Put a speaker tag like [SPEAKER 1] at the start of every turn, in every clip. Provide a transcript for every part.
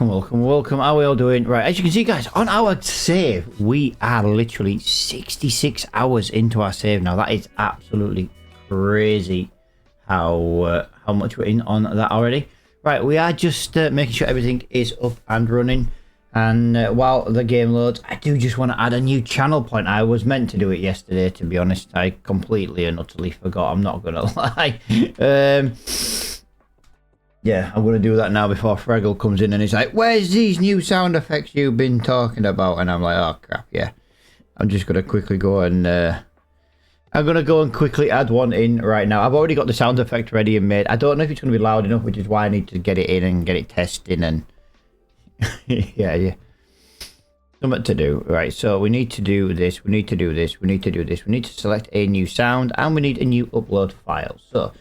[SPEAKER 1] welcome. How are we all doing? Right, as you can see, guys, on our save, we are literally 66 hours into our save now. That is absolutely crazy how much we're in on that already. Right, we are just making sure everything is up and running. And while the game loads, I do just want to add a new channel point. I was meant to do it yesterday, to be honest. I completely and utterly forgot. I'm not going to lie. Yeah, I'm going to do that now before Fregel comes in and he's like, where's these new sound effects you've been talking about? And I'm like, oh, crap, yeah. I'm just going to quickly go and... I'm going to go and quickly add one in right now. I've already got the sound effect ready and made. I don't know if it's going to be loud enough, which is why I need to get it in and get it testing and... yeah. Something to do. Right, so we need to do this, we need to do this, we need to do this. We need to select a new sound and we need a new upload file. So,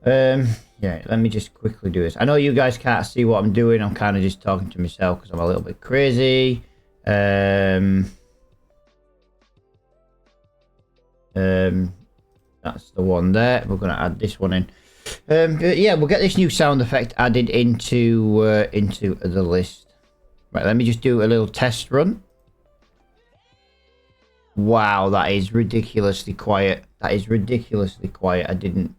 [SPEAKER 1] yeah, let me just quickly do this. I know you guys can't see what I'm doing. I'm kind of just talking to myself because I'm a little bit crazy. That's the one there. We're going to add this one in. But yeah, we'll get this new sound effect added into the list. Right, let me just do a little test run. Wow, that is ridiculously quiet. That is ridiculously quiet. I didn't...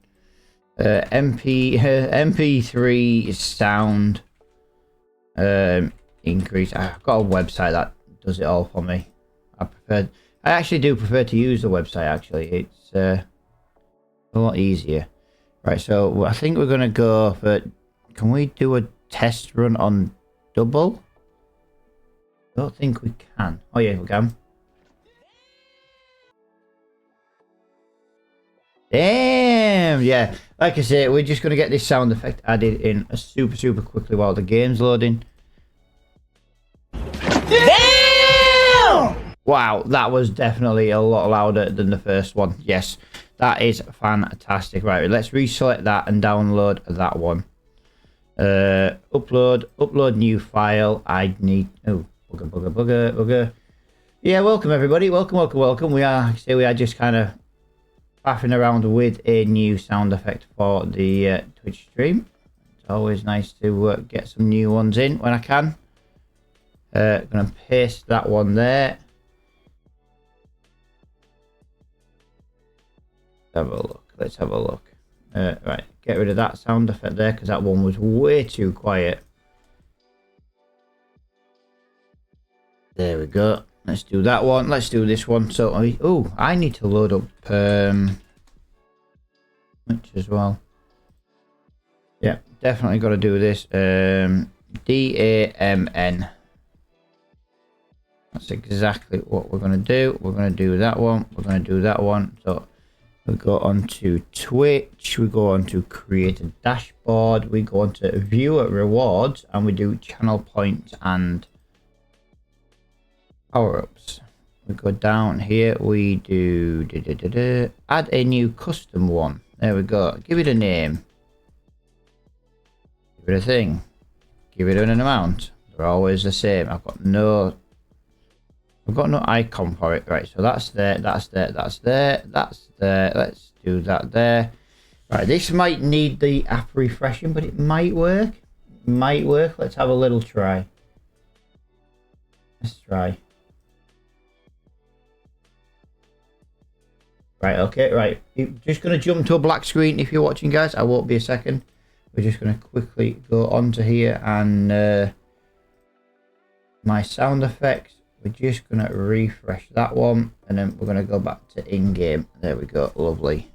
[SPEAKER 1] MP3 sound increase. I've got a website that does it all for me. I actually do prefer to use the website, actually. It's a lot easier. Right, so I think we're going to go for... Can we do a test run on double? I don't think we can. Oh, yeah, we can. Damn! Yeah, like I say, we're just going to get this sound effect added in super quickly while the game's loading. Damn! Wow, that was definitely a lot louder than the first one. Yes, that is fantastic. Right, let's reselect that and download that one. Upload new file. I need... Oh, bugger. Yeah, welcome everybody. Welcome. We are just kind of faffing around with a new sound effect for the Twitch stream. It's always nice to get some new ones in when I can. Gonna paste that one there. Let's have a look. Right, get rid of that sound effect there because that one was way too quiet. There we go. Let's do that one. Let's do this one. So, I need to load up which as well. Yeah, definitely got to do this. DAMN. That's exactly what we're going to do. We're going to do that one. We're going to do that one. So, we go on to Twitch. We go on to create a dashboard. We go on to viewer rewards. And we do channel points and power-ups. We go down here, we do add a new custom one. There we go. Give it a name. Give it a thing. Give it an amount. They're always the same. I've got no icon for it. Right, so that's there. Let's do that there. Right, this might need the app refreshing, but it might work. Let's have a little try. Let's try. Right, okay, right. You're just going to jump to a black screen if you're watching, guys. I won't be a second. We're just going to quickly go onto here and my sound effects. We're just going to refresh that one and then we're going to go back to in-game. There we go, lovely.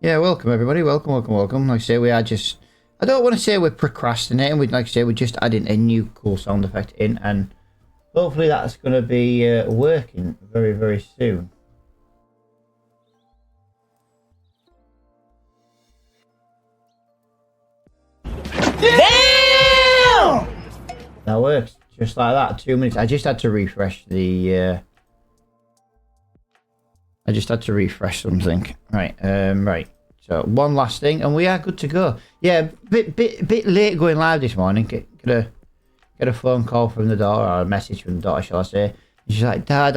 [SPEAKER 1] Yeah, welcome everybody. Welcome. Like I say, we are just... I don't want to say we're procrastinating. Like I say, we're just adding a new cool sound effect in and... Hopefully that's going to be working very soon. Damn! That works. Just like that. 2 minutes. I just had to refresh the... I just had to refresh something. Right. Right. So one last thing and we are good to go. Yeah, bit late going live this morning. Get a phone call from the daughter, or a message from the daughter, shall I say. And she's like, Dad,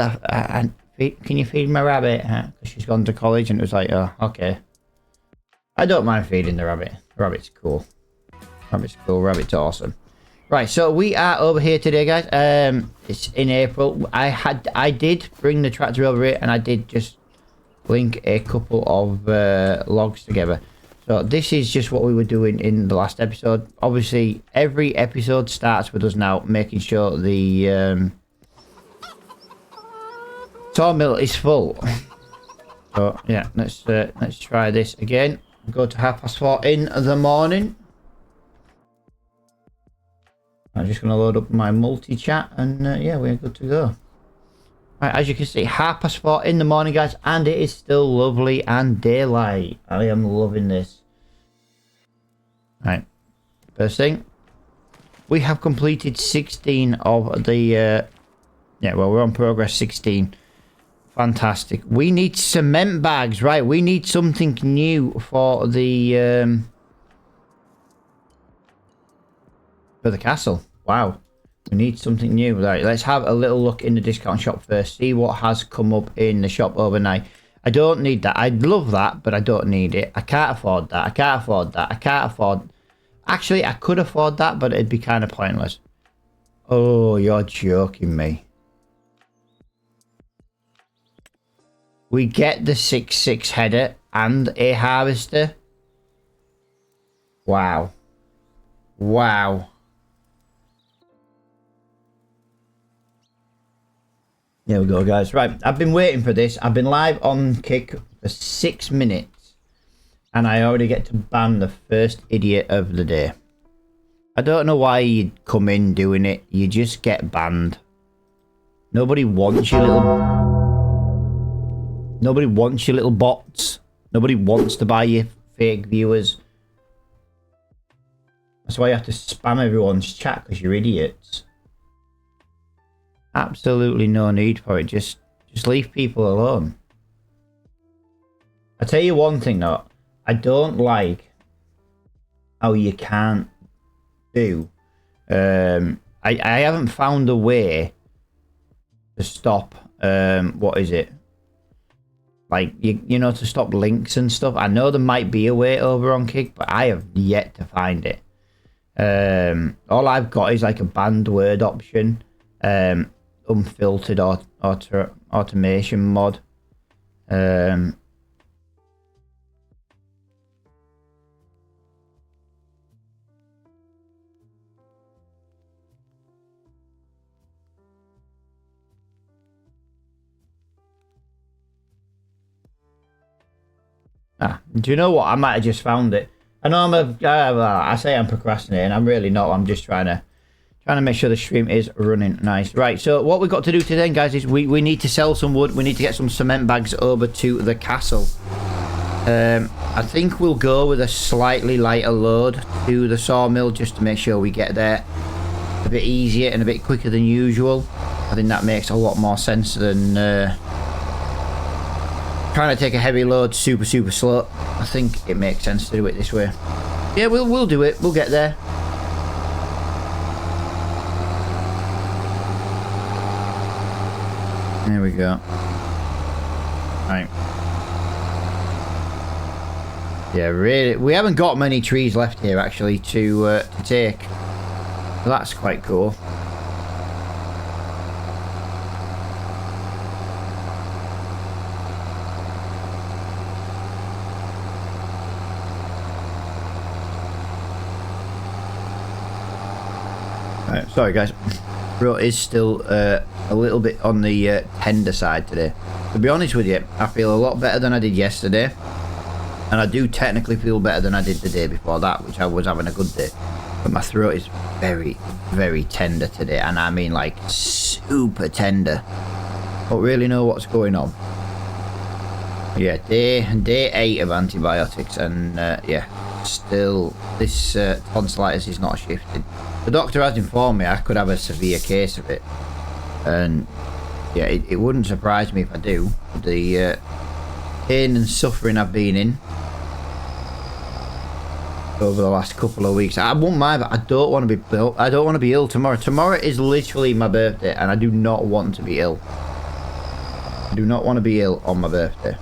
[SPEAKER 1] can you feed my rabbit? Because she's gone to college, and it was like, oh, okay. I don't mind feeding the rabbit. Rabbit's cool. Rabbit's cool. Rabbit's awesome. Right, so we are over here today, guys. It's in April. I did bring the tractor over here, and I did just link a couple of logs together. So this is just what we were doing in the last episode. Obviously, every episode starts with us now making sure the sawmill is full. So yeah, let's try this again. Go to 4:30 in the morning. I'm just going to load up my multi-chat and yeah, we're good to go. Right, as you can see, 4:30 in the morning, guys, and it is still lovely and daylight. I am loving this. Right, first thing, we have completed 16 of the, yeah, well, we're on progress 16. Fantastic. We need cement bags, right? We need something new for the castle. Wow, we need something new. Right, let's have a little look in the discount shop first. See what has come up in the shop overnight. I don't need that. I'd love that, but I don't need it. I can't afford that. I can't afford that. I can't afford... Actually, I could afford that, but it'd be kind of pointless. Oh, you're joking me. We get the 6.6 header and a harvester. Wow. Wow. There we go, guys. Right, I've been waiting for this. I've been live on Kick for 6 minutes. And I already get to ban the first idiot of the day. I don't know why you'd come in doing it. You just get banned. Nobody wants you little... Nobody wants your little bots. Nobody wants to buy your fake viewers. That's why you have to spam everyone's chat, because you're idiots. Absolutely no need for it. Just leave people alone. I tell you one thing though. I don't like how you can't do. I haven't found a way to stop. What is it? Like you know, to stop links and stuff. I know there might be a way over on Kick, but I have yet to find it. All I've got is like a banned word option. Unfiltered automation mod. Do you know what? I might have just found it. I know I say I'm procrastinating. I'm really not. I'm just trying to make sure the stream is running nice. Right, so what we've got to do today, guys, is we need to sell some wood. We need to get some cement bags over to the castle. I think we'll go with a slightly lighter load to the sawmill just to make sure we get there a bit easier and a bit quicker than usual. I think that makes a lot more sense than trying to take a heavy load super slow. I think it makes sense to do it this way. Yeah, we'll do it. We'll get there. There we go. Right. Yeah, really, we haven't got many trees left here actually to take. So that's quite cool. Right, sorry guys. Bro is still a little bit on the tender side today. To be honest with you, I feel a lot better than I did yesterday. And I do technically feel better than I did the day before that, which I was having a good day. But my throat is very tender today. And I mean like super tender. Don't really know what's going on. Yeah, day 8 of antibiotics. And yeah, still this tonsillitis is not shifted. The doctor has informed me I could have a severe case of it. And yeah, it wouldn't surprise me if I do. The pain and suffering I've been in over the last couple of weeks. I won't mind, but I don't want to be ill. I don't want to be ill tomorrow. Tomorrow is literally my birthday, and I do not want to be ill. I do not want to be ill on my birthday.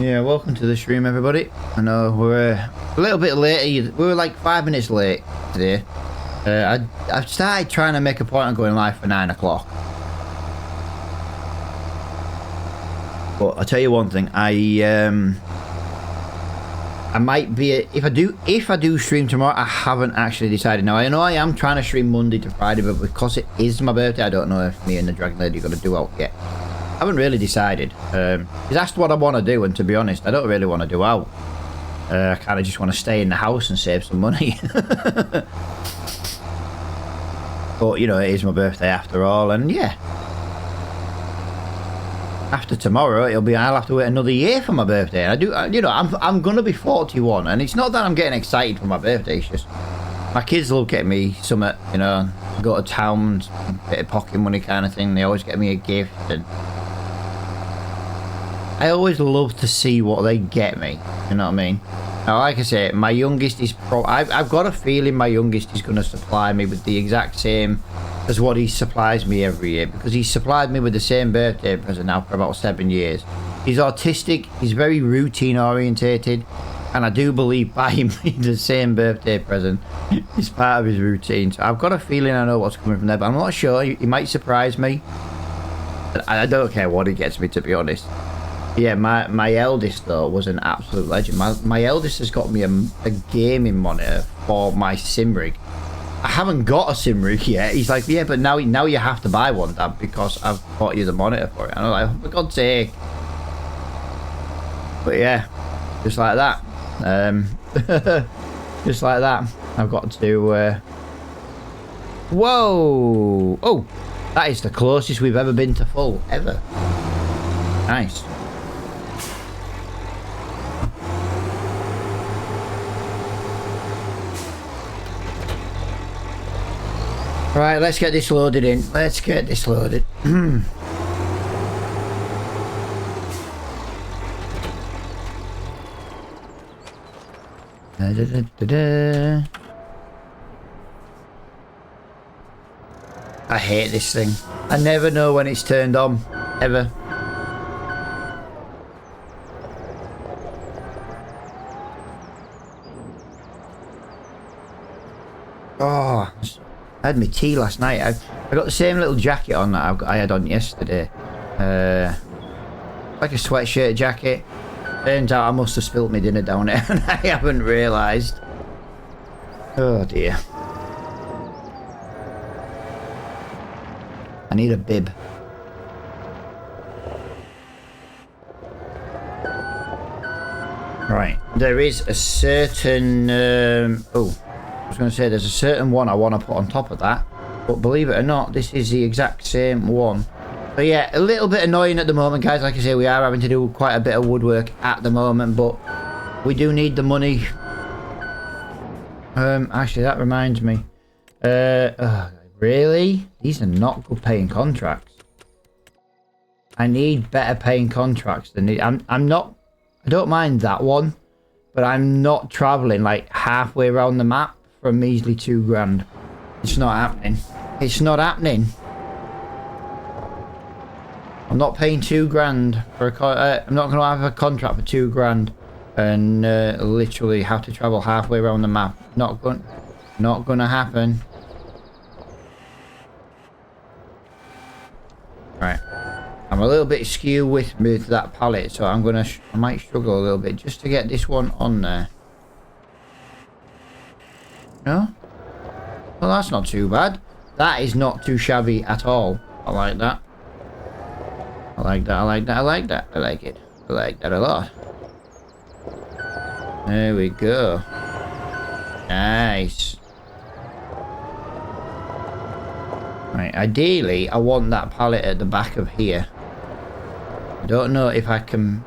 [SPEAKER 1] Yeah, welcome to the stream, everybody. I know we're a little bit late. We were like 5 minutes late today. I've started trying to make a point of going live for 9 o'clock. But I'll tell you one thing, I might be if I do stream tomorrow. I haven't actually decided. Now I know I am trying to stream Monday to Friday, but because it is my birthday, I don't know if me and the Dragon Lady are going to do out yet. I haven't really decided. He's asked what I want to do, and to be honest, I don't really want to do out. I kind of just want to stay in the house and save some money. But you know, it is my birthday after all, and yeah. After tomorrow, I'll have to wait another year for my birthday. And I'm gonna be 41, and it's not that I'm getting excited for my birthday. It's just my kids will get me something, you know, go to town, a bit of pocket money kind of thing. They always get me a gift, and I always love to see what they get me. You know what I mean? Now, like I say, my youngest is I've got a feeling my youngest is gonna supply me with the exact same as what he supplies me every year, because he's supplied me with the same birthday present now for about 7 years. He's autistic, he's very routine orientated, and I do believe buying me the same birthday present is part of his routine. So I've got a feeling I know what's coming from there, but I'm not sure. He might surprise me. I don't care what he gets me, to be honest. Yeah, my eldest though was an absolute legend. My eldest has got me a gaming monitor for my sim rig. I haven't got a sim rig yet. He's like, yeah, but now you have to buy one, Dad, because I've bought you the monitor for it. And I'm like, oh, for God's sake. But yeah, just like that. Just like that. I've got to... Whoa! Oh, that is the closest we've ever been to full, ever. Nice. Right, let's get this loaded in. Let's get this loaded. Da, da, da, da, da. I hate this thing. I never know when it's turned on, ever. Oh, I had my tea last night. I got the same little jacket on that I had on yesterday. Like a sweatshirt jacket. Turns out I must have spilt my dinner down there and I haven't realised. Oh dear. I need a bib. Right. There is a certain... oh. I was going to say there's a certain one I want to put on top of that, but believe it or not, this is the exact same one. So yeah, a little bit annoying at the moment, guys. Like I say, we are having to do quite a bit of woodwork at the moment, but we do need the money. Actually, that reminds me. Really? These are not good paying contracts. I need better paying contracts than these. I don't mind that one, but I'm not traveling like halfway around the map for a measly 2 grand. It's not happening. It's not happening. I'm not paying 2 grand for a I'm not going to have a contract for 2 grand and literally have to travel halfway around the map. Not going to happen. Right. I'm a little bit skewed with that pallet, so I might struggle a little bit just to get this one on there. No? Well, that's not too bad. That is not too shabby at all. I like that. I like that, I like that, I like that. I like it. I like that a lot. There we go. Nice. Right, ideally, I want that pallet at the back of here. I don't know if I can...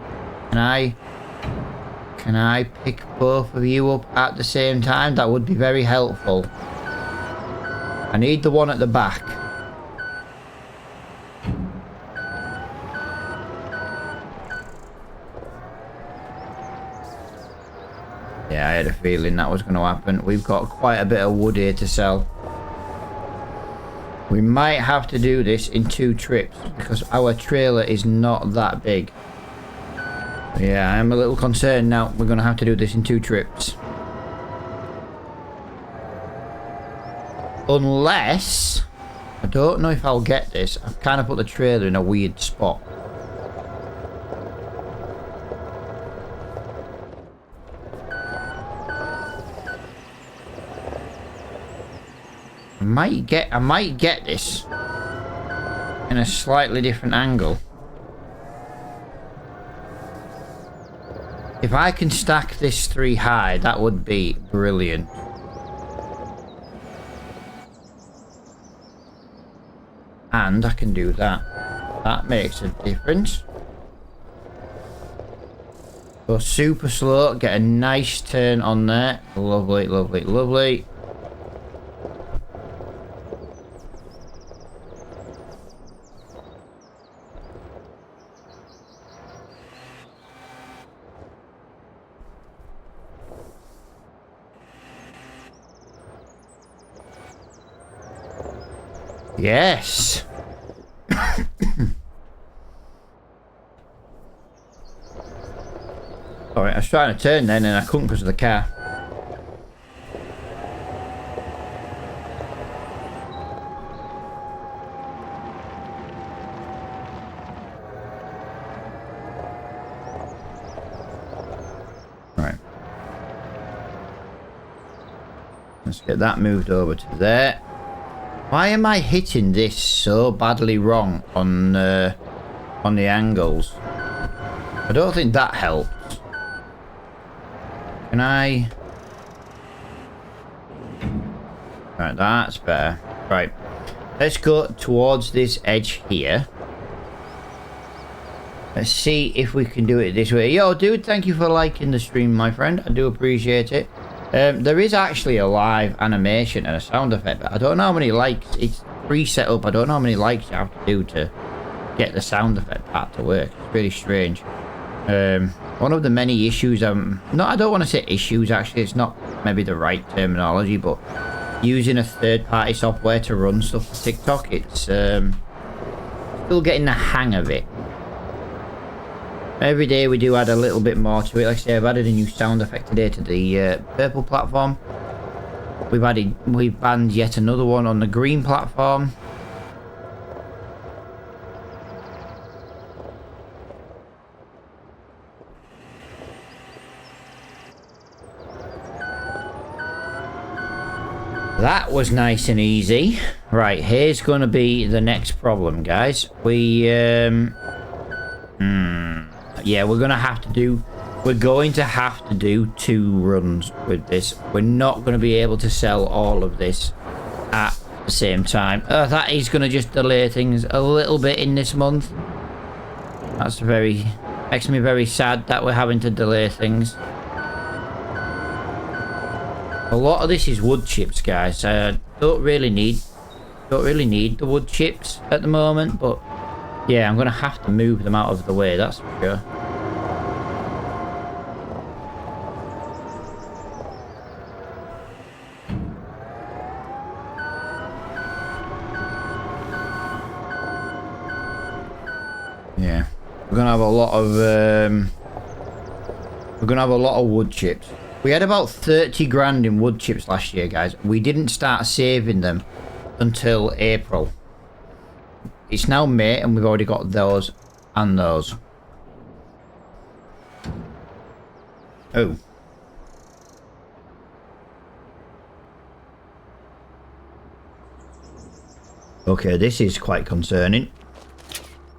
[SPEAKER 1] Can I pick both of you up at the same time? That would be very helpful. I need the one at the back. Yeah, I had a feeling that was going to happen. We've got quite a bit of wood here to sell. We might have to do this in 2 trips because our trailer is not that big. Yeah, I'm a little concerned now. We're going to have to do this in 2 trips. Unless... I don't know if I'll get this. I've kind of put the trailer in a weird spot. I might get this in a slightly different angle. If I can stack this 3 high, that would be brilliant. And I can do that. That makes a difference. Go super slow, get a nice turn on there. Lovely, lovely, lovely. Yes. Alright, I was trying to turn then and I couldn't because of the car. Alright. Let's get that moved over to there. Why am I hitting this so badly wrong on the angles? I don't think that helps. Can I? Right, that's better. Right, let's go towards this edge here. Let's see if we can do it this way. Yo, dude, thank you for liking the stream, my friend. I do appreciate it. There is actually a live animation and a sound effect, but I don't know how many likes. It's pre-set up. I don't know how many likes you have to do to get the sound effect part to work. It's really strange. One of the many issues, I don't want to say issues, actually. It's not maybe the right terminology, but using a third-party software to run stuff for TikTok, it's still getting the hang of it. Every day we do add a little bit more to it. Like I say, I've added a new sound effect today to the purple platform. We've banned yet another one on the green platform. That was nice and easy. Right, here's going to be the next problem, guys. Yeah, we're going to have to do 2 runs with this. We're not going to be able to sell all of this at the same time. That is going to just delay things a little bit in this month. Makes me very sad that we're having to delay things. A lot of this is wood chips, guys. I don't really need the wood chips at the moment, but yeah, I'm going to have to move them out of the way, that's for sure. Yeah, we're going to have a lot of wood chips. We had about 30 grand in wood chips last year, guys. We didn't start saving them until April. It's now May and we've already got those and those. Oh. Okay, this is quite concerning.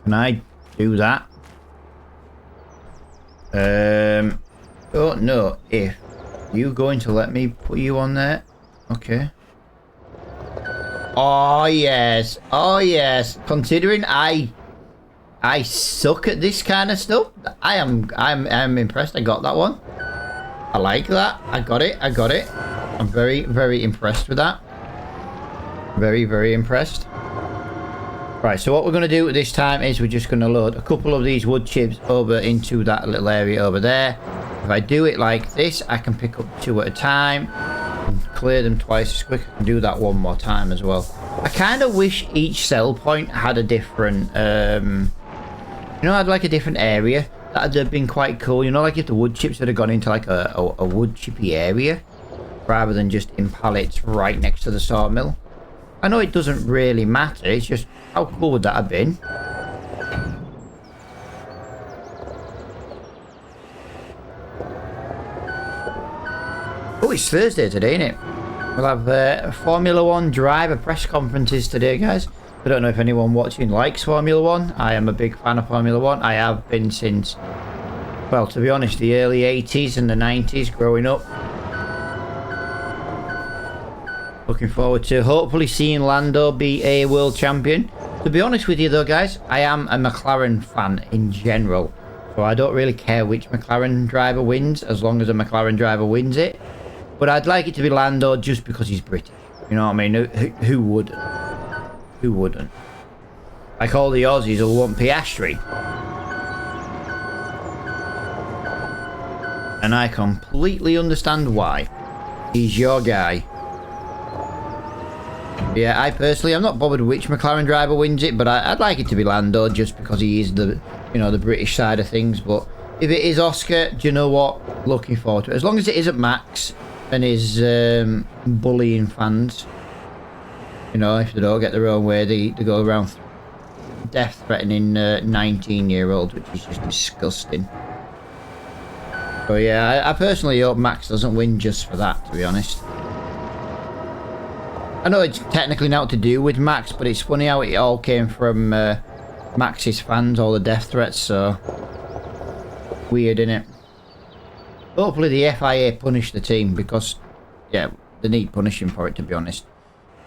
[SPEAKER 1] Can I do that? Don't know if you're going to let me put you on there. Okay. Oh yes, oh yes. Considering I suck at this kind of stuff, I'm impressed. I got that one. I like that. I got it. I'm very, very impressed with that. Very, very impressed. Right, so what we're going to do this time is we're just going to load a couple of these wood chips over into that little area over there. If I do it like this, I can pick up 2 at a time and clear them twice as quick. I can do that one more time as well. I kind of wish each sell point had a different, had like a different area. that'd have been quite cool. You know, like if the wood chips had have gone into like a wood chippy area rather than just in pallets right next to the sawmill. I know it doesn't really matter, it's just how cool would that have been? Oh, it's Thursday today, isn't it? We'll have Formula 1 driver press conferences today, guys. I don't know if anyone watching likes Formula 1. I am a big fan of Formula 1. I have been since, well, to be honest, the early 80s and the 90s growing up. Looking forward to hopefully seeing Lando be a world champion. To be honest with you though, guys, I am a McLaren fan in general. So I don't really care which McLaren driver wins, as long as a McLaren driver wins it. But I'd like it to be Lando just because he's British. You know what I mean? Who wouldn't? Who wouldn't? Like all the Aussies will want Piastri. And I completely understand why. He's your guy. Yeah, I personally, I'm not bothered which McLaren driver wins it, but I'd like it to be Lando just because he is the, you know, the British side of things. But if it is Oscar, do you know what? Looking forward to it. As long as it isn't Max and his bullying fans. You know, if they don't get their own way, they go around death threatening 19-year-olds, which is just disgusting. So yeah, I personally hope Max doesn't win just for that, to be honest. I know it's technically not to do with Max, but it's funny how it all came from Max's fans, all the death threats, so weird, innit? Hopefully the FIA punish the team because, yeah, they need punishing for it, to be honest.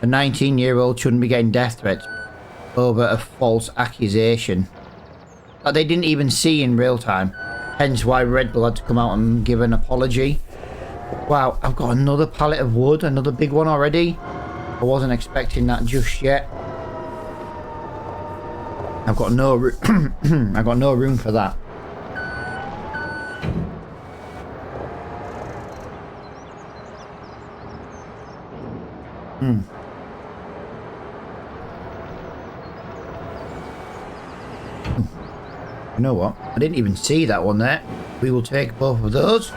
[SPEAKER 1] A 19-year-old shouldn't be getting death threats over a false accusation that they didn't even see in real time. Hence why Red Bull had to come out and give an apology. Wow, I've got another pallet of wood, another big one already. I wasn't expecting that just yet. I've got no I've got no room for that. You know what? I didn't even see that one there. We will take both of those.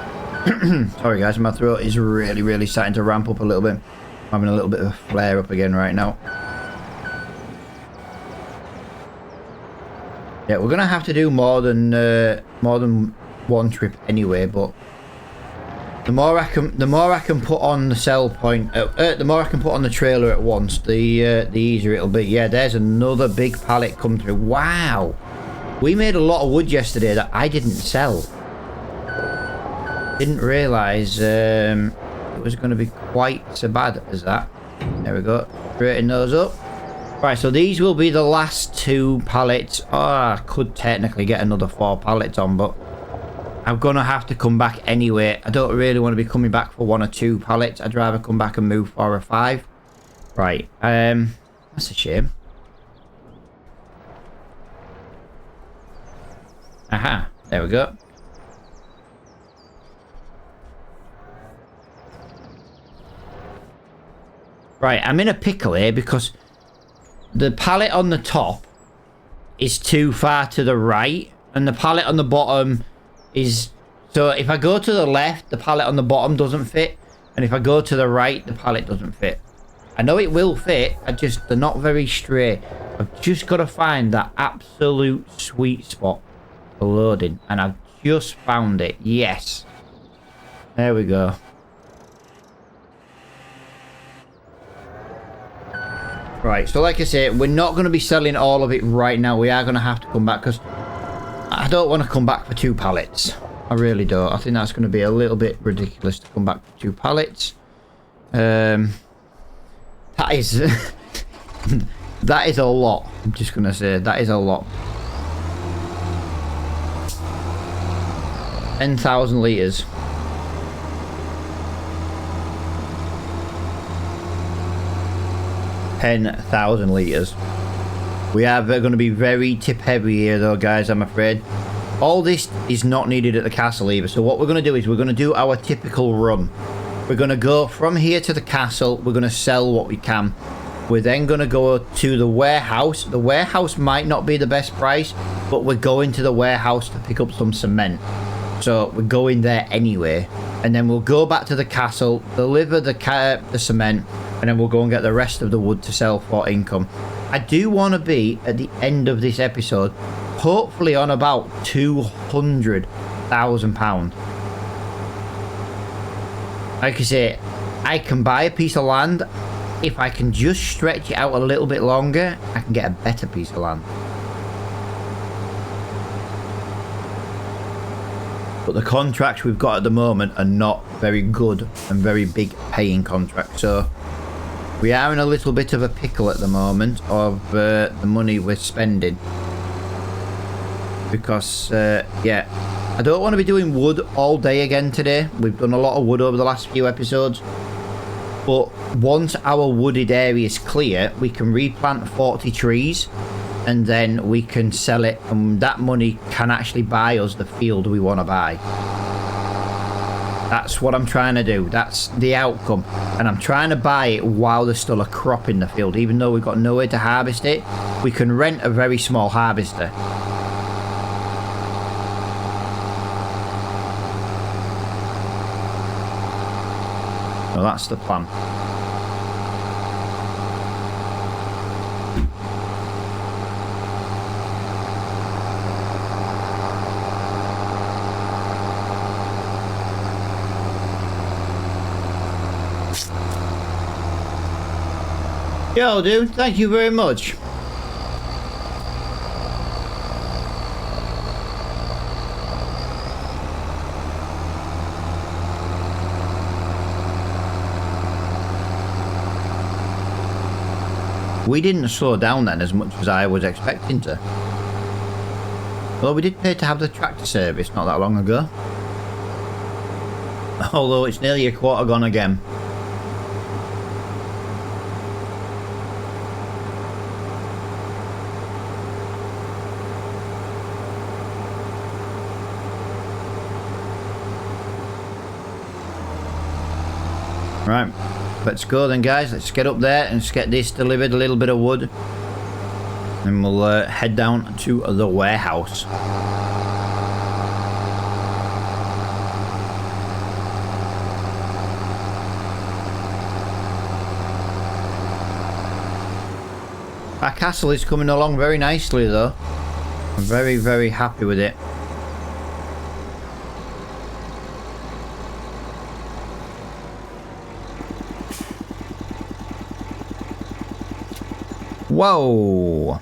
[SPEAKER 1] Sorry guys, my throat is really starting to ramp up a little bit. I'm having a little bit of a flare up again right now. Yeah, we're gonna have to do more than one trip anyway, but the more I can put on the sell point, the more I can put on the trailer at once, the easier it'll be. Yeah, there's another big pallet come through. Wow. We made a lot of wood yesterday that I didn't sell. Didn't realise it was going to be quite so bad as that. There we go. Straighten those up. Right, so these will be the last 2 pallets. Oh, I could technically get another 4 pallets on, but I'm going to have to come back anyway. I don't really want to be coming back for 1 or 2 pallets. I'd rather come back and move 4 or 5. Right, that's a shame. Aha, there we go. Right, I'm in a pickle here because the pallet on the top is too far to the right and the pallet on the bottom is... So if I go to the left, the pallet on the bottom doesn't fit, and if I go to the right, the pallet doesn't fit. I know it will fit, they're not very straight. I've just got to find that absolute sweet spot for loading, and I've just found it. Yes, there we go. Right, so like I say, we're not going to be selling all of it right now. We are going to have to come back because I don't want to come back for 2 pallets. I really don't. I think that's going to be a little bit ridiculous to come back for 2 pallets. That is that is a lot. I'm just going to say that is a lot. 10,000 litres. 10,000 litres. We are going to be very tip heavy here though, guys, I'm afraid. All this is not needed at the castle either. So what we're going to do is we're going to do our typical run. We're going to go from here to the castle. We're going to sell what we can. We're then going to go to the warehouse. The warehouse might not be the best price, but we're going to the warehouse to pick up some cement. So we're going there anyway. And then we'll go back to the castle, deliver the cement, and then we'll go and get the rest of the wood to sell for income. I do want to be, at the end of this episode, hopefully on about £200,000. Like I say, I can buy a piece of land. If I can just stretch it out a little bit longer, I can get a better piece of land. But the contracts we've got at the moment are not very good and very big paying contracts. So we are in a little bit of a pickle at the moment of the money we're spending. Because, yeah, I don't want to be doing wood all day again today. We've done a lot of wood over the last few episodes. But once our wooded area is clear, we can replant 40 trees. And then we can sell it, and that money can actually buy us the field we want to buy. That's what I'm trying to do. That's the outcome. And I'm trying to buy it while there's still a crop in the field. Even though we've got nowhere to harvest it, we can rent a very small harvester. So that's the plan. Yo, dude, thank you very much. We didn't slow down then as much as I was expecting to. Although we did pay to have the tractor service not that long ago. Although it's nearly a quarter gone again. Right, let's go then, guys. Let's get up there and let's get this delivered, a little bit of wood. And we'll head down to the warehouse. Our castle is coming along very nicely though. I'm very, very happy with it. Whoa,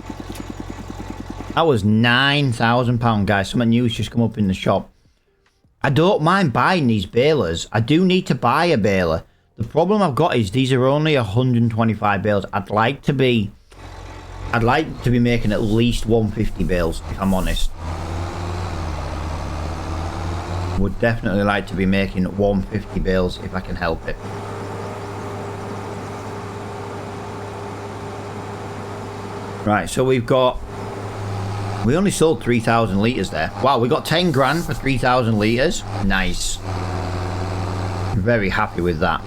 [SPEAKER 1] that was £9,000, guys. Something new's just come up in the shop. I don't mind buying these balers. I do need to buy a baler. The problem I've got is these are only 125 bales. I'd like to be making at least 150 bales, if I'm honest. Would definitely like to be making 150 bales if I can help it. Right, so we only sold 3,000 litres there. Wow, we got 10 grand for 3,000 litres. Nice. Very happy with that.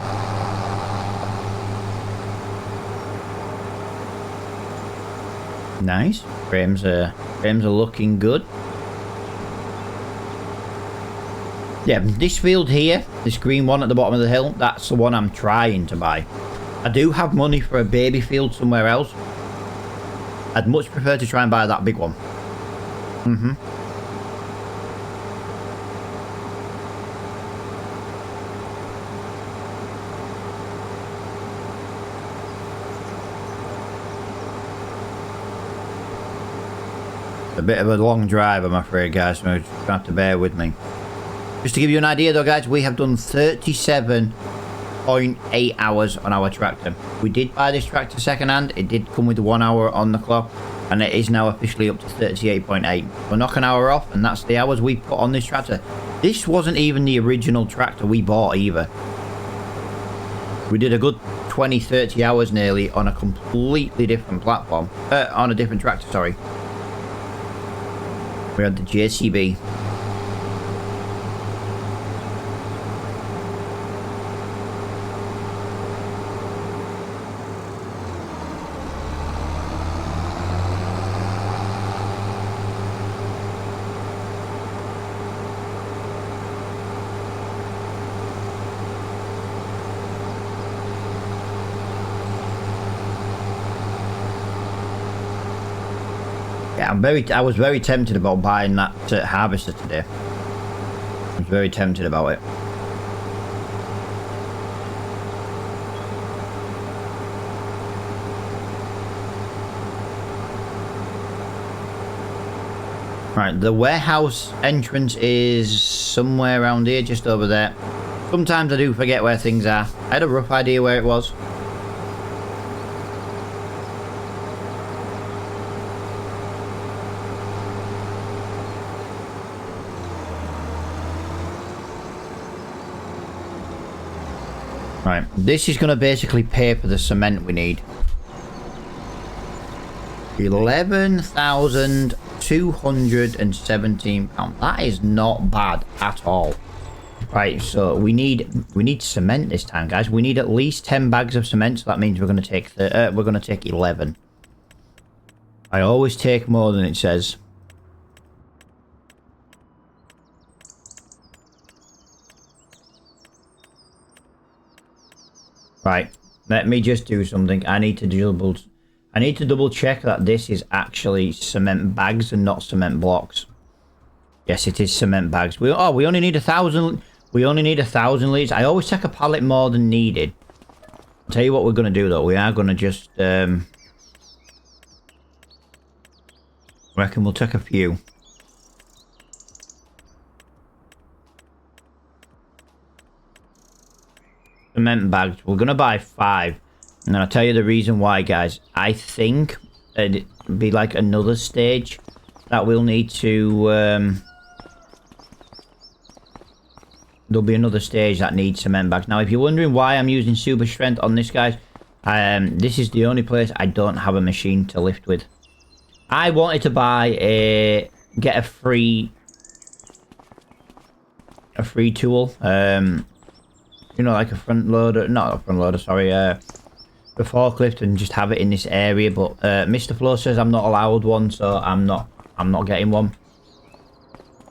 [SPEAKER 1] Nice. Frames are looking good. Yeah, this field here, this green one at the bottom of the hill, that's the one I'm trying to buy. I do have money for a baby field somewhere else. I'd much prefer to try and buy that big one. A bit of a long drive, I'm afraid, guys, so you're going to have to bear with me. Just to give you an idea though, guys, we have done 37.8 hours on our tractor. We did buy this tractor second hand. It did come with 1 hour on the clock, and it is now officially up to 38.8. We'll knock an hour off, and that's the hours we put on this tractor. This wasn't even the original tractor we bought either. We did a good 20-30 hours nearly on a completely different platform. On a different tractor, sorry. We had the JCB. Yeah, I was very tempted about buying that harvester today. I was very tempted about it. Right, the warehouse entrance is somewhere around here, just over there. Sometimes I do forget where things are. I had a rough idea where it was. Right, this is going to basically pay for the cement we need. 11,217 pounds. That is not bad at all. Right, so we need cement this time, guys. We need at least 10 bags of cement, so that means we're going to take 11. I always take more than it says. Right, let me just do something. I need to double check that this is actually cement bags and not cement blocks. Yes, it is cement bags. We only need 1,000. We only need 1,000 litres. I always take a pallet more than needed. I'll tell you what we're going to do though. We are going to just reckon we'll take a few. Cement bags. We're going to buy 5. And I'll tell you the reason why, guys. I think it'd be like another stage that we'll need to... there'll be another stage that needs cement bags. Now, if you're wondering why I'm using super strength on this, guys, this is the only place I don't have a machine to lift with. I wanted to get a free tool. You know, like a front loader, not a front loader, sorry, a forklift, and just have it in this area. But Mr. Flo says I'm not allowed one, so I'm not getting one.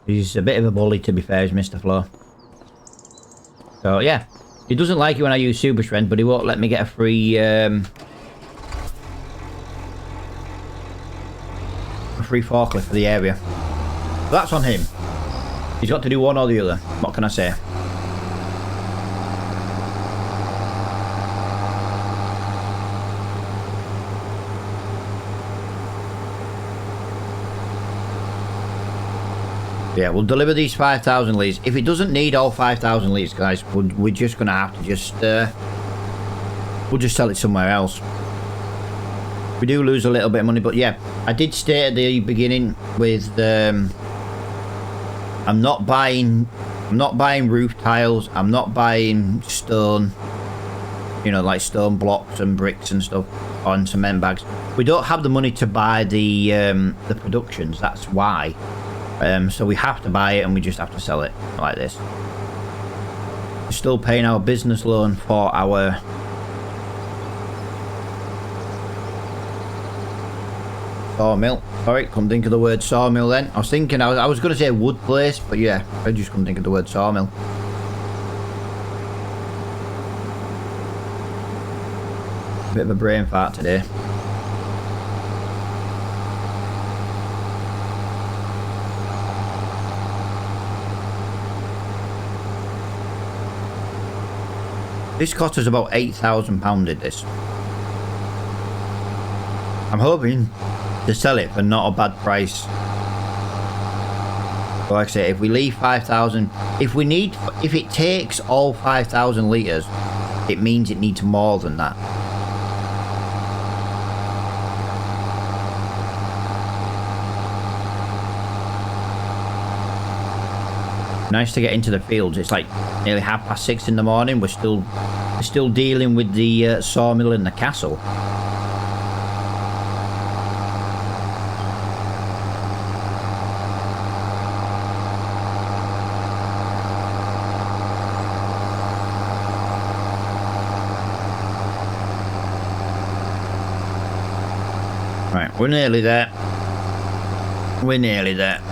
[SPEAKER 1] He's a bit of a bully, to be fair, is Mr. Flo. So yeah, he doesn't like it when I use super strength, but he won't let me get a free forklift for the area. So that's on him. He's got to do one or the other. What can I say? Yeah, we'll deliver these 5,000 litres. If it doesn't need all 5,000 litres, guys, we're just gonna have to we'll just sell it somewhere else. We do lose a little bit of money, but yeah, I did state at the beginning with I'm not buying roof tiles. I'm not buying stone. You know, like stone blocks and bricks and stuff on cement bags. We don't have the money to buy the productions. That's why. So we have to buy it, and we just have to sell it like this. We're still paying our business loan for our sawmill. Sorry, couldn't think of the word sawmill then. I was thinking, I was going to say wood place, but yeah, I just couldn't think of the word sawmill. Bit of a brain fart today. This cost us about £8,000, did this. I'm hoping to sell it for not a bad price. But like I say, if we leave 5,000, if it takes all 5,000 litres, it means it needs more than that. Nice to get into the fields. It's like nearly 6:30 in the morning. We're still dealing with the sawmill and the castle. Right, we're nearly there. We're nearly there.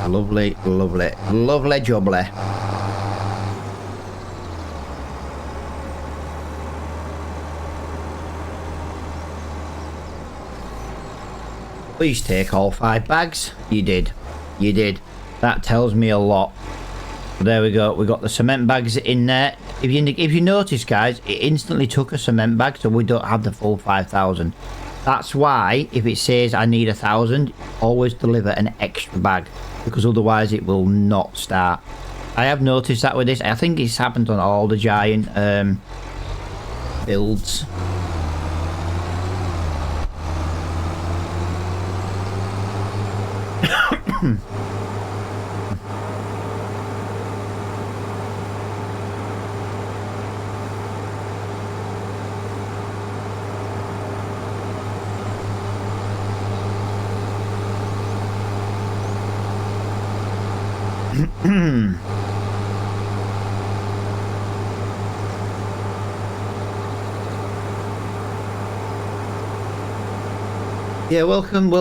[SPEAKER 1] Lovely, lovely, lovely jubbly. Please take all 5 bags. You did. You did. That tells me a lot. There we go. We got the cement bags in there. If you notice, guys, it instantly took a cement bag, so we don't have the full 5,000. That's why, if it says I need 1,000, always deliver an extra bag, because otherwise it will not start. I have noticed that with this. I think it's happened on all the giant builds. Yeah, welcome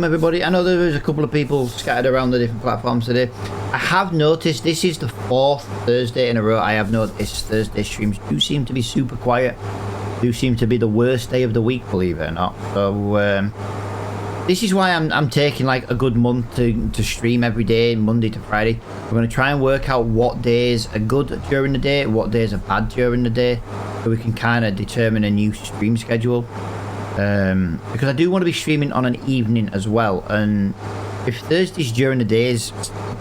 [SPEAKER 1] everybody. I know there is a couple of people scattered around the different platforms today. I have noticed this is the 4th Thursday in a row. I have noticed Thursday streams do seem to be super quiet. Do seem to be the worst day of the week, believe it or not. So this is why I'm taking like a good month to stream every day, Monday to Friday. We're going to try and work out what days are good during the day, what days are bad during the day, so we can kind of determine a new stream schedule. Because I do want to be streaming on an evening as well, and if Thursdays during the days,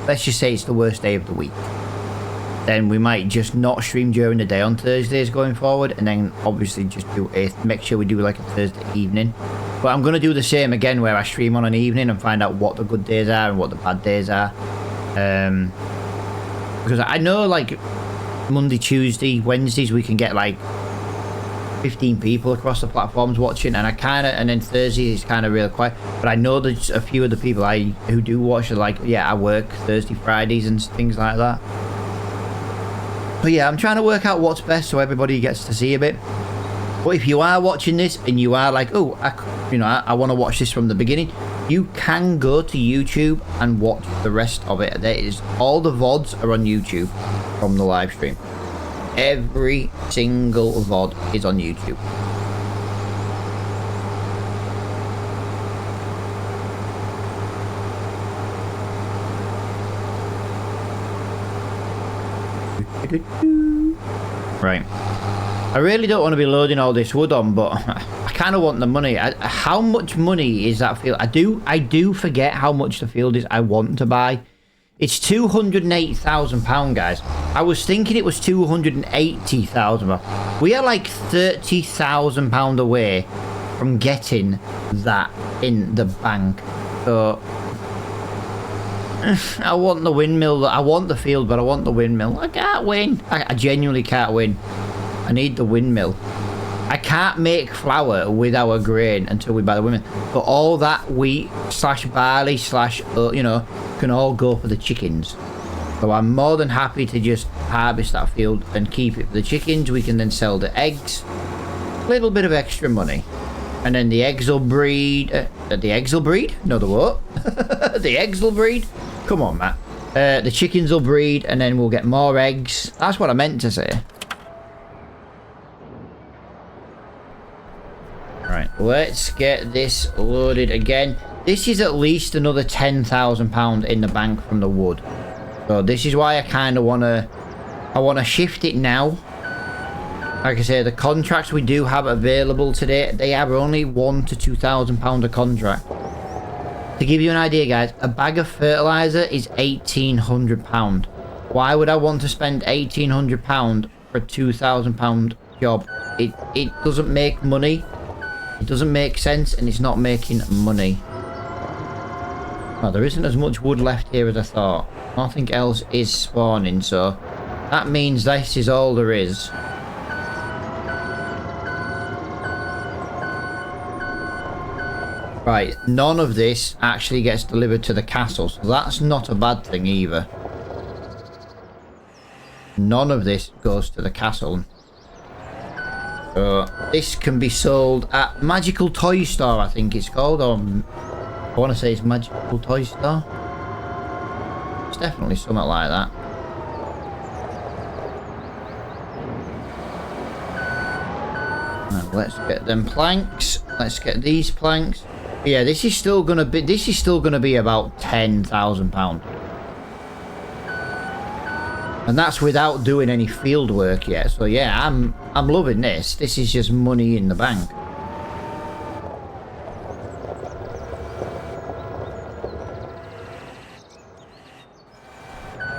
[SPEAKER 1] let's just say it's the worst day of the week, then we might just not stream during the day on Thursdays going forward, and then obviously just make sure we do like a Thursday evening. But I'm going to do the same again, where I stream on an evening and find out what the good days are and what the bad days are, because I know like Monday, Tuesday, Wednesdays we can get like 15 people across the platforms watching, and then Thursday is kind of real quiet. But I know there's a few of the people who do watch are like, yeah, I work Thursday, Fridays and things like that. But yeah, I'm trying to work out what's best so everybody gets to see a bit. But if you are watching this and you are like, oh, I want to watch this from the beginning, you can go to YouTube and watch the rest of it. There is all the VODs are on YouTube from the live stream. Every single VOD is on YouTube. Right. I really don't want to be loading all this wood on, but I kind of want the money. How much money is that field? I do forget how much the field is I want to buy. It's £280,000, guys. I was thinking it was £280,000. We are like £30,000 away from getting that in the bank. So I want the windmill. I want the field, but I want the windmill. I can't win. I genuinely can't win. I need the windmill. I can't make flour with our grain until we buy the windmill. But all that wheat / barley / can all go for the chickens. So I'm more than happy to just harvest that field and keep it for the chickens. We can then sell the eggs. A little bit of extra money. And then the eggs will breed. The eggs will breed? No, they won't. The eggs will breed? Come on, Matt. The chickens will breed and then we'll get more eggs. That's what I meant to say. Right, let's get this loaded again. This is at least another £10,000 in the bank from the wood. So this is why I kind of want to shift it now. Like I say, the contracts we do have available today, they are only £1,000 to £2,000 a contract. To give you an idea, guys, a bag of fertilizer is £1,800. Why would I want to spend £1,800 for a £2,000 job? It doesn't make money. It doesn't make sense, and it's not making money. Well, there isn't as much wood left here as I thought. Nothing else is spawning, so that means this is all there is. Right, none of this actually gets delivered to the castle, so that's not a bad thing either. None of this goes to the castle. So this can be sold at Magical Toy Store, I think it's called, or I want to say it's Magical Toy Store. definitely something like that. Right, let's get them planks. Let's get these planks. Yeah, this is still gonna be about £10,000. And that's without doing any field work yet. So yeah, I'm loving this. This is just money in the bank.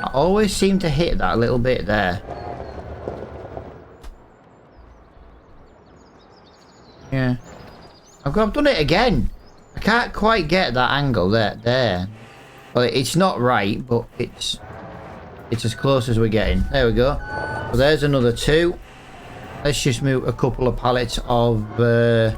[SPEAKER 1] I always seem to hit that little bit there. Yeah. I've done it again. I can't quite get that angle there. Well, it's not right, but it's as close as we're getting. There we go. So there's another 2. Let's just move a couple of pallets of let's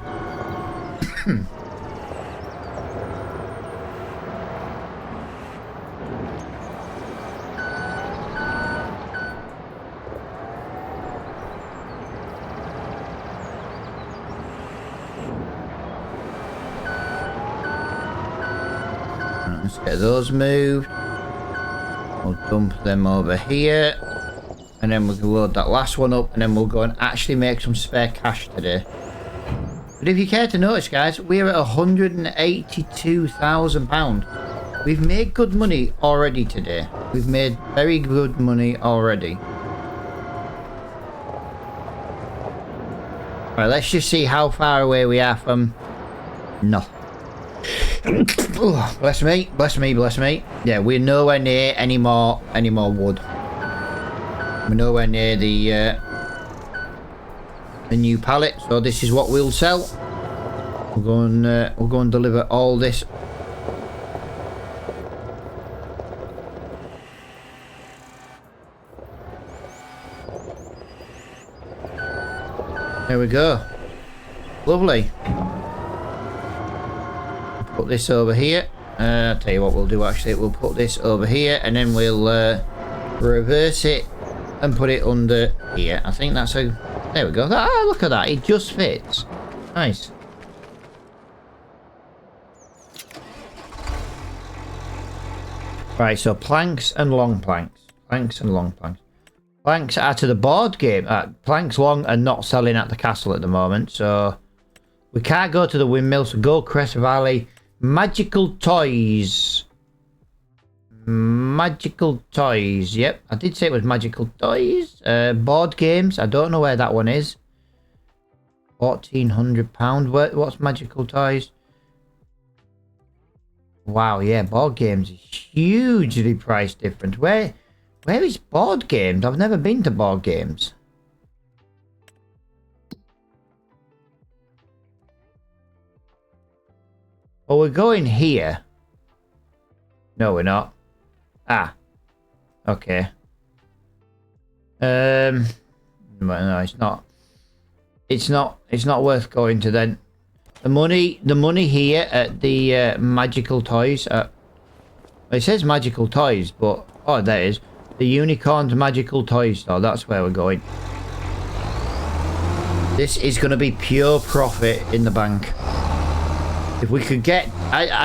[SPEAKER 1] get those moved. We'll dump them over here. And then we can load that last one up. And then we'll go and actually make some spare cash today. But if you care to notice, guys, we're at £182,000. We've made good money already today. We've made very good money already. Right, let's just see how far away we are from... No. Oh, bless me. Yeah, we're nowhere near any more wood. We're nowhere near the new pallet, so this is what we'll sell. We'll go and deliver all this. There we go. Lovely. Put this over here. I'll tell you what we'll do actually. We'll put this over here and then we'll reverse it and put it under here. I think that's a... There we go. Ah, look at that. It just fits. Nice. Right, so planks and long planks. Planks and long planks. Planks are to the board game. Planks long and not selling at the castle at the moment. So we can't go to the windmill. So go Crest Valley. Magical toys. Magical toys. Yep, I did say it was magical toys. Board games. I don't know where that one is. £1,400. What's magical toys? Wow, yeah, board games is hugely price different. Where is board games? I've never been to board games. Oh, we're going here. No, we're not. Ah. Okay. No, it's not. It's not worth going to then. The money here at the magical toys. It says magical toys, but oh, there it is. The Unicorn's magical toys store. That's where we're going. This is going to be pure profit in the bank. If we could get,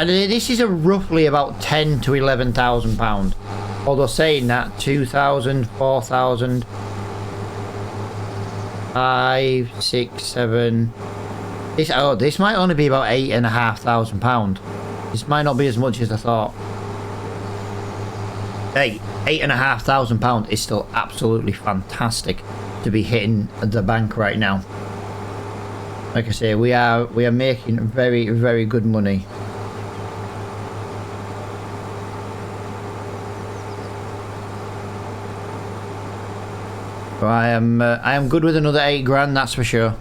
[SPEAKER 1] this is roughly about £10,000 to £11,000. Although saying that, 2,000, 4,000, 5, 6, 7. This might only be about £8,500. This might not be as much as I thought. Hey, £8,500 is still absolutely fantastic to be hitting the bank right now. Like I say, we are making very, very good money. So I am good with another 8 grand, that's for sure.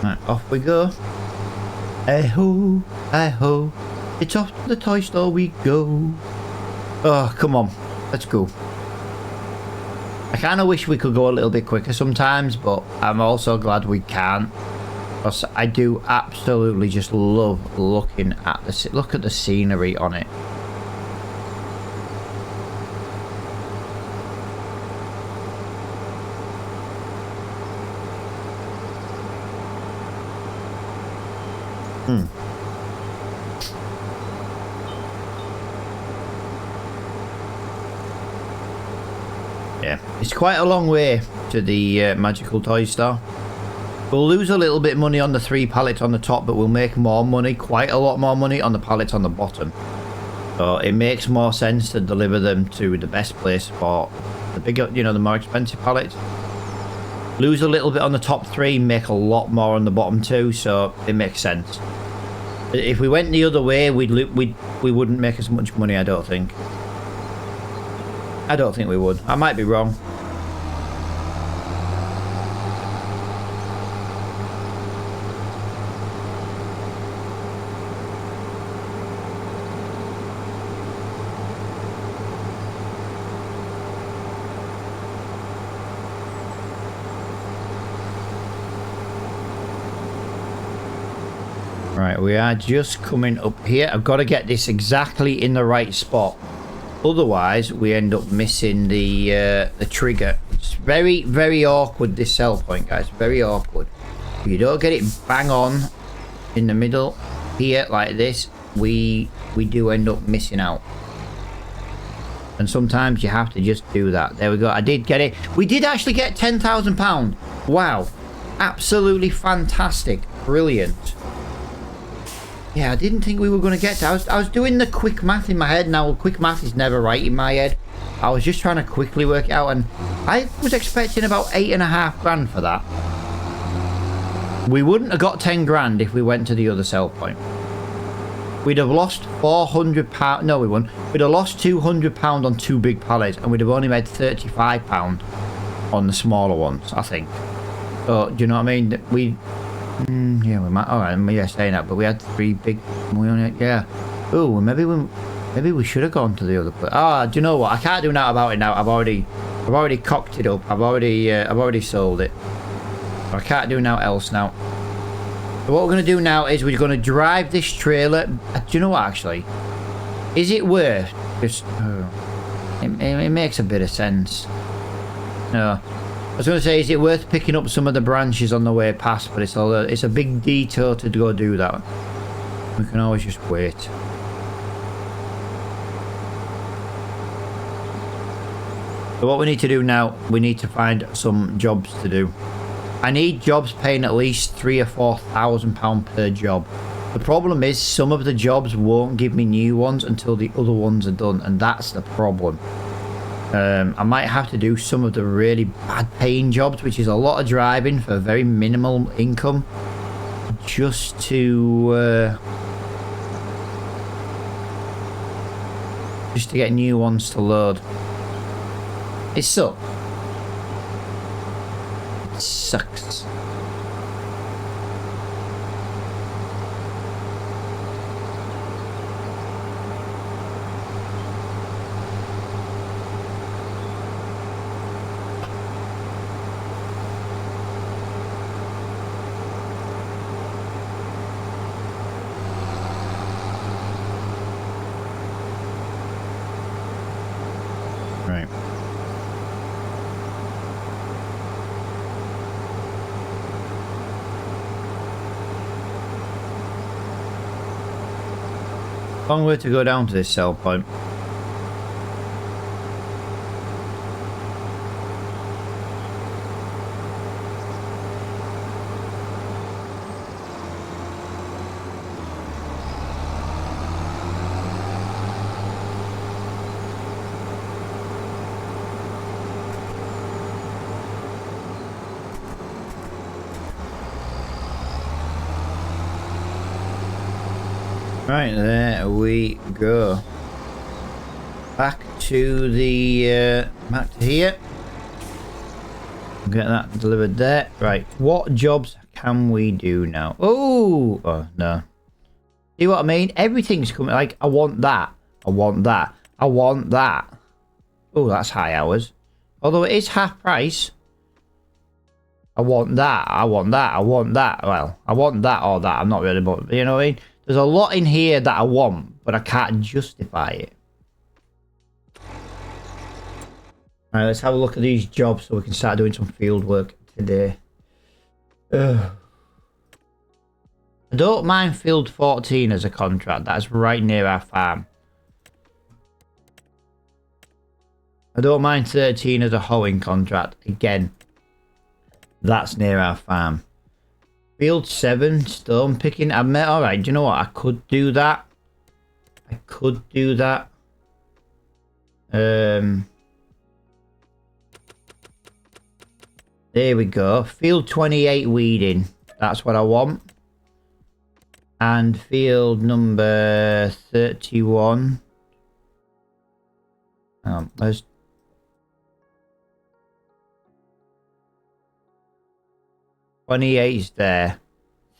[SPEAKER 1] Right, off we go. Hey ho, it's off to the toy store we go. Oh, come on, let's go. I kind of wish we could go a little bit quicker sometimes, but I'm also glad we can. Because I do absolutely just love looking at look at the scenery on it. Yeah, it's quite a long way to the magical toy store. We'll lose a little bit of money on the 3 pallets on the top, but we'll make more money, quite a lot more money on the pallets on the bottom. So it makes more sense to deliver them to the best place for the bigger, you know, the more expensive pallets. Lose a little bit on the top 3, make a lot more on the bottom 2, so it makes sense. If we went the other way, we wouldn't make as much money, I don't think. I don't think we would. I might be wrong. Right, we are just coming up here. I've got to get this exactly in the right spot. Otherwise, we end up missing the trigger. It's very, very awkward, this sell point, guys. Very awkward. If you don't get it bang on in the middle here like this, we do end up missing out. And sometimes you have to just do that. There we go. I did get it. We did actually get £10,000. Wow. Absolutely fantastic. Brilliant. Yeah, I didn't think we were going to get to. I was doing the quick math in my head. Now, quick math is never right in my head. I was just trying to quickly work it out, and I was expecting about £8.5 for that. We wouldn't have got 10 grand if we went to the other sell point. We'd have lost £400. No, we wouldn't. We'd have lost £200 on 2 big pallets, and we'd have only made £35 on the smaller ones, I think. So, do you know what I mean? Yeah, we might. All right, yeah, saying that, but we had 3 big. We only, yeah. Oh, maybe we should have gone to the other place. Ah, do you know what? I can't do nothing about it now. I've already cocked it up. I've already sold it. I can't do nothing else now. So what we're gonna do now is we're gonna drive this trailer. Do you know what? Actually, is it worth just? Oh, it makes a bit of sense. No. I was going to say, is it worth picking up some of the branches on the way past? But it's a big detour to go do that. We can always just wait. So what we need to do now, we need to find some jobs to do. I need jobs paying at least £3,000 or £4,000 per job. The problem is some of the jobs won't give me new ones until the other ones are done, and that's the problem. I might have to do some of the really bad paying jobs, which is a lot of driving for very minimal income, just to get new ones to load. It sucks. It sucks. Right. Long way to go down to this sell point. Right, there we go. Back to the back to here. Get that delivered there. Right, what jobs can we do now? Oh no. See what I mean? Everything's coming. Like, I want that. I want that. I want that. Oh, that's high hours. Although it is half price. I want that. I want that. I want that. Well, I want that or that. I'm not really, but you know what I mean? There's a lot in here that I want, but I can't justify it. Alright, let's have a look at these jobs so we can start doing some field work today. I don't mind field 14 as a contract. That's right near our farm. I don't mind 13 as a hoeing contract. Again, that's near our farm. Field 7, stone picking. Alright, do you know what? I could do that. I could do that. There we go. Field 28 weeding. That's what I want. And field number 31. Where's... is there.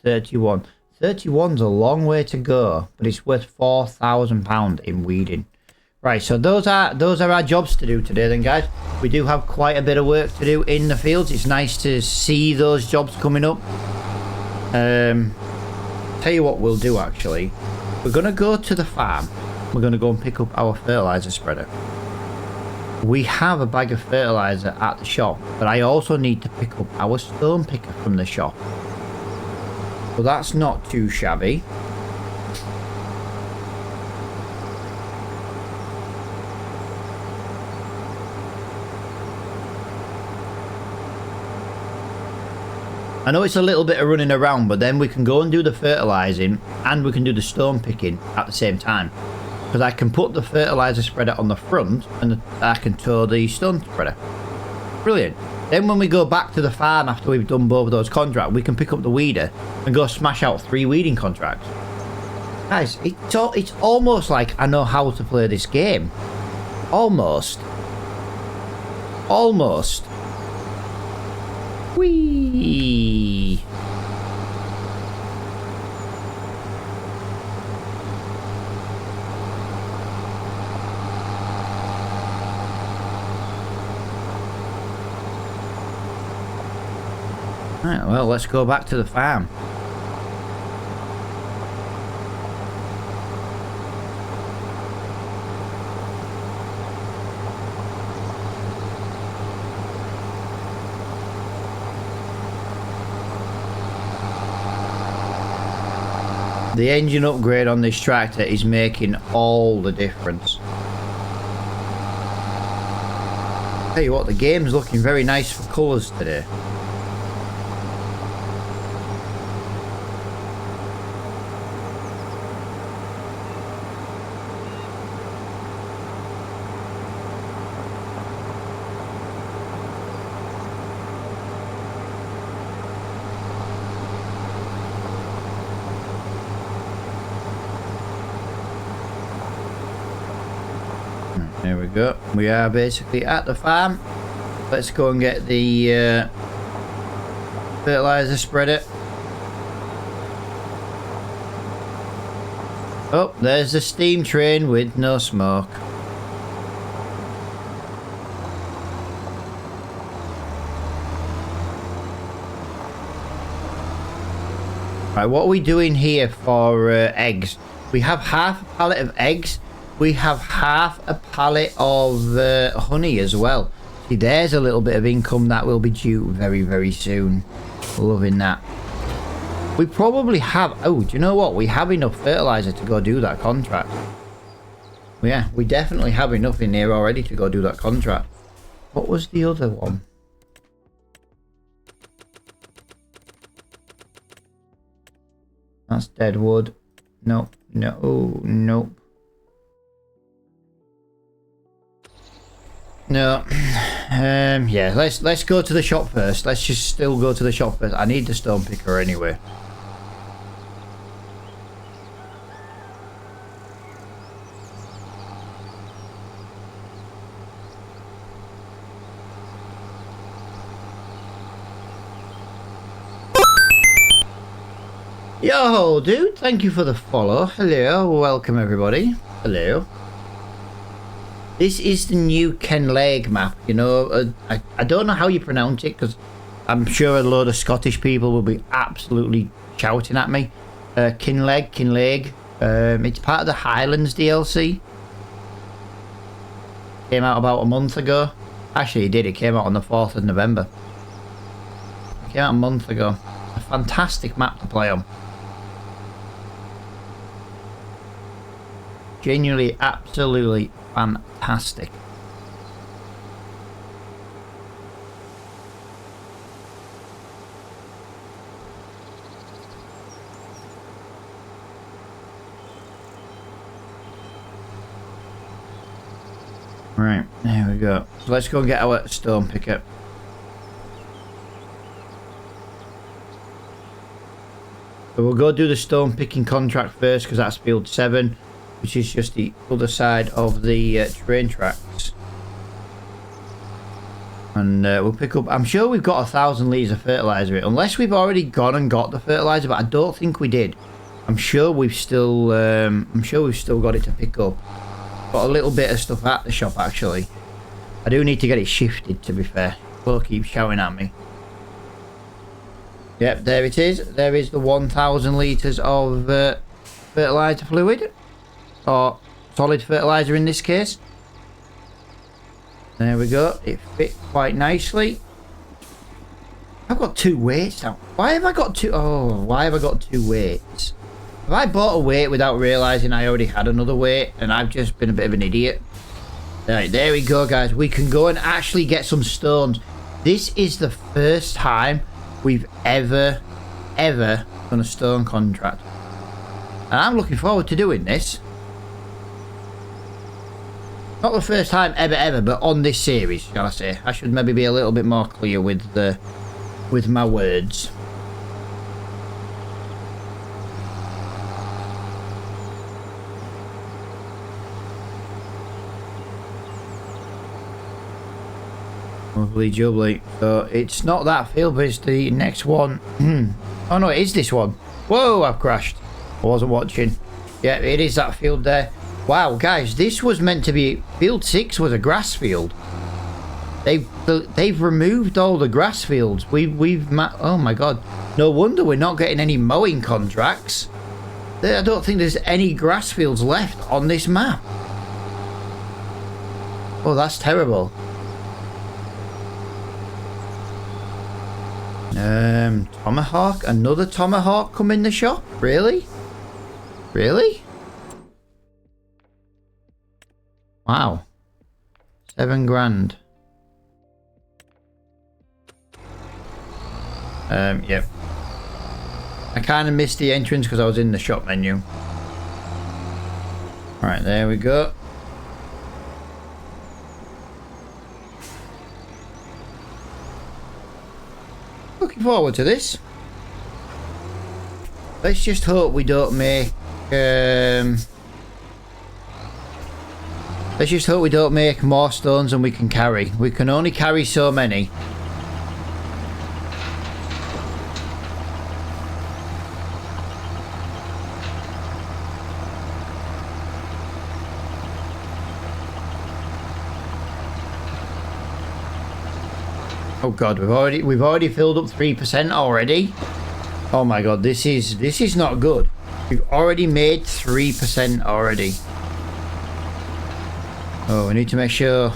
[SPEAKER 1] 31. 31's a long way to go, but it's worth £4,000 in weeding. Right, so those are our jobs to do today then, guys. We do have quite a bit of work to do in the fields. It's nice to see those jobs coming up. Tell you what we'll do actually. We're gonna go to the farm. We're gonna go and pick up our fertilizer spreader. We have a bag of fertilizer at the shop, but I also need to pick up our stone picker from the shop. So that's not too shabby. I know it's a little bit of running around, but then we can go and do the fertilizing and we can do the stone picking at the same time. Because I can put the fertilizer spreader on the front and I can tow the stone spreader. Brilliant. Then when we go back to the farm after we've done both of those contracts, we can pick up the weeder and go smash out 3 weeding contracts. Guys, it's almost like I know how to play this game. Almost. Almost. Whee! Right, well, let's go back to the farm. The engine upgrade on this tractor is making all the difference. Tell you what, the game's looking very nice for colours today. There we go. We are basically at the farm. Let's go and get the fertilizer spreader. Oh, there's the steam train with no smoke. Right, what are we doing here for eggs? We have half a pallet of eggs. We have half a pallet of honey as well. See, there's a little bit of income that will be due very, very soon. Loving that. We probably have... Oh, do you know what? We have enough fertilizer to go do that contract. Yeah, we definitely have enough in here already to go do that contract. What was the other one? That's dead wood. Nope. No. Nope. No. Yeah, let's go to the shop first. Let's just still go to the shop first. I need the stone picker anyway. Yo, dude, thank you for the follow. Hello, welcome everybody. Hello. This is the new Kinlaig map, you know. I don't know how you pronounce it, because I'm sure a load of Scottish people will be absolutely shouting at me. Kinlaig. It's part of the Highlands DLC. Came out about a month ago. Actually, it did. It came out on the 4th of November. It came out a month ago. A fantastic map to play on. Genuinely, absolutely fantastic. There we go. So let's go and get our stone picker. So we'll go do the stone picking contract first because that's field 7, which is just the other side of the train tracks. And we'll pick up, I'm sure we've got 1,000 litres of fertiliser, unless we've already gone and got the fertiliser, but I don't think we did. I'm sure we've still got it to pick up. Got a little bit of stuff at the shop actually. I do need to get it shifted, to be fair. Will keep shouting at me. Yep, there it is. There is the 1,000 litres of fertiliser fluid. Or solid fertiliser in this case. There we go. It fit quite nicely. I've got 2 weights now. Why have I got 2? Oh, why have I got 2 weights? Have I bought a weight without realising I already had another weight? And I've just been a bit of an idiot. Right, there we go, guys. We can go and actually get some stones. This is the first time we've ever done a stone contract. And I'm looking forward to doing this. Not the first time ever, but on this series, shall I say. I should maybe be a little bit more clear with my words. Lovely jubbly. So it's not that field, but it's the next one. Oh no, it is this one. Whoa, I've crashed. I wasn't watching. Yeah, it is that field there. Wow, guys, this was meant to be... Field 6 was a grass field. They've removed all the grass fields. Oh my god. No wonder we're not getting any mowing contracts. I don't think there's any grass fields left on this map. Oh, that's terrible. Tomahawk? Another tomahawk come in the shop? Really? Really? Wow. 7 grand. Yep. I kind of missed the entrance because I was in the shop menu. Alright, there we go. Looking forward to this. Let's just hope we don't make let's just hope we don't make more stones than we can carry. We can only carry so many. Oh god, we've already filled up 3% already. Oh my god, this is not good. We've already made 3% already. Oh, we need to make sure.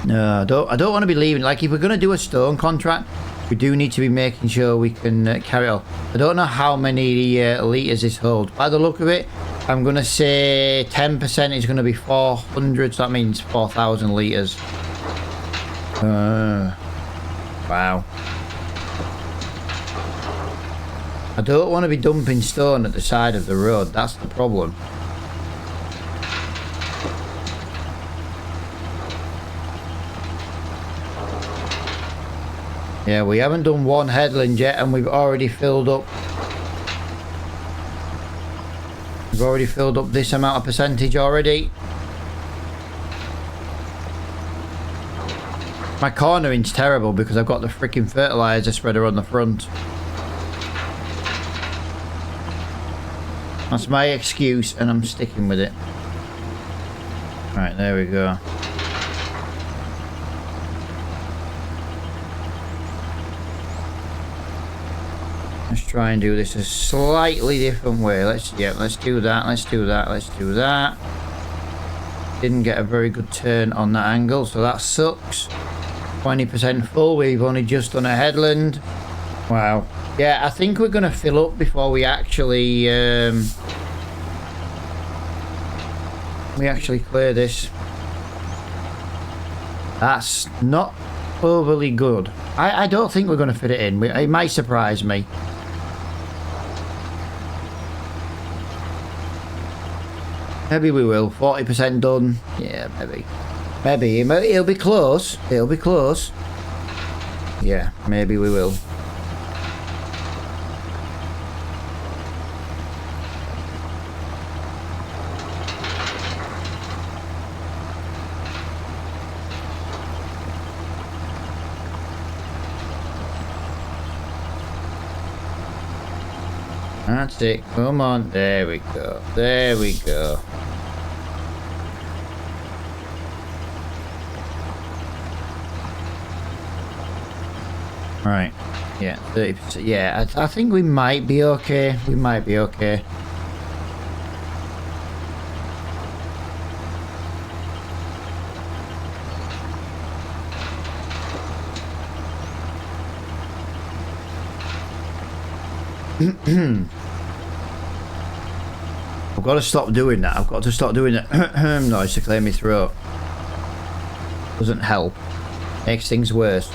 [SPEAKER 1] No, I don't want to be leaving. Like, if we're going to do a stone contract, we do need to be making sure we can carry on. I don't know how many litres this holds. By the look of it, I'm going to say 10% is going to be 400, so that means 4,000 litres. Wow. I don't want to be dumping stone at the side of the road. That's the problem. Yeah, we haven't done one headland yet and we've already filled up. We've already filled up this amount of percentage already. My cornering's terrible because I've got the freaking fertilizer spreader on the front. That's my excuse and I'm sticking with it. Right, there we go. Let's try and do this a slightly different way. Let's do that, let's do that. Didn't get a very good turn on that angle, so that sucks. 20% full, we've only just done a headland. Wow. Yeah, I think we're gonna fill up before we actually clear this. That's not overly good. I don't think we're gonna fit it in. It might surprise me. Maybe we will. 40% done. Yeah, maybe. Maybe. It'll be close. It'll be close. Yeah, maybe we will. That's it. Come on. There we go. There we go. Right. Yeah, 30%. Yeah, I think we might be okay. We might be okay. I've got to stop doing that. I've got to stop doing that noise to clear my throat. Doesn't help. Makes things worse.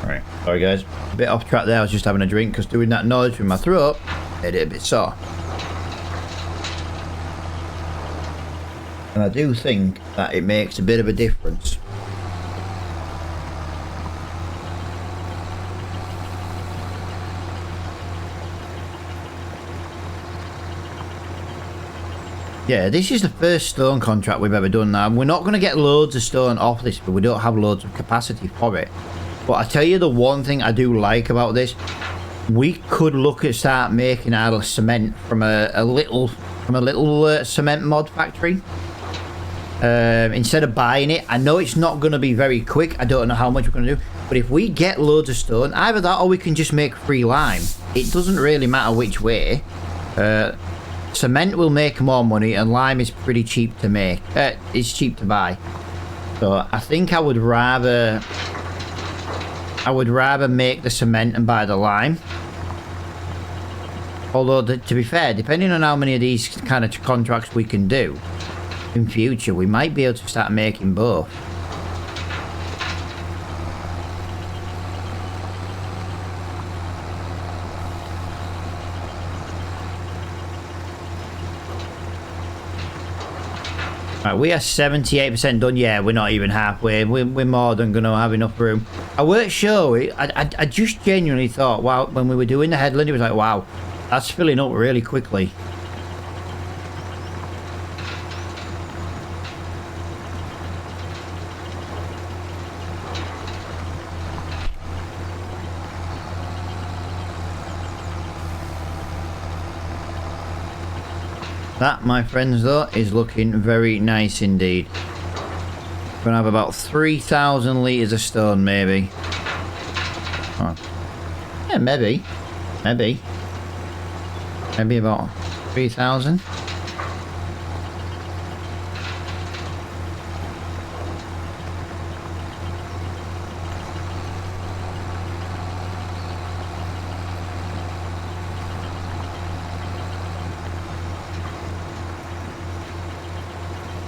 [SPEAKER 1] Right. Sorry guys. A bit off track there. I was just having a drink because doing that noise with my throat made it a bit sore. And I do think that it makes a bit of a difference. Yeah, this is the first stone contract we've ever done now. We're not going to get loads of stone off this, but we don't have loads of capacity for it. But I tell you the one thing I do like about this, we could look at start making our cement from a little cement mod factory. Instead of buying it. I know it's not going to be very quick. I don't know how much we're going to do. But if we get loads of stone, either that or we can just make free lime. It doesn't really matter which way. Cement will make more money and lime is pretty cheap to make. It's cheap to buy. So I think I would rather make the cement and buy the lime. Although, to be fair, depending on how many of these kind of contracts we can do, in future we might be able to start making both. Right, we are 78% done. Yeah, we're not even halfway. We're more than going to have enough room. I weren't sure. I just genuinely thought, wow, when we were doing the headland, it was like, wow, that's filling up really quickly. That, my friends, though, is looking very nice indeed. We're going to have about 3,000 litres of stone, maybe. Oh. Yeah, maybe. Maybe. Maybe about 3,000.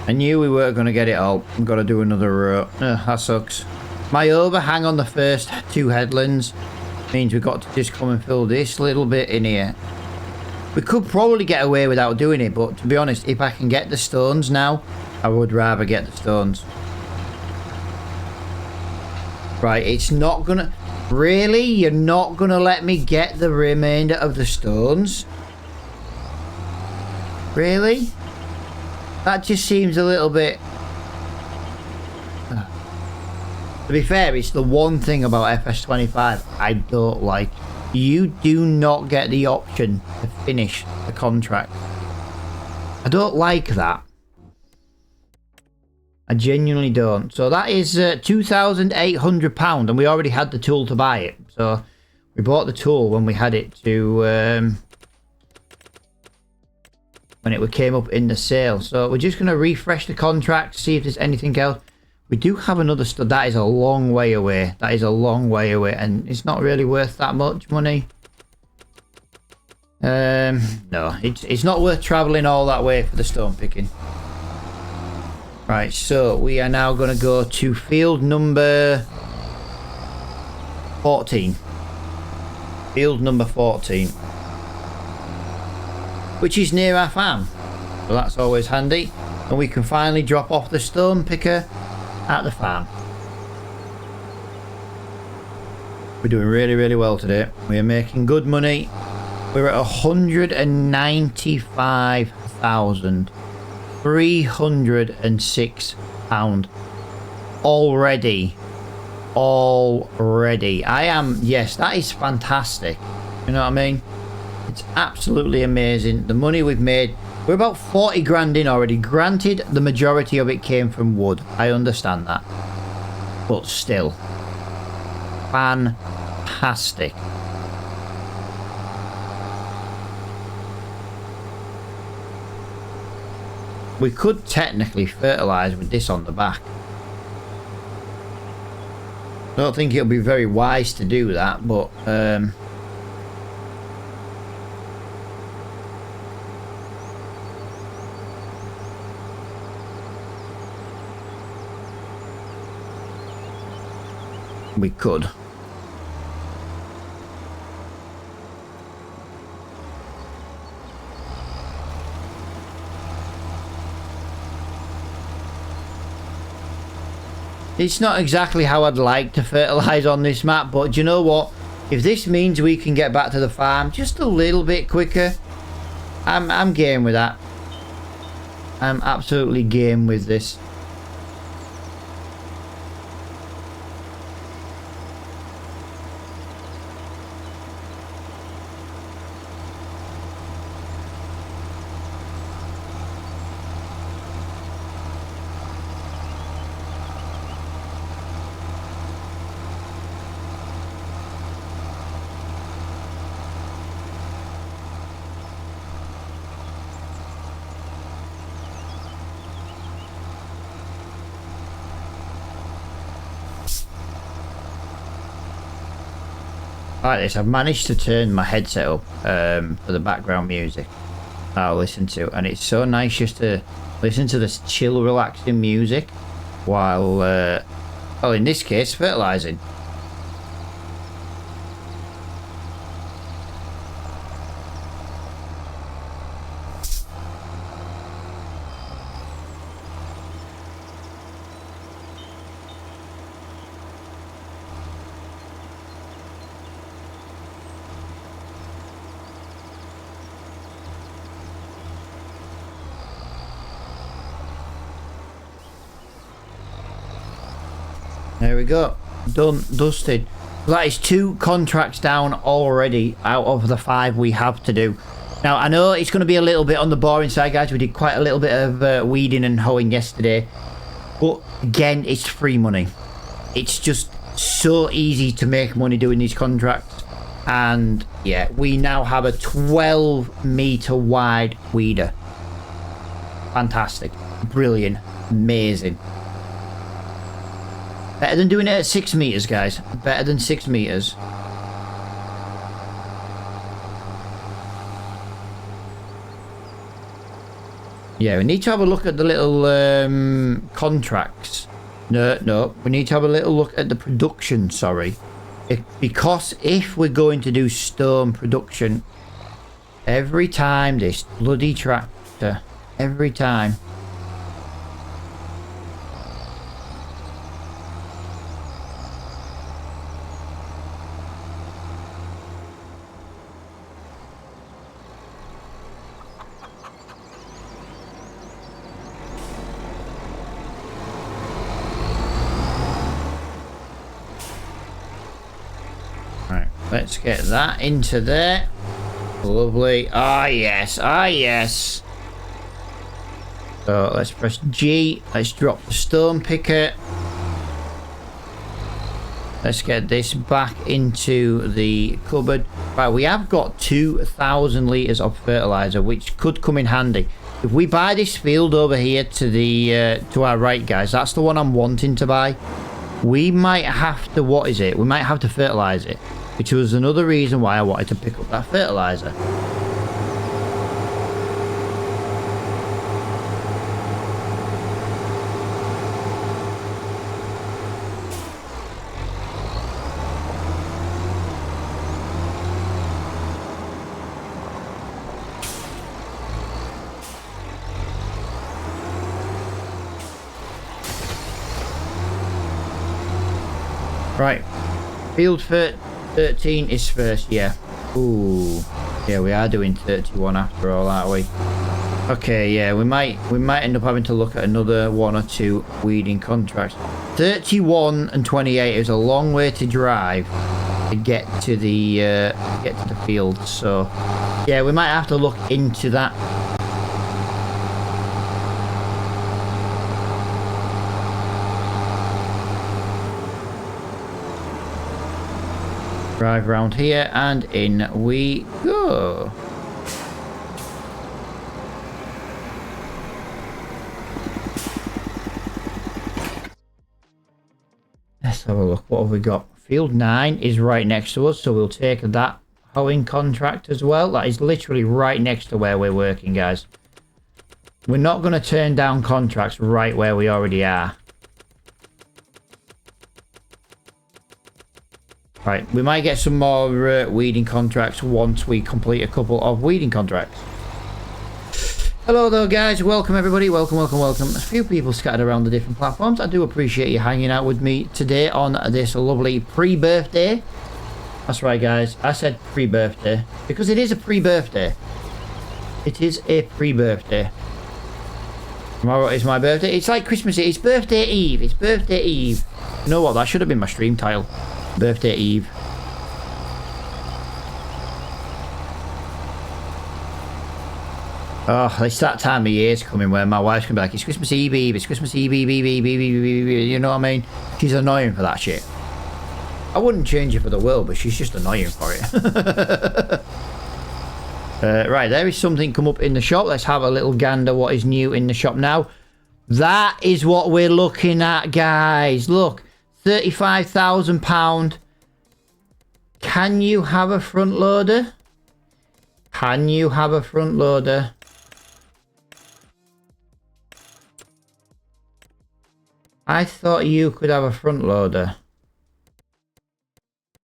[SPEAKER 1] I knew we weren't going to get it all. We've got to do another row. That sucks. My overhang on the first two headlands means we've got to just come and fill this little bit in here. We could probably get away without doing it, but to be honest, if I can get the stones now, I would rather get the stones. Right, it's not going to... Really? You're not going to let me get the remainder of the stones? Really? That just seems a little bit... To be fair, it's the one thing about FS25 I don't like. You do not get the option to finish the contract. I don't like that. I genuinely don't. So that is £2,800 and we already had the tool to buy it. So we bought the tool when we had it to... when it came up in the sale. So we're just going to refresh the contract, see if there's anything else. We do have another stuff. That is a long way away. That is a long way away. And it's not really worth that much money. No, it's not worth travelling all that way for the stone picking. Right, so we are now going to go to field number 14. Field number 14. Which is near our farm. So that's always handy. And we can finally drop off the stone picker at the farm. We're doing really, really well today. We are making good money. We're at £195,306 already. I am, yes, that is fantastic. You know what I mean? It's absolutely amazing. The money we've made, we're about 40 grand in already. Granted, the majority of it came from wood. I understand that. But still. Fantastic. We could technically fertilise with this on the back. I don't think it'll be very wise to do that, but we could. It's not exactly how I'd like to fertilise on this map, but do you know what? If this means we can get back to the farm just a little bit quicker, I'm game with that. I'm absolutely game with this. Like this, I've managed to turn my headset up for the background music I'll listen to, and it's so nice just to listen to this chill, relaxing music while, well, in this case, fertilising. There we go. Done. Dusted. That is 2 contracts down already out of the 5 we have to do. Now, I know it's going to be a little bit on the boring side, guys. We did quite a little bit of weeding and hoeing yesterday. But, again, it's free money. It's just so easy to make money doing these contracts. And, yeah, we now have a 12-metre wide weeder. Fantastic. Brilliant. Amazing. Better than doing it at 6 meters, guys. Better than 6 meters. Yeah, we need to have a look at the little contracts. No, we need to have a little look at the production, sorry. Because if we're going to do stone production, every time this bloody tractor, every time. Let's get that into there. Lovely. Ah, yes. Ah, yes. So let's press G. Let's drop the stone picker. Let's get this back into the cupboard. Right, we have got 2,000 litres of fertiliser, which could come in handy. If we buy this field over here to the to our right, guys, that's the one I'm wanting to buy. We might have to, what is it? We might have to fertilise it. Which was another reason why I wanted to pick up that fertiliser. Right. Field 13 is first, yeah. Ooh. Yeah, we are doing 31 after all, aren't we? Okay, yeah, we might end up having to look at another 1 or 2 weeding contracts. 31 and 28 is a long way to drive to get to the field, so yeah, we might have to look into that. Drive round here and in we go. Let's have a look. What have we got? Field 9 is right next to us, so we'll take that hoeing contract as well. That is literally right next to where we're working, guys. We're not going to turn down contracts right where we already are. Right, we might get some more weeding contracts once we complete a couple of weeding contracts. Hello there, guys. Welcome, everybody. Welcome, welcome, welcome. A few people scattered around the different platforms. I do appreciate you hanging out with me today on this lovely pre-birthday. That's right, guys. I said pre-birthday because it is a pre-birthday. It is a pre-birthday. Tomorrow is my birthday. It's like Christmas. It's birthday eve. It's birthday eve. You know what? That should have been my stream title. Birthday eve. Oh, it's that time of year coming where my wife's gonna be like, it's Christmas Eve, Eve, it's Christmas Eve, Eve, Eve, Eve, Eve, Eve, Eve, Eve, you know what I mean? She's annoying for that shit. I wouldn't change it for the world, but she's just annoying for it. Right, there is something come up in the shop. Let's have a little gander what is new in the shop now. That is what we're looking at, guys. Look, £35,000. Can you have a front loader? Can you have a front loader? I thought you could have a front loader.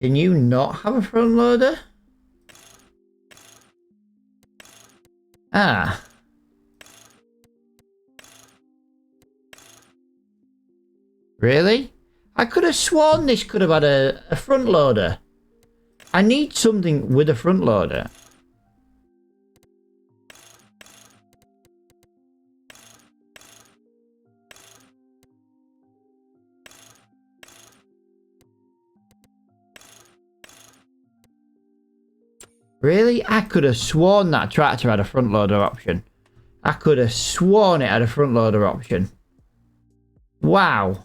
[SPEAKER 1] Can you not have a front loader? Ah. Really? I could have sworn this could have had a front loader. I need something with a front loader. Really? I could have sworn that tractor had a front loader option. I could have sworn it had a front loader option. Wow.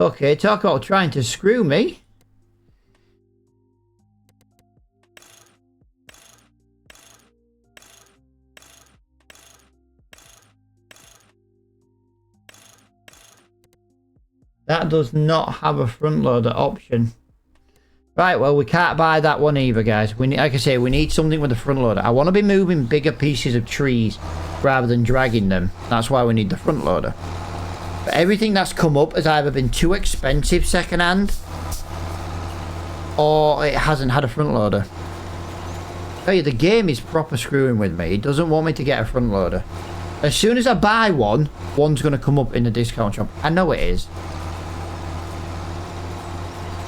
[SPEAKER 1] Okay, talk about trying to screw me. That does not have a front loader option. Right, well, we can't buy that one either, guys. We need, like I say, we need something with a front loader. I want to be moving bigger pieces of trees rather than dragging them. That's why we need the front loader. But everything that's come up has either been too expensive secondhand, or it hasn't had a front loader. I tell you, the game is proper screwing with me. It doesn't want me to get a front loader. As soon as I buy one, one's going to come up in the discount shop. I know it is.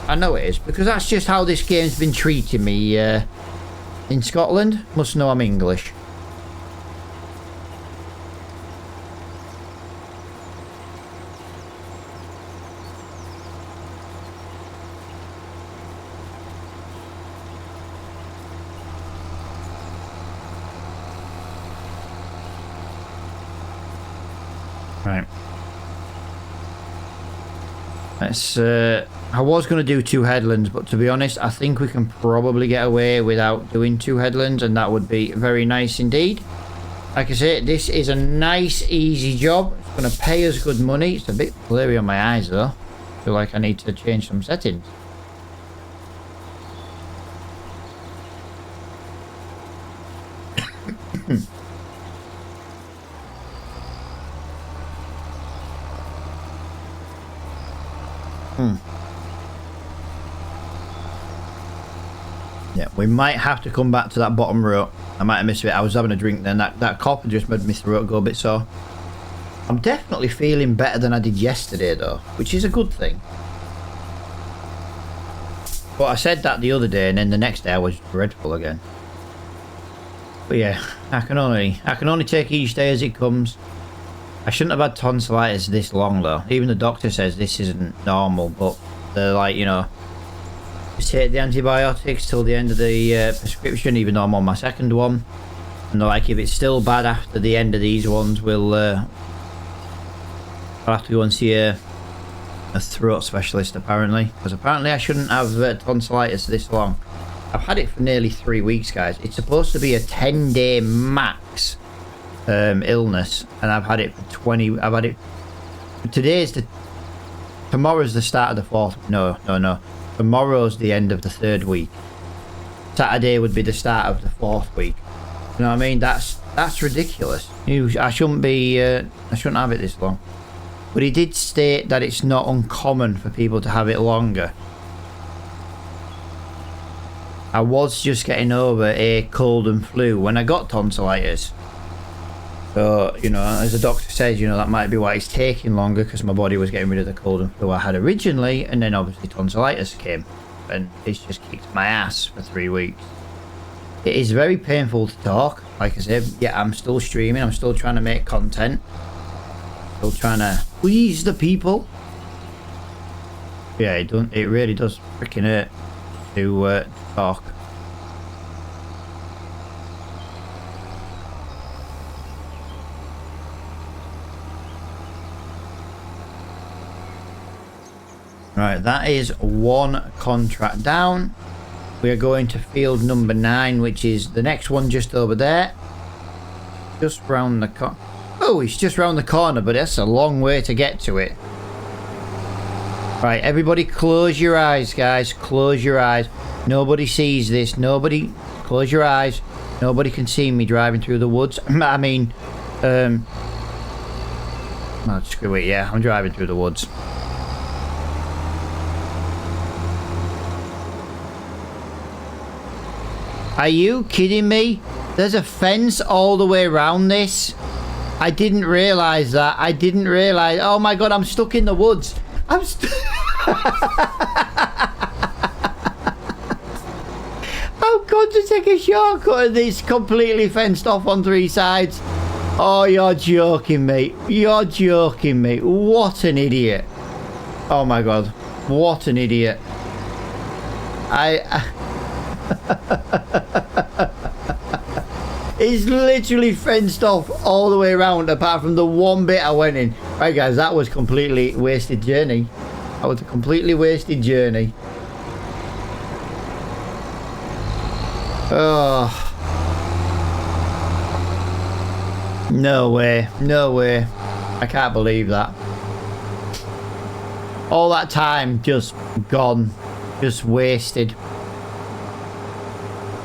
[SPEAKER 1] I know it is, because that's just how this game's been treating me in Scotland. Must know I'm English. Right. Let's I was going to do 2 headlands, but to be honest, I think we can probably get away without doing 2 headlands, and that would be very nice indeed. Like I say, this is a nice, easy job. It's going to pay us good money. It's a bit blurry on my eyes, though. I feel like I need to change some settings. Yeah, we might have to come back to that bottom row. I might have missed it. I was having a drink then. That copper just made my throat go a bit sore. I'm definitely feeling better than I did yesterday, though, which is a good thing. But I said that the other day, and then the next day I was dreadful again. But yeah, I can only take each day as it comes. I shouldn't have had tonsillitis this long though. Even the doctor says this isn't normal, but they're like, you know, just take the antibiotics till the end of the prescription, even though I'm on my second one. And they're like, if it's still bad after the end of these ones, I'll have to go and see a throat specialist apparently, because apparently I shouldn't have tonsillitis this long. I've had it for nearly 3 weeks, guys. It's supposed to be a 10-day max illness, and I've had it for 20. I've had it. Tomorrow's the start of the fourth. No. Tomorrow's the end of the 3rd week. Saturday would be the start of the 4th week. You know what I mean? That's ridiculous. I shouldn't have it this long. But he did state that it's not uncommon for people to have it longer. I was just getting over a cold and flu when I got tonsillitis. So, you know, as the doctor says, you know, that might be why it's taking longer, because my body was getting rid of the cold and flu I had originally, and then obviously tonsillitis came. And it's just kicked my ass for 3 weeks. It is very painful to talk. Like I said, yeah, I'm still streaming. I'm still trying to make content. Still trying to please the people. Yeah, it really does freaking hurt to talk. Right, that is 1 contract down. We are going to field number 9, which is the next one just over there. Just round the corner. Oh, it's just round the corner, but that's a long way to get to it. Right, everybody close your eyes, guys. Close your eyes. Nobody sees this. Nobody... Close your eyes. Nobody can see me driving through the woods. I mean... Oh, screw it, yeah. I'm driving through the woods. Are you kidding me? There's a fence all the way around this. I didn't realise that. I didn't realise. Oh my god, I'm stuck in the woods. I'm going to take a shortcut and it's completely fenced off on 3 sides. Oh, you're joking me. You're joking me. What an idiot. Oh my god. What an idiot. It's literally fenced off all the way around apart from the one bit I went in. Right guys, that was completely wasted journey. That was a completely wasted journey. Oh. No way. No way. I can't believe that. All that time just gone. Just wasted.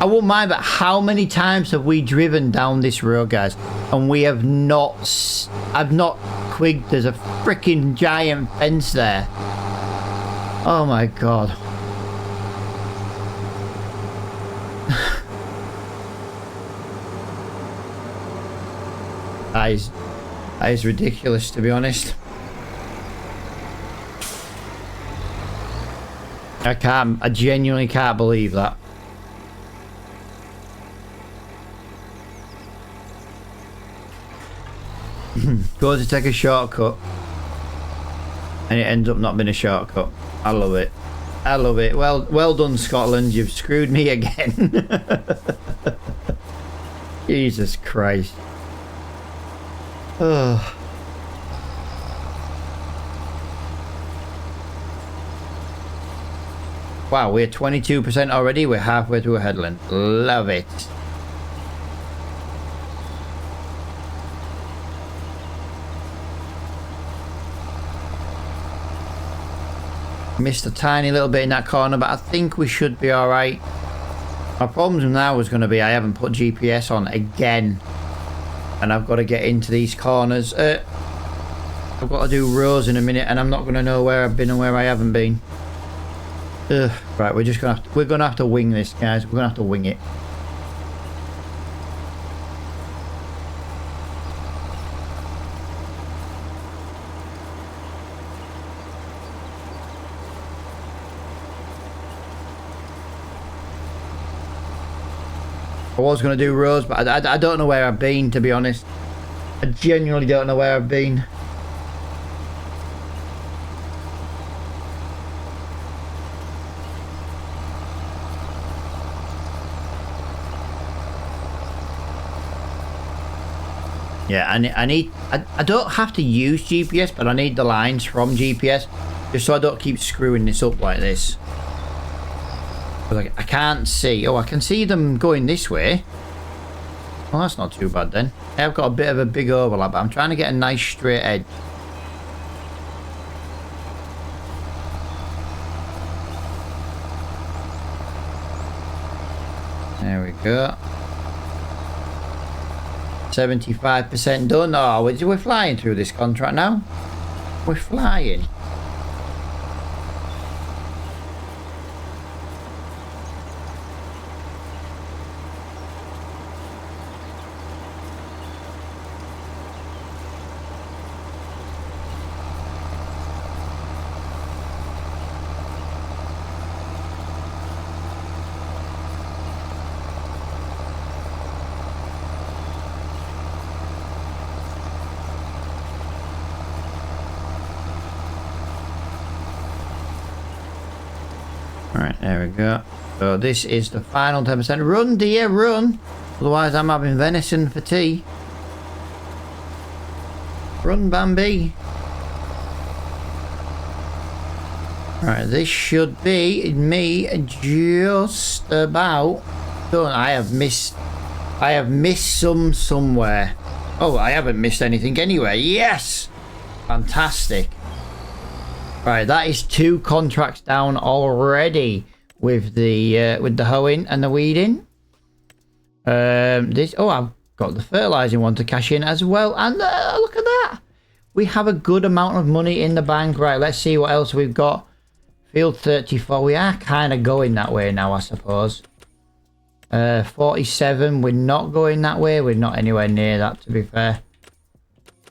[SPEAKER 1] I won't mind, but how many times have we driven down this road, guys, and we have not... I've not twigged there's a freaking giant fence there. Oh my god. That is ridiculous, to be honest. I genuinely can't believe that. Go to take a shortcut and it ends up not being a shortcut. I love it. I love it. Well done, Scotland. You've screwed me again. Jesus Christ. Oh. Wow, we're 22% already. We're halfway through a headland. Love it. Missed a tiny little bit in that corner, but I think we should be alright. My problem now is going to be I haven't put GPS on again. And I've got to get into these corners. I've got to do rows in a minute and I'm not going to know where I've been and where I haven't been. Right, we're going to have to wing this, guys. We're going to have to wing it. I was going to do roads, but I don't know where I've been, to be honest. I genuinely don't know where I've been. Yeah, I don't have to use GPS, but I need the lines from GPS just so I don't keep screwing this up like this. Like, I can't see. Oh, I can see them going this way. Well, that's not too bad then. I've got a bit of a big overlap, but I'm trying to get a nice straight edge. There we go. 75% done. Oh, we're flying through this contract now. We're flying. Alright, there we go. So this is the final 10%. Run, dear, run! Otherwise I'm having venison for tea. Run, Bambi! Right, this should be me just about done. I have missed some somewhere. Oh, I haven't missed anything anywhere. Yes! Fantastic. Right, that is 2 contracts down already with the hoeing and the weeding. I've got the fertilizing one to cash in as well, and look at that. We have a good amount of money in the bank. Right, let's see what else we've got. Field 34. We are kind of going that way now, I suppose. 47. We're not going that way. We're not anywhere near that, to be fair.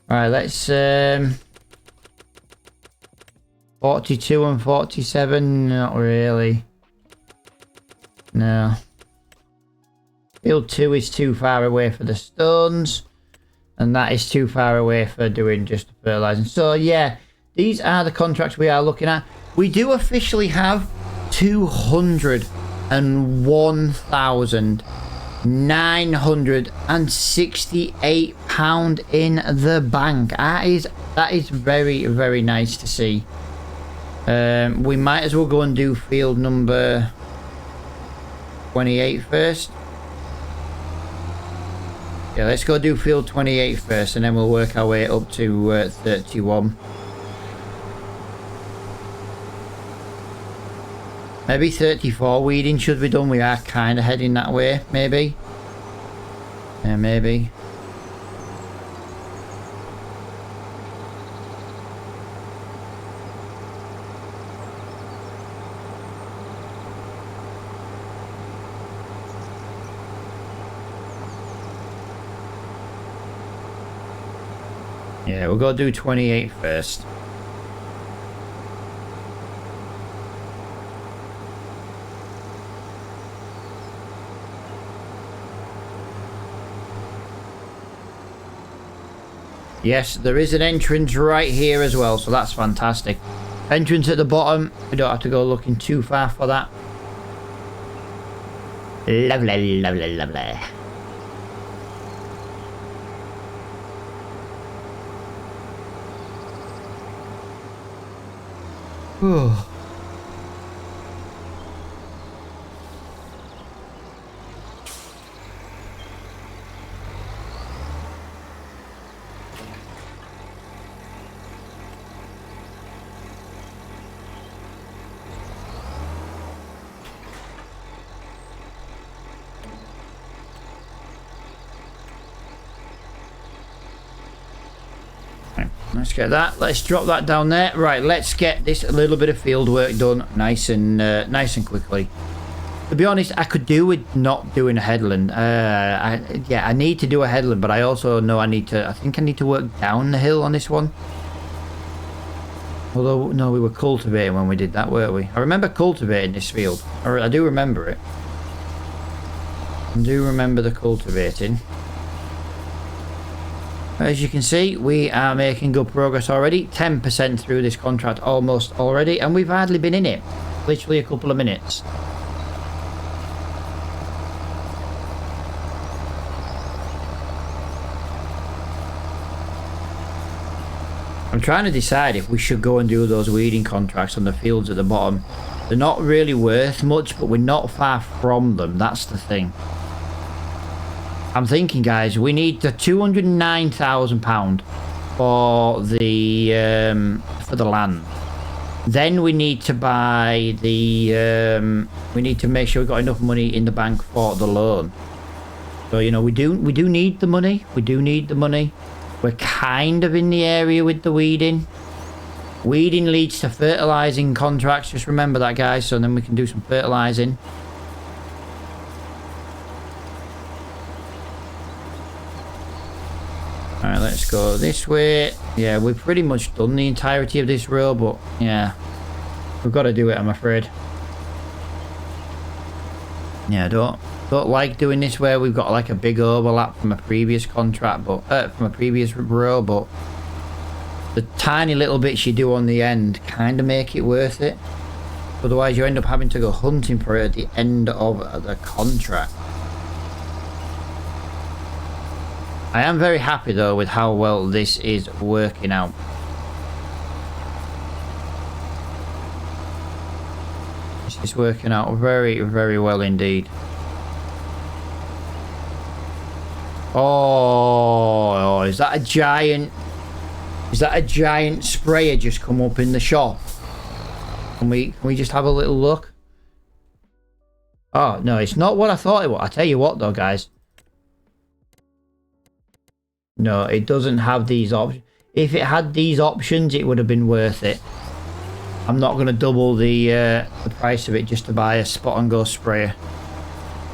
[SPEAKER 1] Right, let's 42 and 47, not really. No. Field 2 is too far away for the stones. And that is too far away for doing just the fertilizing. So yeah, these are the contracts we are looking at. We do officially have £201,968 in the bank. That is very, very nice to see. We might as well go and do field number 28 first. Yeah, let's go do field 28 first, and then we'll work our way up to 31. Maybe 34 weeding should be done. We are kind of heading that way, maybe. Yeah, maybe. Yeah, we'll go do 28 first. Yes, there is an entrance right here as well, so that's fantastic. Entrance at the bottom. We don't have to go looking too far for that. Lovely, lovely, lovely. Whew. Let's get that. Let's drop that down there. Right, let's get this a little bit of field work done nice and quickly. To be honest, I could do with not doing a headland. I need to do a headland, but I also know I think I need to work down the hill on this one. Although, no, we were cultivating when we did that, weren't we? I remember cultivating this field. I do remember it. I do remember the cultivating. As you can see, we are making good progress already. 10% through this contract almost already, and we've hardly been in it. Literally a couple of minutes. I'm trying to decide if we should go and do those weeding contracts on the fields at the bottom. They're not really worth much, but we're not far from them. That's the thing. I'm thinking, guys, we need the £209,000 for the land. Then we need to buy the we need to make sure we've got enough money in the bank for the loan. So, you know, we do need the money. We do need the money. We're kind of in the area with the weeding. Weeding leads to fertilizing contracts. Just remember that, guys. So then we can do some fertilizing. Alright, let's go this way. Yeah, we've pretty much done the entirety of this row, but yeah, we've got to do it, I'm afraid. Yeah, I don't like doing this where we've got like a big overlap from a previous contract, but from a previous row, but the tiny little bits you do on the end kind of make it worth it. Otherwise you end up having to go hunting for it at the end of the contract. I am very happy though with how well this is working out. This is working out very, very well indeed. Oh, is that a giant sprayer just come up in the shop? Can we just have a little look? Oh, no, it's not what I thought it was. I tell you what though, guys. No, it doesn't have these options. If it had these options, it would have been worth it. I'm not going to double the price of it just to buy a spot and go sprayer.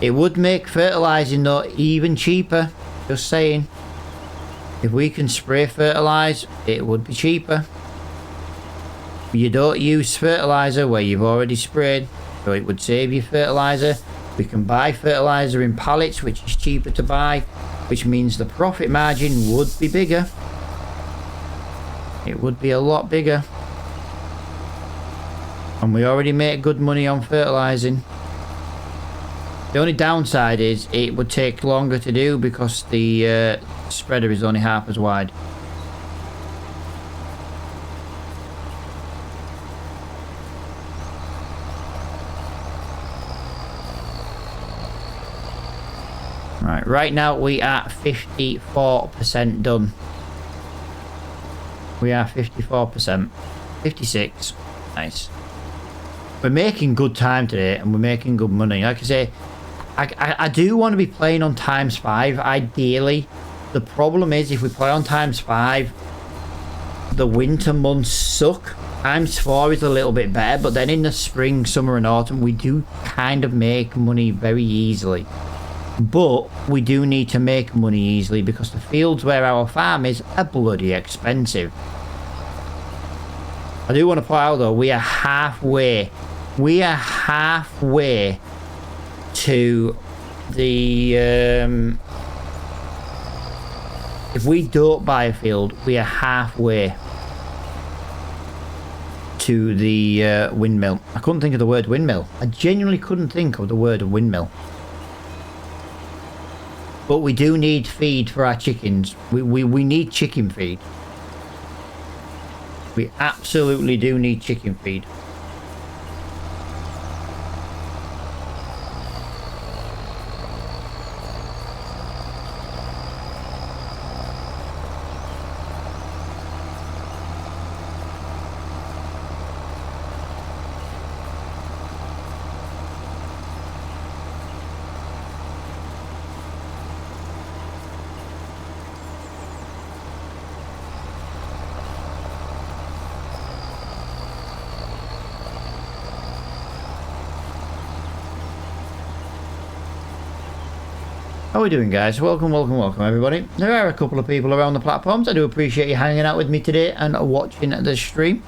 [SPEAKER 1] It would make fertilizing though even cheaper. Just saying. If we can spray fertilize, it would be cheaper. You don't use fertilizer where you've already sprayed, so it would save you fertilizer. We can buy fertilizer in pallets, which is cheaper to buy, which means the profit margin would be bigger. It would be a lot bigger. And we already make good money on fertilizing. The only downside is it would take longer to do because the spreader is only half as wide. Right now we are 54% done. We are 54%. 56. Nice. We're making good time today and we're making good money. Like I say, I do want to be playing on ×5 ideally. The problem is if we play on ×5, the winter months suck. ×4 is a little bit better, but then in the spring, summer and autumn we do kind of make money very easily. But we do need to make money easily because the fields where our farm is are bloody expensive. I do want to point out though, we are halfway. We are halfway to the if we don't buy a field, we are halfway to the windmill. I couldn't think of the word windmill. I genuinely couldn't think of the word windmill. But we do need feed for our chickens. We need chicken feed. We absolutely do need chicken feed. How are we doing, guys? Welcome everybody. There are a couple of people around the platforms. I do appreciate you hanging out with me today and watching the stream.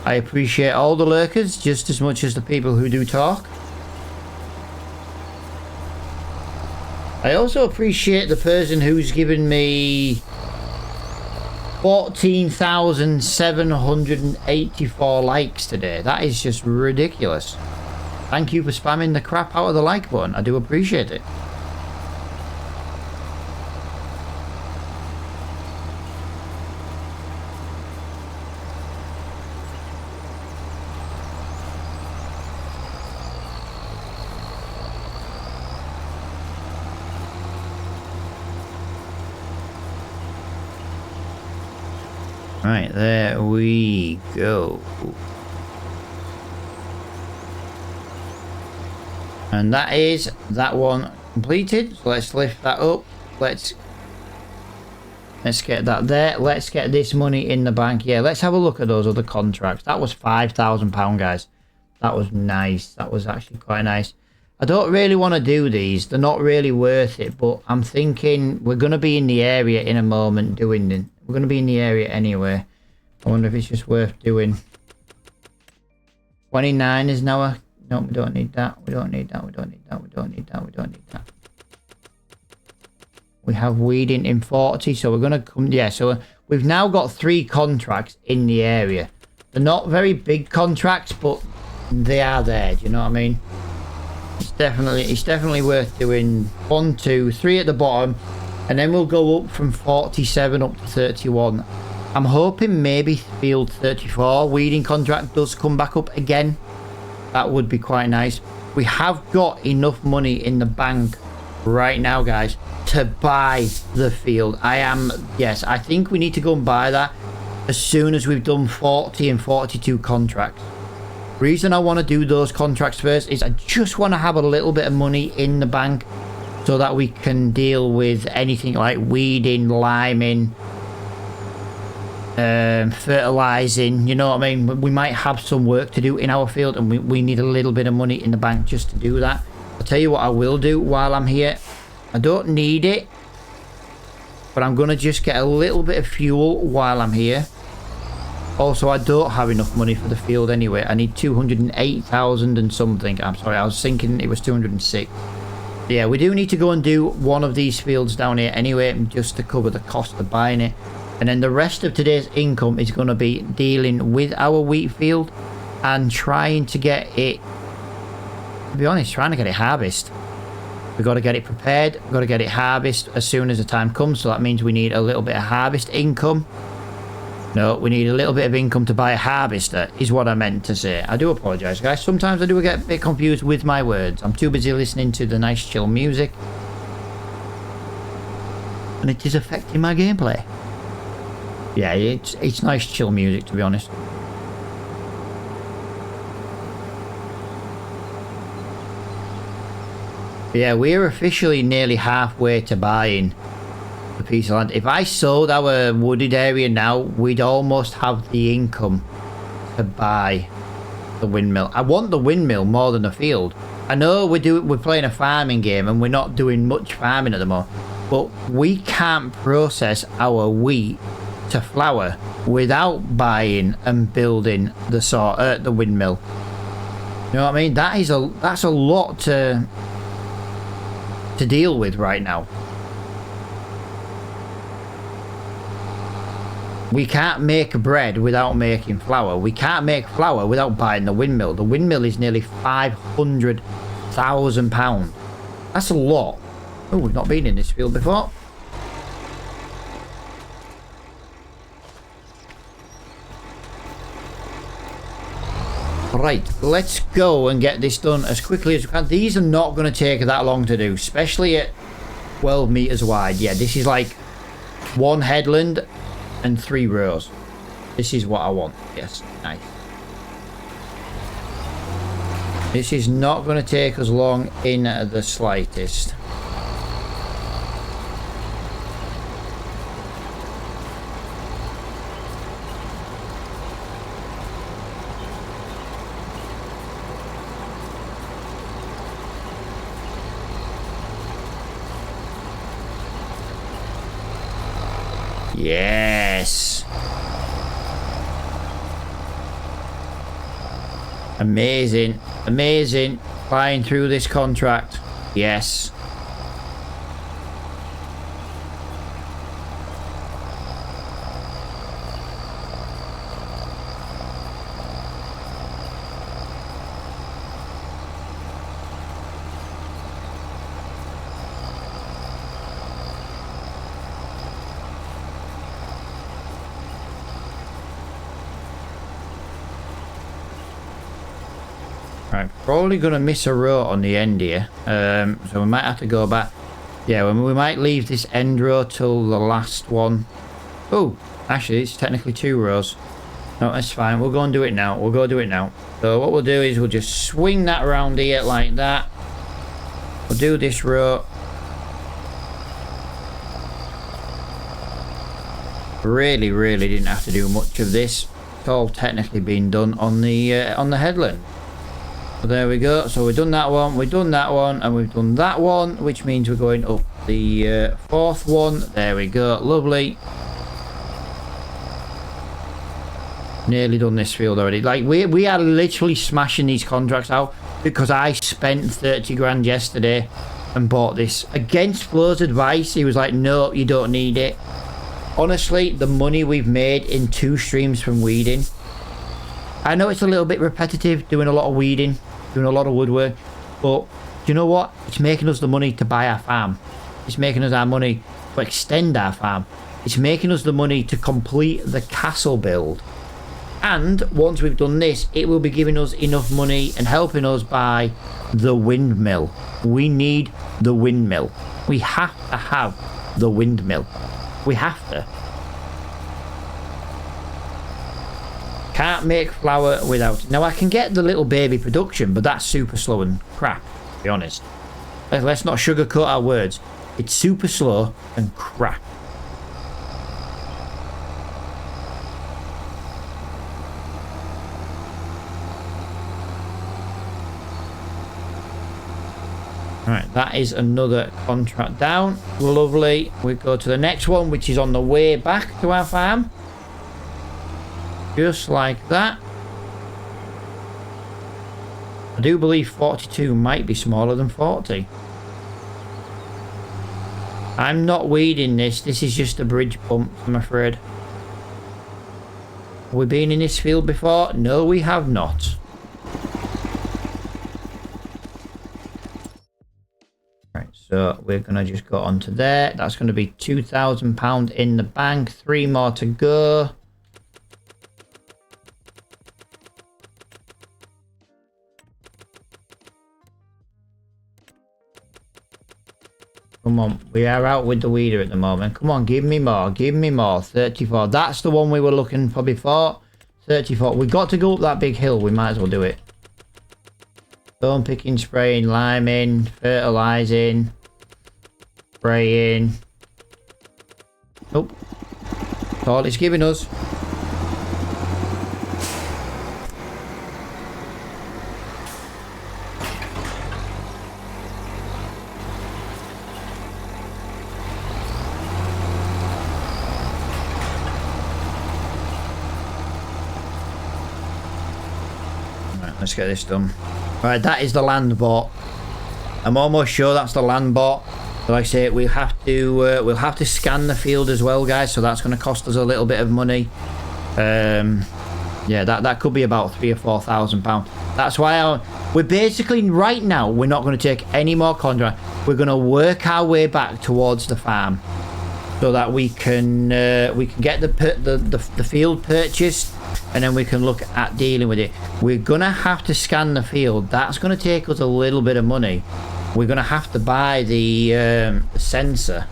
[SPEAKER 1] I appreciate all the lurkers just as much as the people who do talk. I also appreciate the person who's given me 14,784 likes today. That is just ridiculous. Thank you for spamming the crap out of the like button. I do appreciate it. Right, there we go. And that is that one completed. So let's lift that up. Let's get that there. Let's get this money in the bank. Yeah, let's have a look at those other contracts. That was £5,000, guys. That was nice. That was actually quite nice. I don't really want to do these. They're not really worth it, but I'm thinking we're going to be in the area in a moment doing them. We're going to be in the area anyway. I wonder if it's just worth doing. 29 is now a... No, we don't need that. We don't need that. We don't need that. We don't need that. We don't need that. We have weeding in 40, so we're going to come... Yeah, so we've now got 3 contracts in the area. They're not very big contracts, but they are there. Do you know what I mean? It's definitely worth doing 1, 2, 3 at the bottom, and then we'll go up from 47 up to 31. I'm hoping maybe field 34 weeding contract does come back up again. That would be quite nice. We have got enough money in the bank right now, guys, to buy the field. Yes, I think we need to go and buy that as soon as we've done 40 and 42 contracts. Reason I want to do those contracts first is I just want to have a little bit of money in the bank so that we can deal with anything like weeding, liming, fertilizing. You know what I mean? We might have some work to do in our field, and we need a little bit of money in the bank just to do that. I'll tell you what I will do while I'm here. I don't need it, but I'm gonna just get a little bit of fuel while I'm here. Also, I don't have enough money for the field anyway. I need 208,000 and something. I'm sorry, I was thinking it was 206. Yeah, we do need to go and do one of these fields down here anyway, just to cover the cost of buying it. And then the rest of today's income is going to be dealing with our wheat field and trying to get it, to be honest, trying to get it harvested. We've got to get it prepared. We've got to get it harvested as soon as the time comes. So that means we need a little bit of harvest income. No, we need a little bit of income to buy a harvester, is what I meant to say. I do apologise, guys. Sometimes I do get a bit confused with my words. I'm too busy listening to the nice chill music, and it is affecting my gameplay. Yeah, it's nice chill music, to be honest. Yeah, we're officially nearly halfway to buying the piece of land. If I sold our wooded area now, we'd almost have the income to buy the windmill. I want the windmill more than the field. I know we're playing a farming game and we're not doing much farming at the moment, but we can't process our wheat to flour without buying and building the windmill. You know what I mean? That's a lot to deal with right now. We can't make bread without making flour. We can't make flour without buying the windmill. The windmill is nearly £500,000. That's a lot. Oh, we've not been in this field before. Right, let's go and get this done as quickly as we can. These are not going to take that long to do, especially at 12 meters wide. Yeah, this is like one headland and 3 rows. This is what I want. Yes, nice. This is not going to take us long in the slightest. Yes. Amazing. Amazing. Flying through this contract. Yes. Right, probably going to miss a row on the end here. So we might have to go back. Yeah, we might leave this end row till the last one. Oh, actually, it's technically 2 rows. No, that's fine. We'll go and do it now. We'll go do it now. So what we'll do is we'll just swing that around here like that. We'll do this row. Really didn't have to do much of this. It's all technically been done on the headland. So there we go. So we've done that one, we've done that one, and we've done that one, which means we're going up the 4th one. There we go. Lovely. Nearly done this field already. Like we are literally smashing these contracts out because I spent 30 grand yesterday and bought this against Flo's advice. He was like, no, you don't need it. Honestly, the money we've made in 2 streams from weeding. I know it's a little bit repetitive, doing a lot of weeding, doing a lot of woodwork, but do you know what? It's making us the money to buy our farm. It's making us our money to extend our farm. It's making us the money to complete the castle build. And once we've done this, it will be giving us enough money and helping us buy the windmill. We need the windmill. We have to have the windmill. We have to. Can't make flour without it. Now I can get the little baby production, but that's super slow and crap, to be honest. Let's not sugarcoat our words. It's super slow and crap. Right, that is another contract down. Lovely. We go to the next one, which is on the way back to our farm. Just like that. I do believe 42 might be smaller than 40. I'm not weeding this. This is just a bridge pump, I'm afraid. Have we been in this field before? No, we have not. So we're going to just go on to there. That's going to be £2,000 in the bank. 3 more to go. Come on. We are out with the weeder at the moment. Come on, give me more. Give me more. 34. That's the one we were looking for before. 34. We got to go up that big hill. We might as well do it. Stone picking, spraying, liming, fertilizing, spraying. Nope. That's all it's giving us. Right, let's get this done. Right, that is the land bot. I'm almost sure that's the land bot. But like I say, we'll have to scan the field as well, guys. So that's going to cost us a little bit of money. Yeah, that could be about £3,000 or £4,000. That's why we're basically right now. We're not going to take any more contract. We're going to work our way back towards the farm, so that we can get the field purchased. And then we can look at dealing with it. We're going to have to scan the field. That's going to take us a little bit of money. We're going to have to buy the sensor.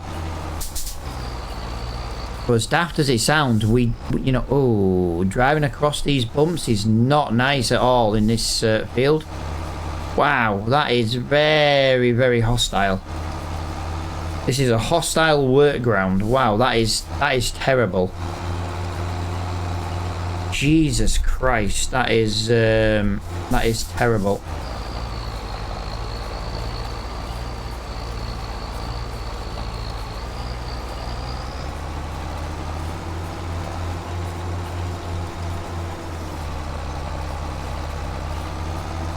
[SPEAKER 1] But as daft as it sounds, we you know, oh, driving across these bumps is not nice at all in this field. Wow, that is very hostile. This is a hostile work ground. Wow, that is terrible. Jesus Christ, that is terrible.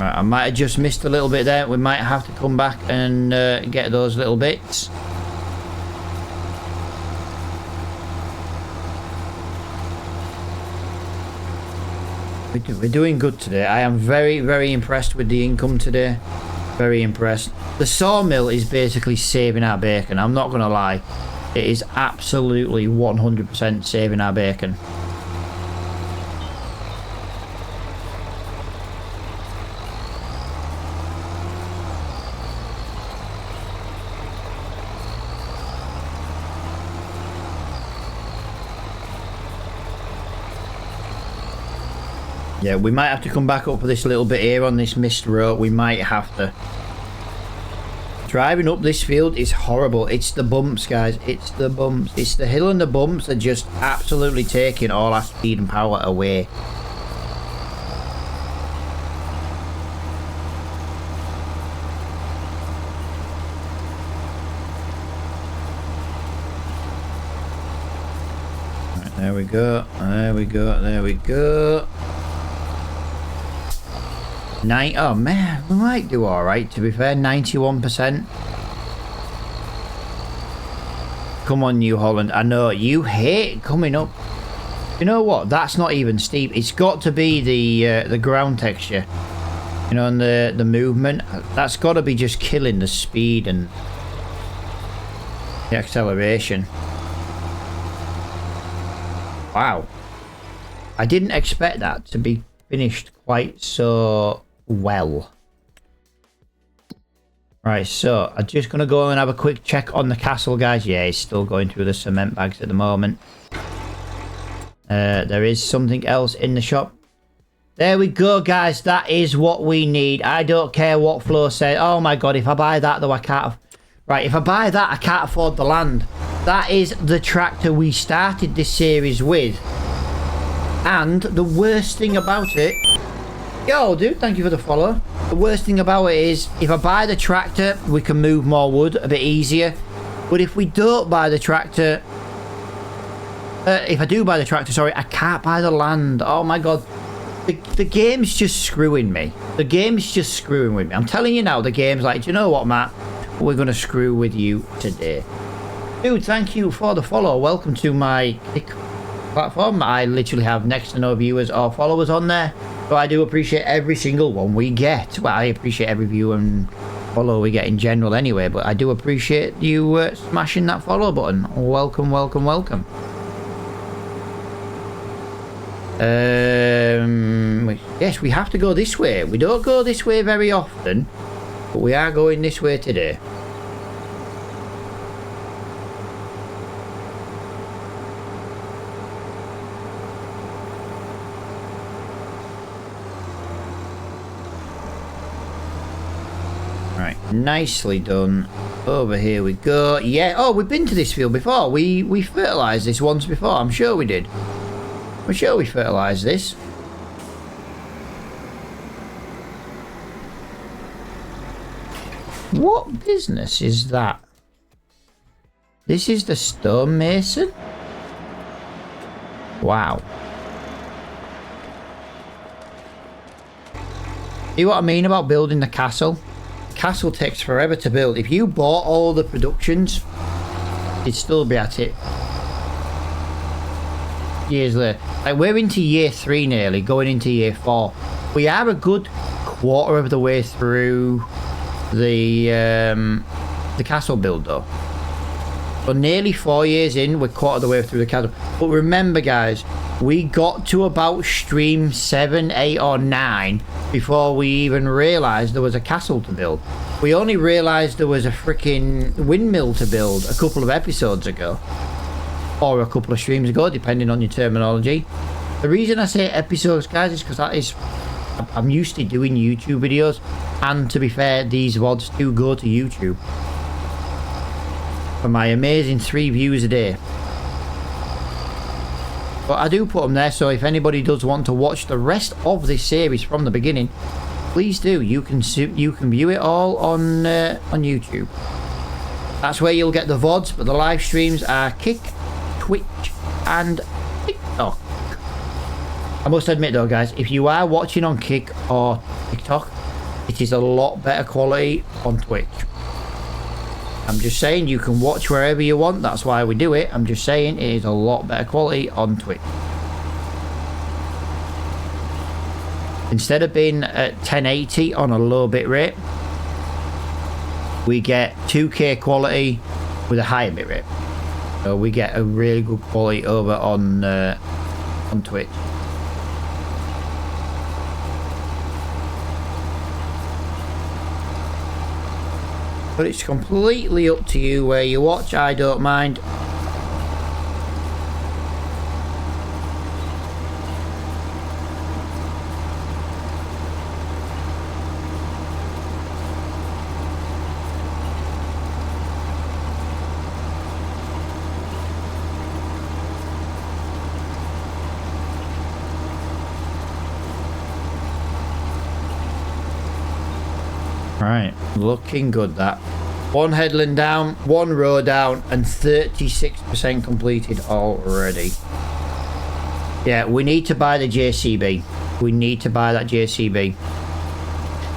[SPEAKER 1] Right, I might have just missed a little bit there. We might have to come back and get those little bits. We're doing good today. I am very impressed with the income today. Very impressed. The sawmill is basically saving our bacon. I'm not going to lie. It is absolutely 100% saving our bacon. Yeah, we might have to come back up for this little bit here on this mist road. We might have to. Driving up this field is horrible. It's the bumps, guys. It's the bumps. It's the hill and the bumps are just absolutely taking all our speed and power away. Right, there we go. There we go. There we go. Oh man, we might do alright, to be fair. 91%. Come on, New Holland. I know you hate coming up. You know what? That's not even steep. It's got to be the ground texture. You know, and the movement. That's got to be just killing the speed and the acceleration. Wow. I didn't expect that to be finished quite so well. Right, so I'm just going to go and have a quick check on the castle, guys. Yeah, it's still going through the cement bags at the moment. There is something else in the shop. There we go, guys. That is what we need. I don't care what Flo said. Oh my god, if I buy that though, I can't... Right, if I buy that, I can't afford the land. That is the tractor we started this series with. And the worst thing about it... Yo, dude, thank you for the follow. The worst thing about it is, if I buy the tractor, we can move more wood a bit easier. But if we don't buy the tractor... if I do buy the tractor, sorry, I can't buy the land. Oh my god. The game's just screwing me. The game's just screwing with me. I'm telling you now, the game's like, do you know what, Matt? We're going to screw with you today. Dude, thank you for the follow. Welcome to my platform. I literally have next to no viewers or followers on there. But I do appreciate every single one we get. Well, I appreciate every view and follow we get in general anyway. But I do appreciate you smashing that follow button. Welcome, welcome, welcome. Yes, we have to go this way. We don't go this way very often. But we are going this way today. Right, nicely done. Over here we go. Yeah, oh, we've been to this field before. We fertilised this once before. I'm sure we did. I'm sure we fertilised this. What business is that? This is the stonemason? Wow. See what I mean about building the castle? Castle takes forever to build. If you bought all the productions, you'd still be at it years later. Like, we're into year 3 nearly, going into year 4. We are a good quarter of the way through the castle build though. So nearly 4 years in, we're quarter of the way through the castle. But remember, guys, we got to about stream 7, 8 or 9 before we even realised there was a castle to build. We only realised there was a freaking windmill to build a couple of episodes ago. Or a couple of streams ago, depending on your terminology. The reason I say episodes, guys, is because that is... I'm used to doing YouTube videos. And to be fair, these VODs do go to YouTube. For my amazing 3 views a day. But I do put them there, so if anybody does want to watch the rest of this series from the beginning, please do. You can view it all on YouTube. That's where you'll get the VODs, but the live streams are Kick, Twitch, and TikTok. I must admit though, guys, if you are watching on Kick or TikTok, it is a lot better quality on Twitch. I'm just saying, you can watch wherever you want. That's why we do it. I'm just saying, it is a lot better quality on Twitch. Instead of being at 1080 on a low bit rate, we get 2K quality with a higher bit rate. So we get a really good quality over on Twitch. But it's completely up to you where you watch. I don't mind. Right, looking good that. One headland down, one row down, and 36% completed already. Yeah, we need to buy the JCB. We need to buy that JCB.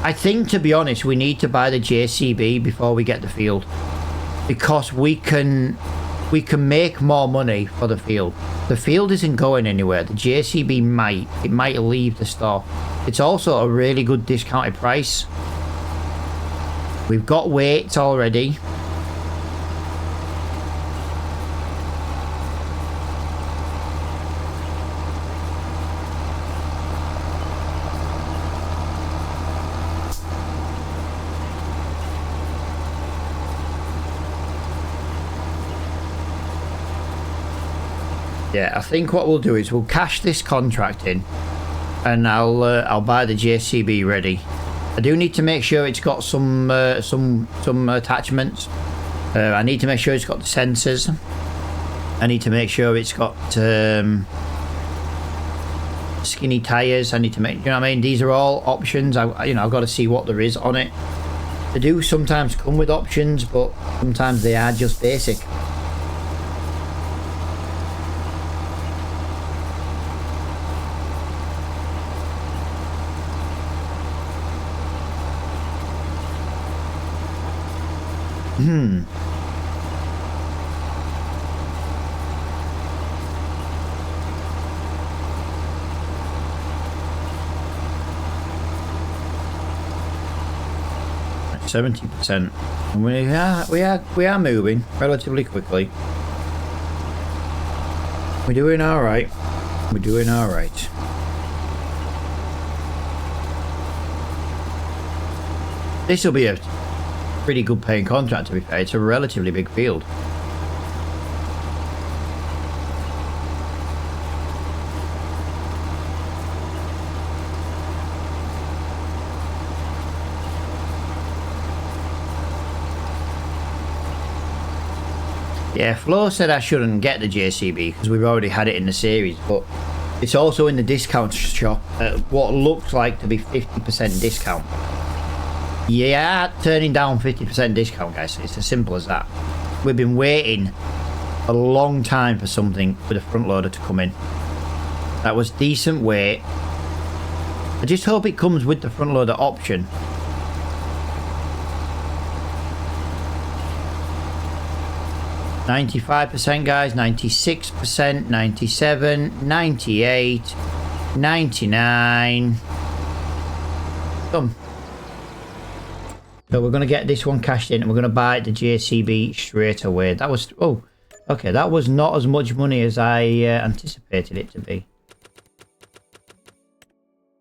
[SPEAKER 1] I think, to be honest, we need to buy the JCB before we get the field. Because we can make more money for the field. The field isn't going anywhere. The JCB might. It might leave the store. It's also a really good discounted price. We've got weights already. Yeah, I think what we'll do is we'll cash this contract in, and I'll buy the JCB ready. I do need to make sure it's got some attachments. I need to make sure it's got the sensors. I need to make sure it's got skinny tires. I need to make, you know what I mean? These are all options. I've got to see what there is on it. They do sometimes come with options, but sometimes they are just basic. Hmm. At 70%. We are moving relatively quickly. We're doing all right. We're doing all right. This will be a pretty good paying contract, to be fair. It's a relatively big field. Yeah, Flo said I shouldn't get the JCB because we've already had it in the series, but it's also in the discount shop at what looks like to be 50% discount. Yeah, turning down 50% discount, guys. It's as simple as that. We've been waiting a long time for something with a front loader to come in. That was decent weight. I just hope it comes with the front loader option. %, guys. 96%, 97%, 98%, 99%. Come. So we're going to get this one cashed in and we're going to buy the JCB straight away. That was... Oh, okay. That was not as much money as I anticipated it to be.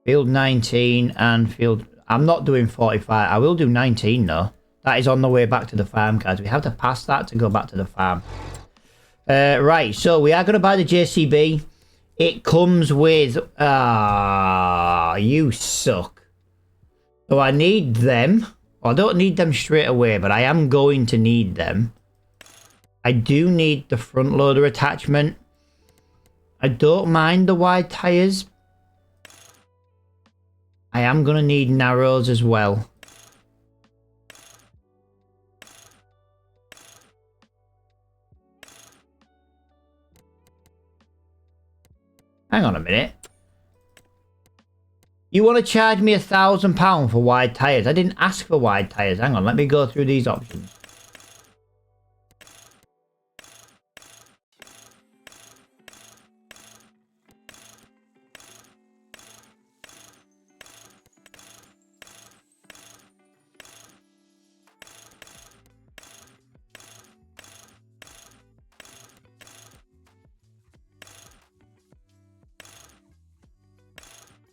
[SPEAKER 1] Field 19 and field... I'm not doing 45. I will do 19 though. That is on the way back to the farm, guys. We have to pass that to go back to the farm. Right. So we are going to buy the JCB. It comes with... you suck. So I need them. I don't need them straight away, but I am going to need them. I do need the front loader attachment. I don't mind the wide tyres. I am going to need narrows as well. Hang on a minute. You want to charge me £1,000 for wide tyres? I didn't ask for wide tyres. Hang on, let me go through these options.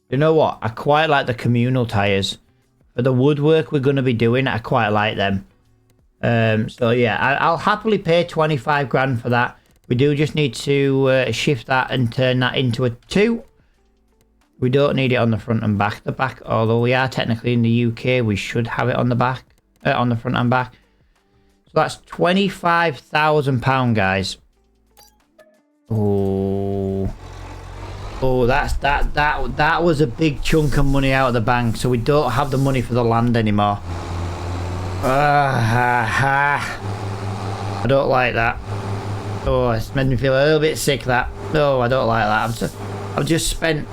[SPEAKER 1] You know what? I quite like the communal tyres. For the woodwork we're going to be doing, I quite like them. So yeah, I'll happily pay 25 grand for that. We do just need to shift that and turn that into a 2. We don't need it on the front and back. The back, although we are technically in the UK, we should have it on the back, on the front and back. So that's £25,000, guys. Oh. Oh, that was a big chunk of money out of the bank, so we don't have the money for the land anymore. I don't like that. Oh, it's made me feel a little bit sick, that. No, I don't like that. I've just spent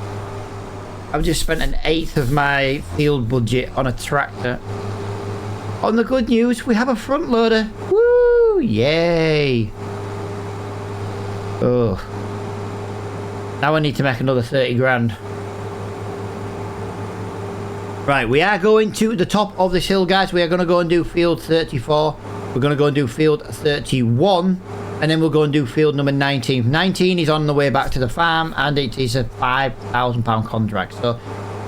[SPEAKER 1] an eighth of my field budget on a tractor. On the good news, we have a front loader. Woo! Yay! Oh. Now I need to make another 30 grand. Right, we are going to the top of this hill, guys. We are going to go and do field 34. We're going to go and do field 31. And then we'll go and do field number 19. 19 is on the way back to the farm. And it is a £5,000 contract. So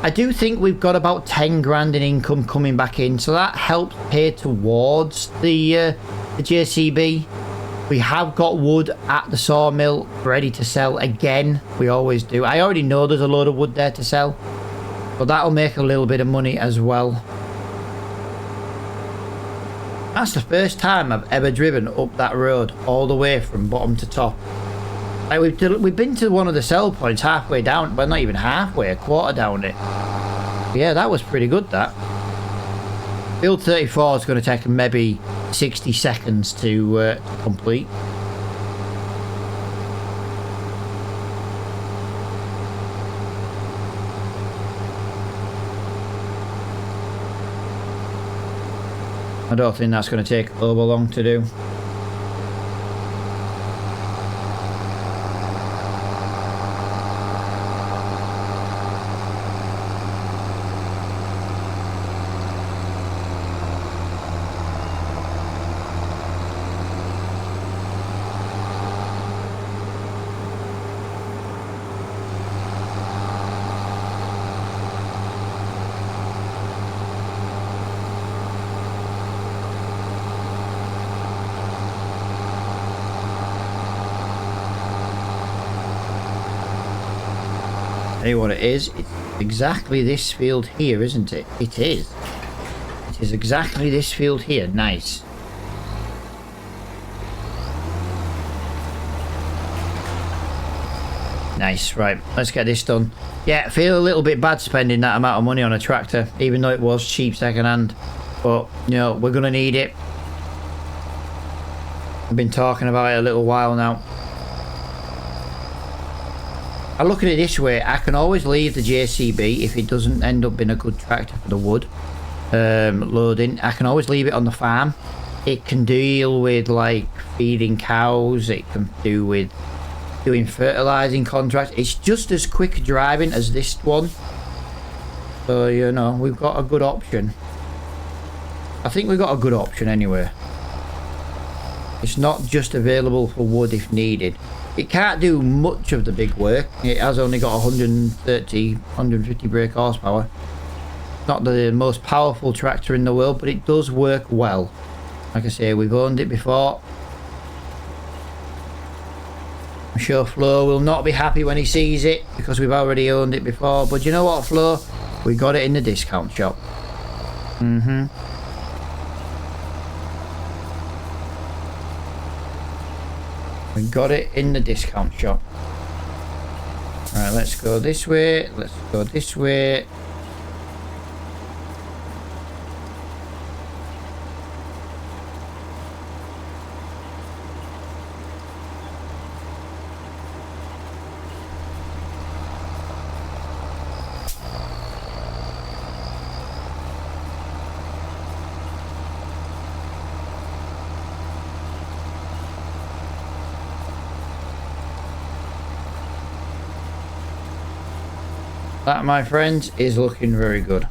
[SPEAKER 1] I do think we've got about 10 grand in income coming back in. So that helps pay towards the JCB. We have got wood at the sawmill ready to sell again. We always do. I already know there's a load of wood there to sell. But that'll make a little bit of money as well. That's the first time I've ever driven up that road all the way from bottom to top. Like we've been to one of the sell points halfway down, but not even halfway, a quarter down it. Yeah, that was pretty good, that. Field 34 is going to take maybe 60 seconds to complete. I don't think that's going to take over long to do. Tell you what it is, it's exactly this field here, isn't it? It is. It is exactly this field here. Nice. Nice, right, let's get this done. Yeah, I feel a little bit bad spending that amount of money on a tractor, even though it was cheap second hand. But, you know, we're going to need it. I've been talking about it a little while now. I look at it this way, I can always leave the JCB if it doesn't end up being a good tractor for the wood loading. I can always leave it on the farm. It can deal with like feeding cows, it can do with doing fertilizing contracts. It's just as quick driving as this one. So, you know, we've got a good option. I think we've got a good option anyway. It's not just available for wood if needed. It can't do much of the big work. It has only got 150 brake horsepower. Not the most powerful tractor in the world, but it does work well. Like I say, we've owned it before. I'm sure Flo will not be happy when he sees it because we've already owned it before. But you know what, Flo? We got it in the discount shop. We got it in the discount shop. Right, let's go this way. Let's go this way. That, my friends, is looking very good.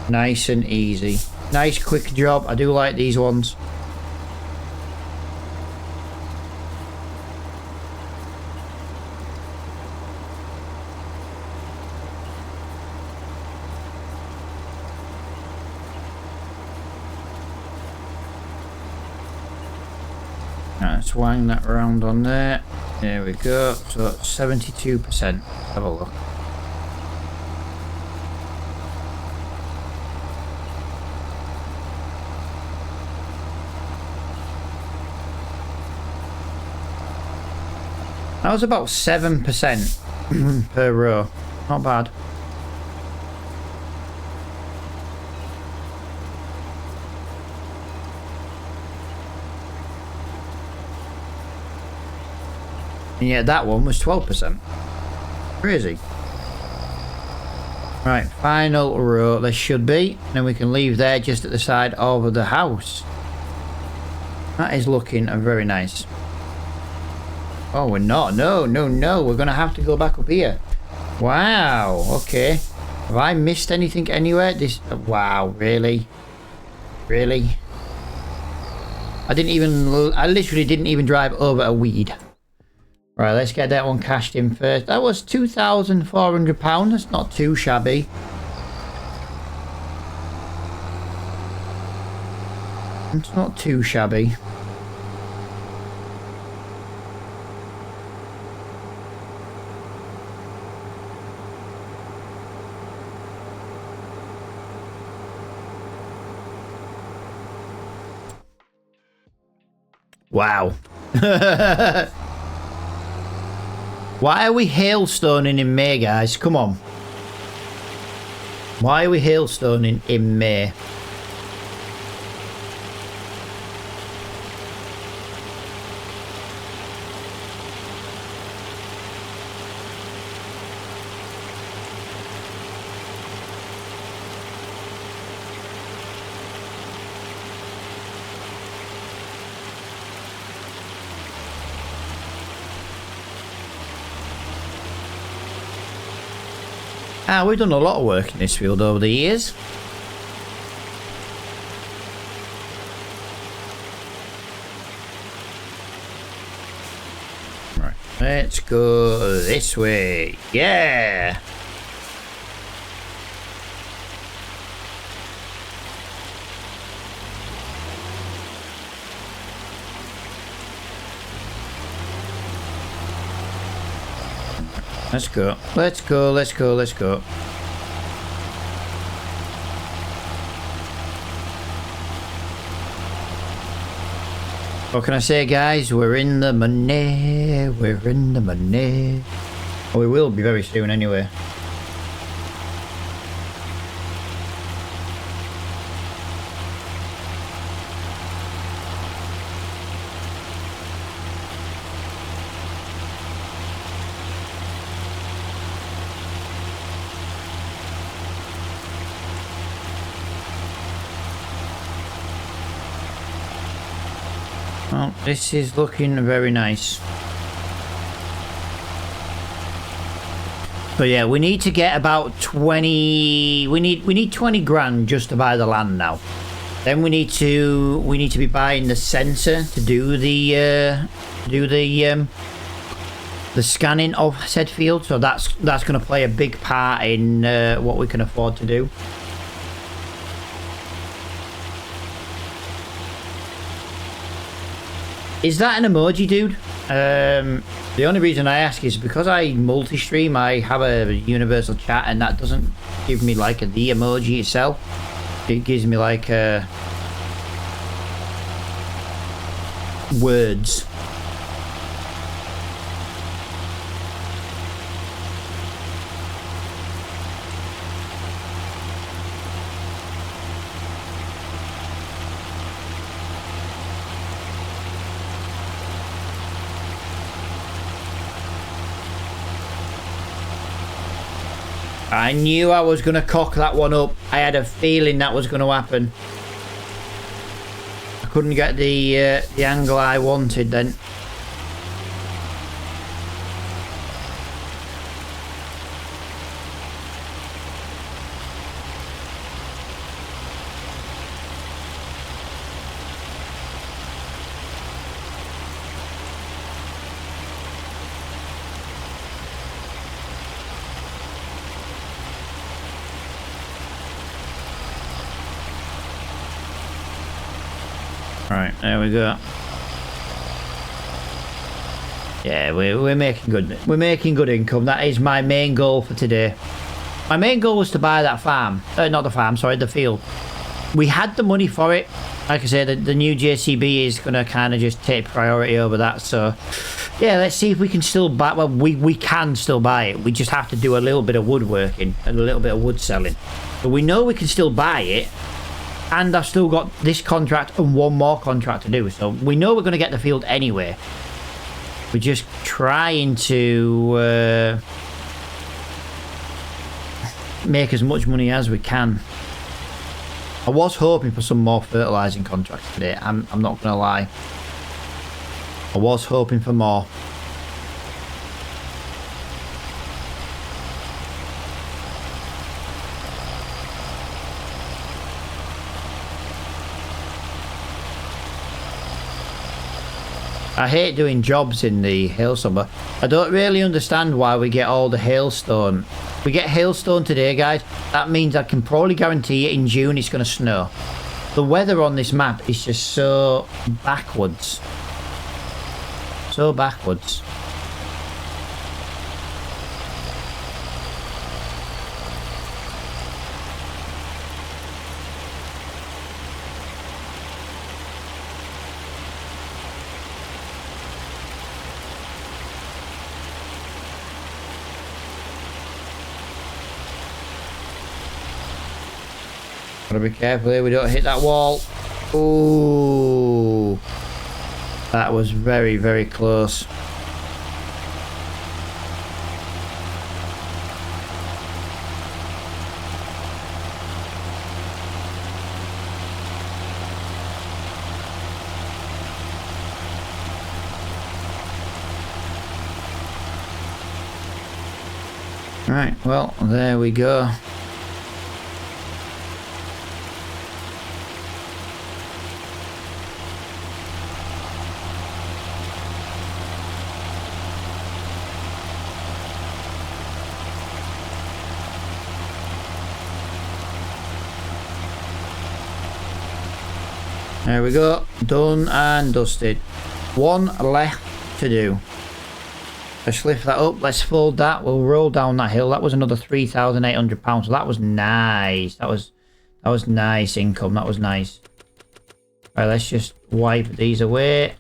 [SPEAKER 1] Nice and easy. Nice quick job. I do like these ones. Right, swang that around on there. There we go. So 72%. Have a look. That was about 7% per row. Not bad. And yet that one was 12%. Crazy. Right, final row there should be. Then we can leave there just at the side of the house. That is looking very nice. Oh, we're not. No, no, no. We're going to have to go back up here. Wow. Okay. Have I missed anything anywhere? This... Wow. Really? Really? I literally didn't even drive over a weed. Right, let's get that one cashed in first. That was £2,400. That's not too shabby. It's not too shabby. Wow. Why are we hailstoning in May, guys? Come on. Why are we hailstoning in May? Ah, we've done a lot of work in this field over the years. Right, let's go this way. Yeah! Let's go. Let's go, let's go, let's go. What can I say, guys? We're in the money. We're in the money. Oh, we will be very soon anyway. Well, this is looking very nice. So yeah, we need to get about 20. We need 20 grand just to buy the land now. Then we need to be buying the sensor to do the scanning of said field. So that's going to play a big part in what we can afford to do. Is that an emoji, dude? The only reason I ask is because I multi-stream, I have a universal chat, and that doesn't give me like the emoji itself. It gives me like words. I knew I was going to cock that one up. I had a feeling that was going to happen. I couldn't get the angle I wanted then. Right, there we go. Yeah, we're making good. We're making good income. That is my main goal for today. My main goal was to buy that farm. Not the farm, sorry, the field. We had the money for it. Like I said, the new JCB is going to kind of just take priority over that. So, yeah, let's see if we can still buy. Well, we can still buy it. We just have to do a little bit of woodworking and a little bit of wood selling. But we know we can still buy it. And I've still got this contract and one more contract to do. So we know we're going to get the field anyway. We're just trying to make as much money as we can. I was hoping for some more fertilising contracts today. I'm not going to lie. I was hoping for more. I hate doing jobs in the hailstone, but I don't really understand why we get all the hailstone. We get hailstone today, guys. That means I can probably guarantee in June it's going to snow. The weather on this map is just so backwards. So backwards. Gotta be careful here, we don't hit that wall. Ooh. That was very, very close. Right, well, there we go. There we go, done and dusted. One left to do. Let's lift that up, let's fold that, we'll roll down that hill. That was another £3,800, so that was nice. That was nice income, that was nice. Right, let's just wipe these away.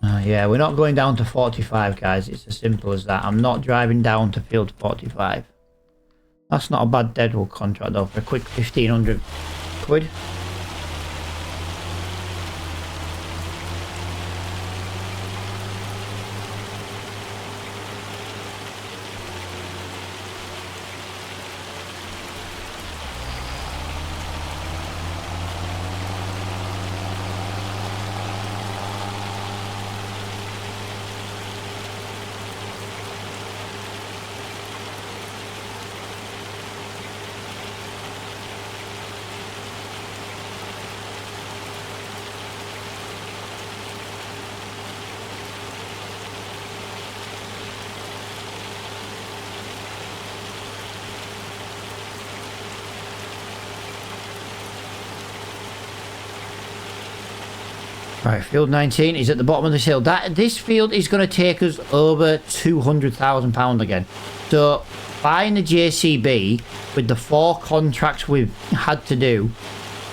[SPEAKER 1] Yeah, we're not going down to 45, guys, it's as simple as that. I'm not driving down to field 45. That's not a bad deadwood contract though, for a quick 1,500 quid. Right, field 19 is at the bottom of this hill. This field is going to take us over £200,000 again. So, buying the JCB with the 4 contracts we've had to do,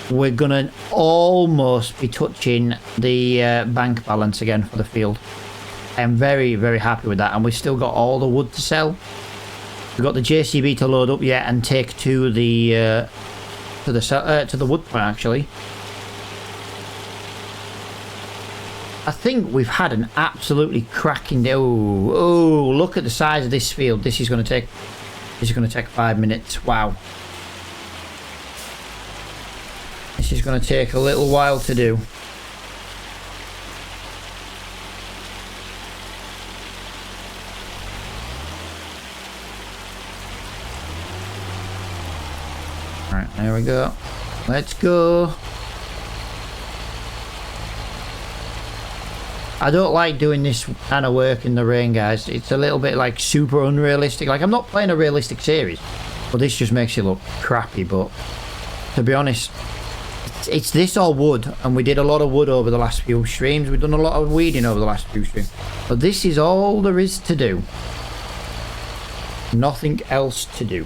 [SPEAKER 1] we're going to almost be touching the bank balance again for the field. I'm very, very happy with that. And we've still got all the wood to sell. We've got the JCB to load up yet and take to the wood plant actually. I think we've had an absolutely cracking day. Oh, look at the size of this field. This is going to take 5 minutes. Wow. This is going to take a little while to do. Right, there we go. Let's go. I don't like doing this kind of work in the rain, guys. It's a little bit like super unrealistic. Like, I'm not playing a realistic series, but this just makes it look crappy. But to be honest, it's this or wood, and we did a lot of wood over the last few streams. We've done a lot of weeding over the last few streams, but this is all there is to do. Nothing else to do.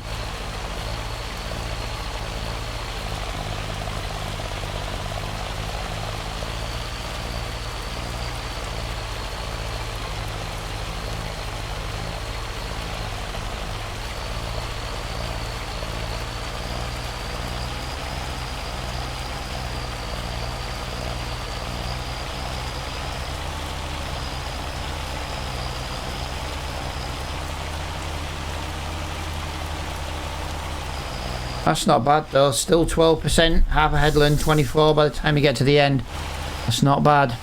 [SPEAKER 1] That's not bad though. Still 12%, half a headland, 24 by the time you get to the end. That's not bad.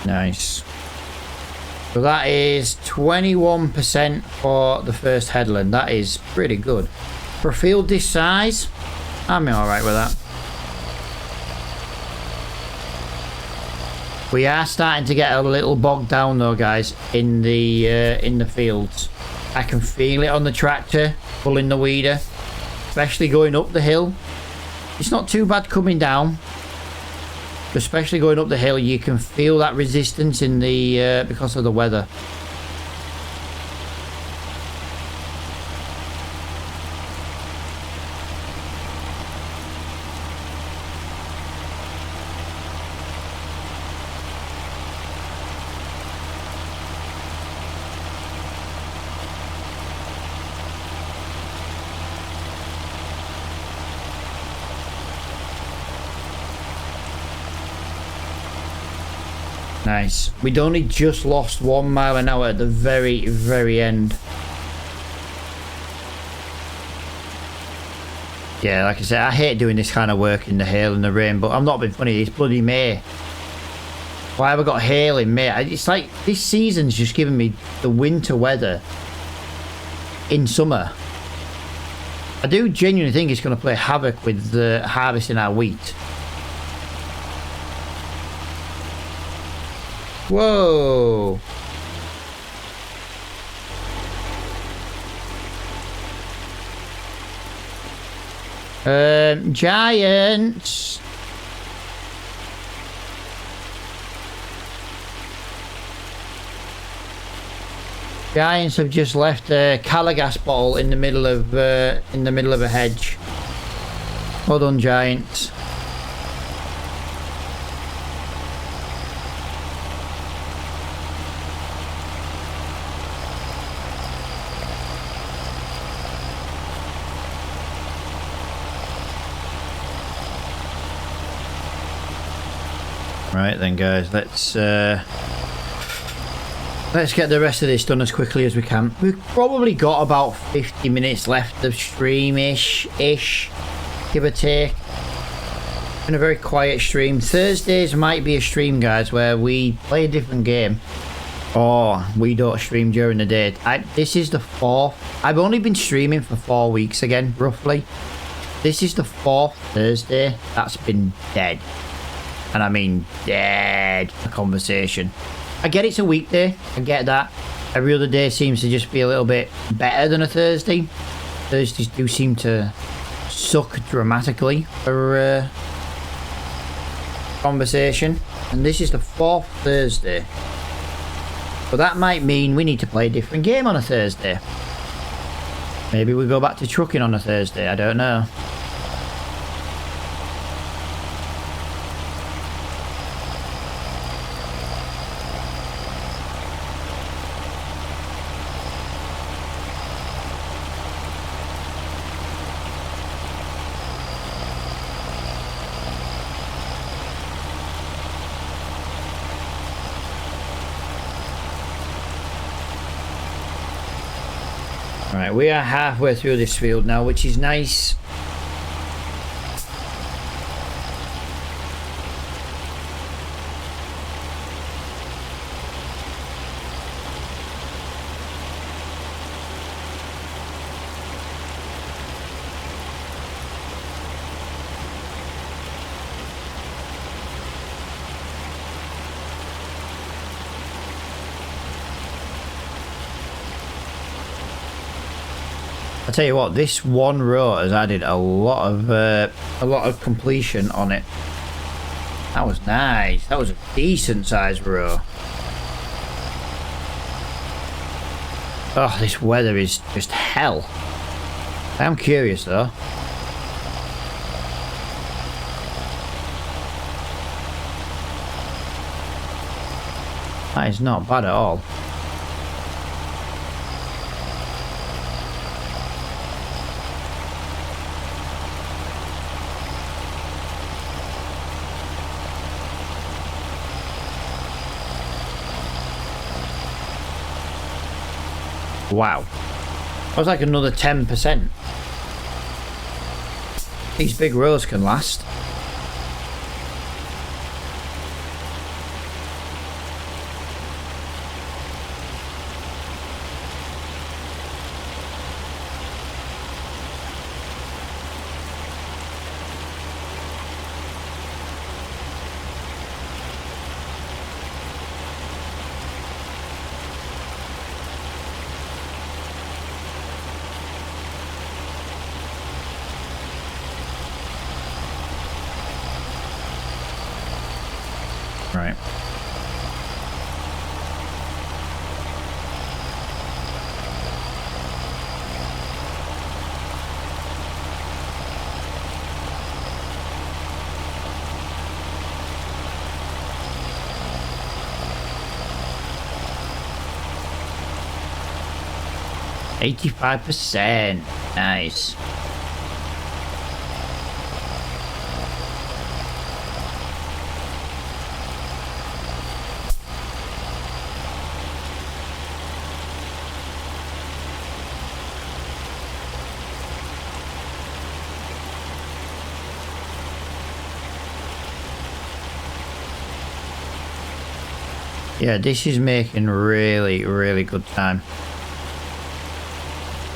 [SPEAKER 1] Nice. So that is 21% for the first headland. That is pretty good. For a field this size, I'm alright with that. We are starting to get a little bogged down though, guys, in the fields. I can feel it on the tractor, pulling the weeder, especially going up the hill. It's not too bad coming down. Especially going up the hill, you can feel that resistance in the because of the weather. Nice. We'd only just lost 1 mile an hour at the very, very end. Yeah, like I said, I hate doing this kind of work in the hail and the rain, but I'm not being funny. It's bloody May. Why have I got hail in May? It's like this season's just giving me the winter weather in summer. I do genuinely think it's going to play havoc with harvesting our wheat. Whoa. Giants. Giants have just left a Calagas bottle in the middle of a hedge. Well done, Giants. Right then, guys, let's get the rest of this done as quickly as we can. We've probably got about 50 minutes left of stream-ish, give or take. Been a very quiet stream. Thursdays might be a stream, guys, where we play a different game, or we don't stream during the day. This is the 4th. I've only been streaming for 4 weeks again, roughly. This is the 4th Thursday that's been dead. And I mean dead for conversation. I get it's a weekday, I get that. Every other day seems to just be a little bit better than a Thursday. Thursdays do seem to suck dramatically for conversation. And this is the 4th Thursday. But that might mean we need to play a different game on a Thursday. Maybe we go back to trucking on a Thursday, I don't know. Right, we are halfway through this field now, which is nice. I tell you what, this one row has added a lot of completion on it. That was nice. That was a decent sized row. Oh, this weather is just hell. I am curious though. That is not bad at all. Wow. That was like another 10%. These big roads can last. Right. %85. Nice. Yeah, this is making really, really good time.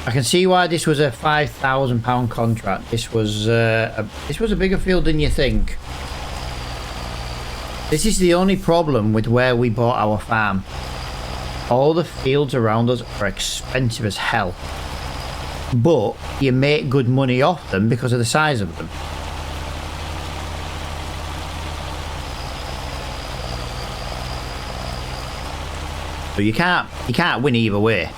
[SPEAKER 1] I can see why this was a £5,000 contract. This was a bigger field than you think. This is the only problem with where we bought our farm. All the fields around us are expensive as hell, but you make good money off them because of the size of them. But you can't win either way.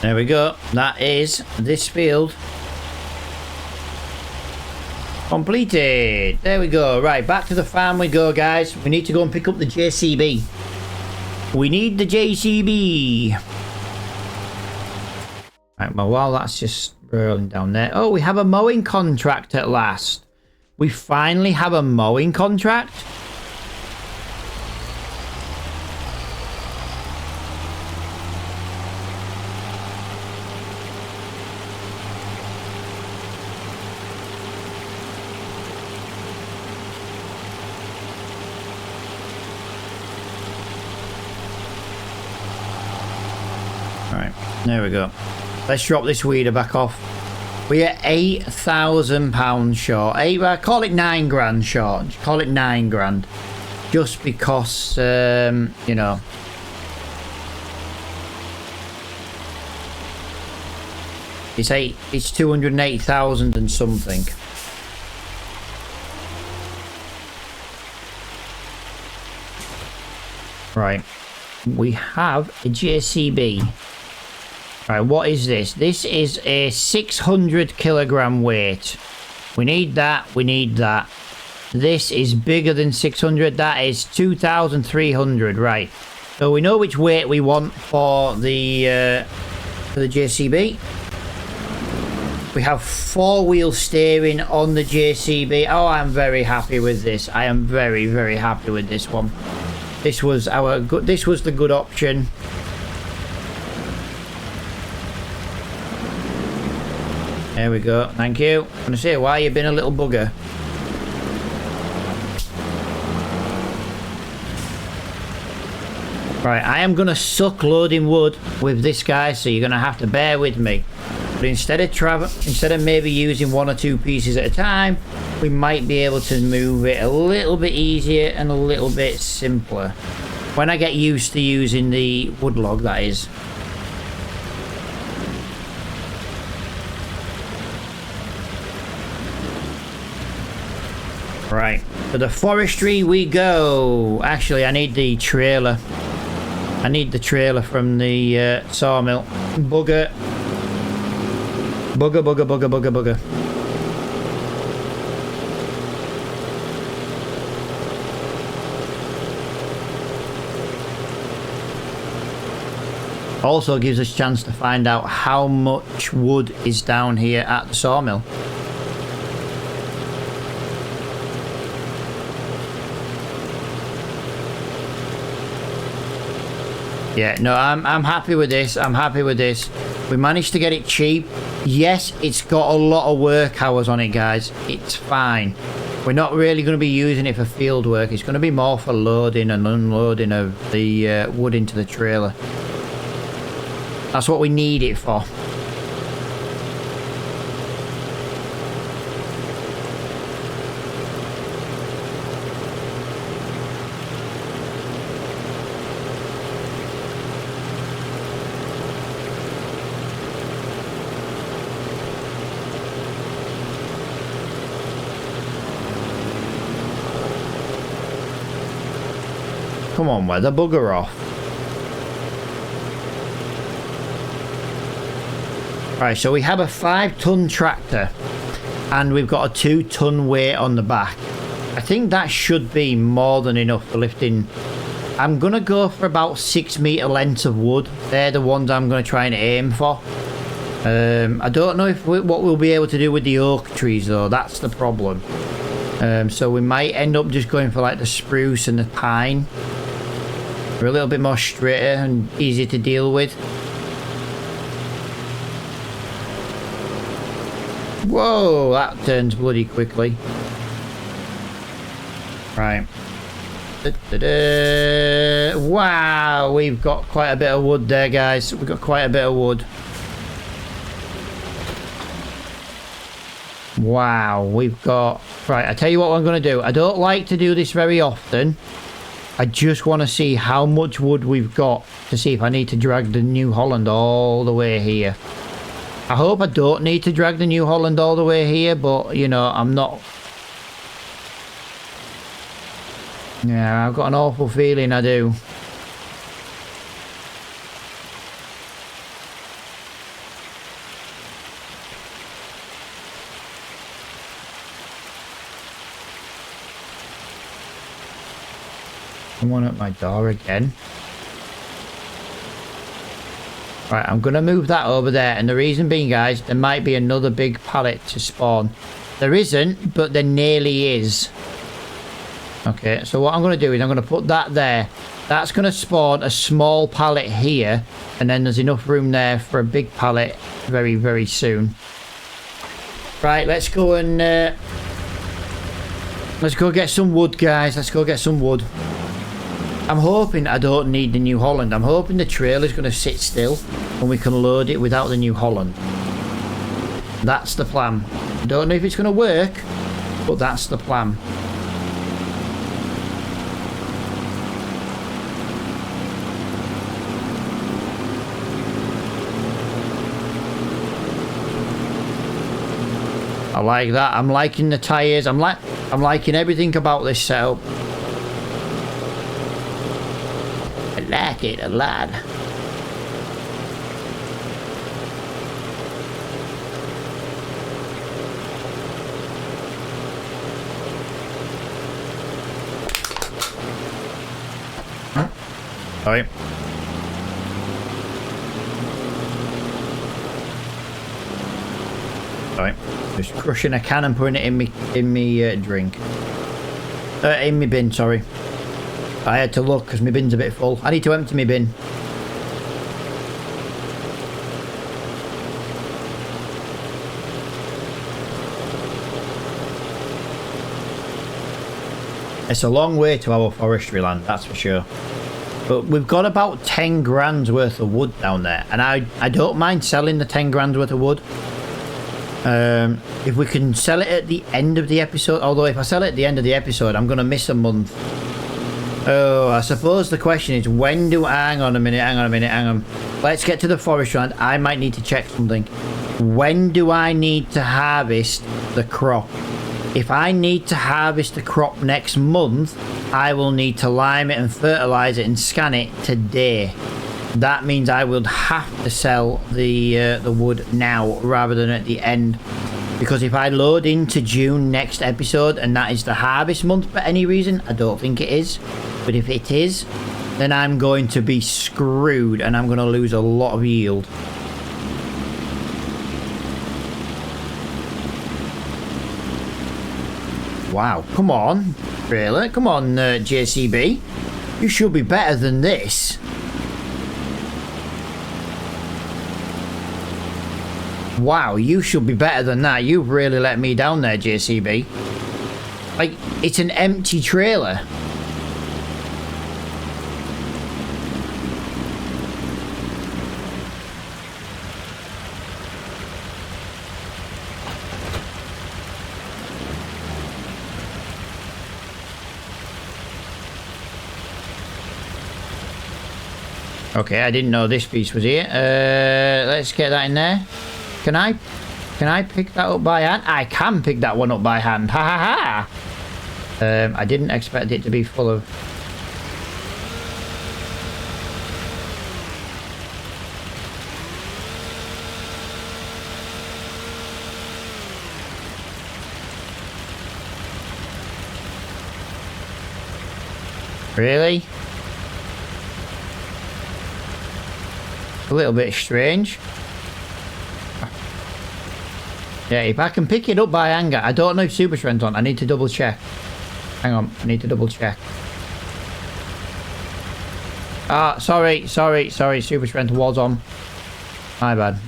[SPEAKER 1] There we go. That is this field completed. There we go. Right, back to the farm we go, guys. We need to go and pick up the JCB. We need the JCB. Right, well, while that's just rolling down there. Oh, we have a mowing contract at last. We finally have a mowing contract. Right, there we go. Let's drop this weeder back off. We're £8,000 short. Call it 9 grand short. Call it 9 grand. Just because, you know. It's 280,000 and something. Right. We have a JCB. Right, what is this? This is a 600 kilogram weight. We need that. We need that. This is bigger than 600. That is 2,300. Right. So we know which weight we want for the JCB. We have 4-wheel steering on the JCB. Oh, I'm very happy with this. I am very, very happy with this one. This was the good option. There we go. Thank you. I'm gonna say why you've been a little bugger. Right, I am gonna suck loading wood with this guy, so you're gonna have to bear with me. But instead of maybe using 1 or 2 pieces at a time, we might be able to move it a little bit easier and a little bit simpler. When I get used to using the wood log, that is. Right, to the forestry we go. Actually, I need the trailer. I need the trailer from the sawmill. Bugger. Bugger, bugger, bugger, bugger, bugger. Also gives us a chance to find out how much wood is down here at the sawmill. Yeah, no, I'm happy with this. I'm happy with this. We managed to get it cheap. Yes, it's got a lot of work hours on it, guys. It's fine. We're not really going to be using it for field work. It's going to be more for loading and unloading of the wood into the trailer. That's what we need it for. Come on, weather, bugger off. Right, so we have a 5-ton tractor and we've got a 2-ton weight on the back. I think that should be more than enough for lifting. I'm going to go for about 6-meter lengths of wood. They're the ones I'm going to try and aim for. I don't know if what we'll be able to do with the oak trees though. That's the problem. So we might end up just going for like the spruce and the pine. They're a little bit more straighter and easier to deal with. Whoa, that turns bloody quickly. Right. Wow, we've got quite a bit of wood there, guys. We've got quite a bit of wood. Wow, we've got... Right, I tell you what I'm going to do. I don't like to do this very often. I just want to see how much wood we've got to see if I need to drag the New Holland all the way here. I hope I don't need to drag the New Holland all the way here, but, you know, I'm not... Yeah, I've got an awful feeling I do. Someone at my door again. Right, I'm going to move that over there. And the reason being, guys, there might be another big pallet to spawn. There isn't, but there nearly is. Okay, so what I'm going to do is I'm going to put that there. That's going to spawn a small pallet here. And then there's enough room there for a big pallet very, very soon. Right, let's go and... let's go get some wood, guys. Let's go get some wood. I'm hoping I don't need the New Holland. I'm hoping the trailer's going to sit still and we can load it without the New Holland. That's the plan. I don't know if it's going to work, but that's the plan. I like that. I'm liking the tyres. I'm liking everything about this setup. I like it a lot. Sorry. Sorry. Just crushing a can and putting it in me drink. In me bin, sorry. I had to look because my bin's a bit full. I need to empty my bin. It's a long way to our forestry land, that's for sure. But we've got about 10 grand's worth of wood down there. And I don't mind selling the 10 grand's worth of wood. If we can sell it at the end of the episode. Although if I sell it at the end of the episode, I'm going to miss a month. Oh, I suppose the question is, when do... Hang on a minute. Let's get to the forest land. I might need to check something. When do I need to harvest the crop? If I need to harvest the crop next month, I will need to lime it and fertilise it and scan it today. that means I will have to sell the wood now rather than at the end. Because if I load into June next episode and that is the harvest month for any reason, I don't think it is. But if it is, then I'm going to be screwed and I'm going to lose a lot of yield. Wow, come on, really? Come on, JCB. You should be better than this. Wow, you should be better than that. You've really let me down there, JCB. Like, it's an empty trailer. Okay, I didn't know this piece was here. Let's get that in there. Can I pick that up by hand? I can pick that one up by hand. Ha ha ha! I didn't expect it to be full of... Really? A little bit strange. Yeah, if I can pick it up by hand, I don't know if super strength's on. I need to double check. Hang on, I need to double check. Ah, sorry, super strength was on. My bad.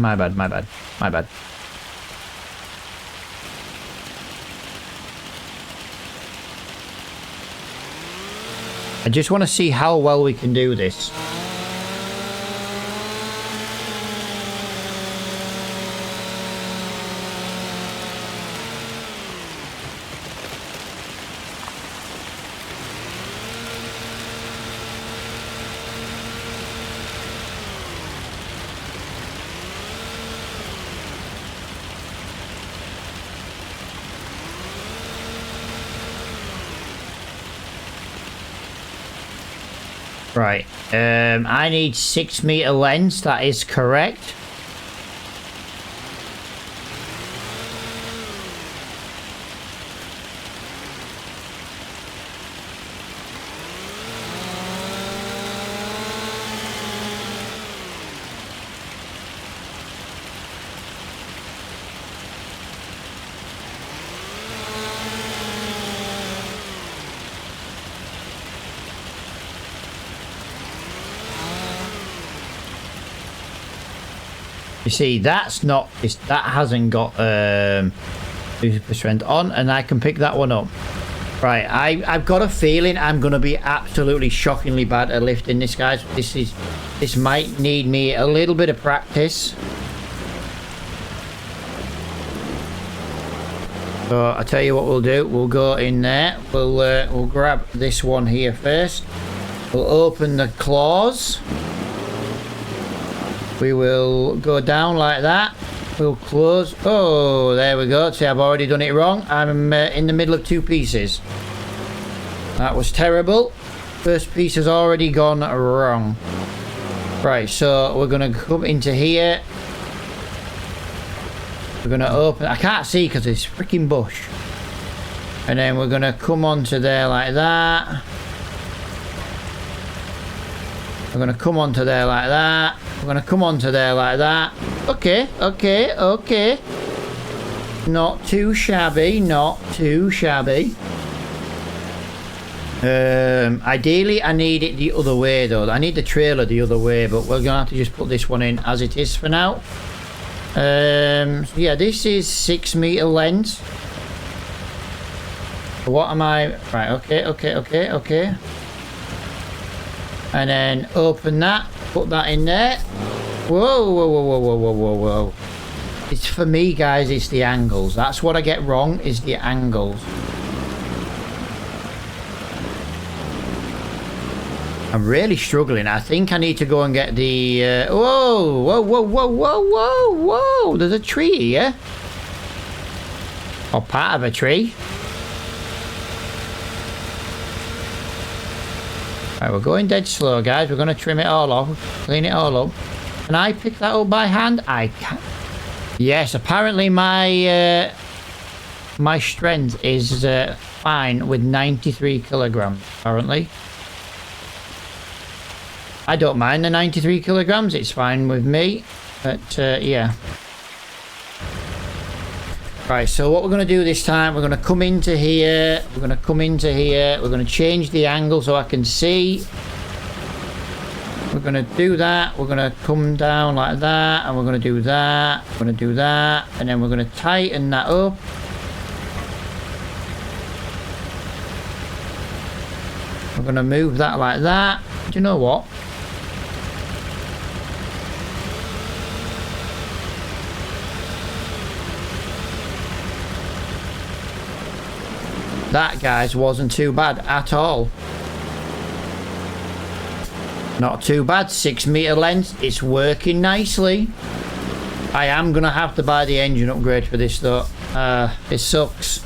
[SPEAKER 1] I just want to see how well we can do this. Right, I need 6 meter lengths, that is correct. You see, that's not, that hasn't got super strength on, and I can pick that one up. Right, I've got a feeling I'm gonna be absolutely shockingly bad at lifting this, guys. This might need me a little bit of practice. So I tell you what we'll do. We'll go in there. We'll grab this one here first. We'll open the claws. We will go down like that. We'll close. Oh, there we go. See, I've already done it wrong. I'm in the middle of 2 pieces. That was terrible. First piece has already gone wrong. Right, so we're going to come into here. We're going to open. I can't see because it's freaking bush. And then we're going to come onto there like that. We're going to come onto there like that. We're going to come onto there like that. Okay. Not too shabby, not too shabby. Ideally, I need it the other way, though. I need the trailer the other way, but we're going to have to just put this one in as it is for now. Yeah, this is 6 meter length. What am I... Right, okay. And then open that, put that in there. Whoa. It's for me, guys, it's the angles. That's what I get wrong, is the angles. I'm really struggling. I think I need to go and get the... Whoa. There's a tree here. Or part of a tree. Right, we're going dead slow, guys. We're going to trim it all off, clean it all up. Can I pick that up by hand? I can. Yes, apparently my my strength is fine with 93 kilograms, apparently. I don't mind the 93 kilograms. It's fine with me. But, yeah. Right, so what we're going to do this time, we're going to come into here. We're going to come into here. We're going to change the angle so I can see. We're going to do that. We're going to come down like that. And we're going to do that. We're going to do that. And then we're going to tighten that up. We're going to move that like that. Do you know what? That, guys, wasn't too bad at all. Not too bad. 6 meter length. It's working nicely. I am going to have to buy the engine upgrade for this, though. It sucks.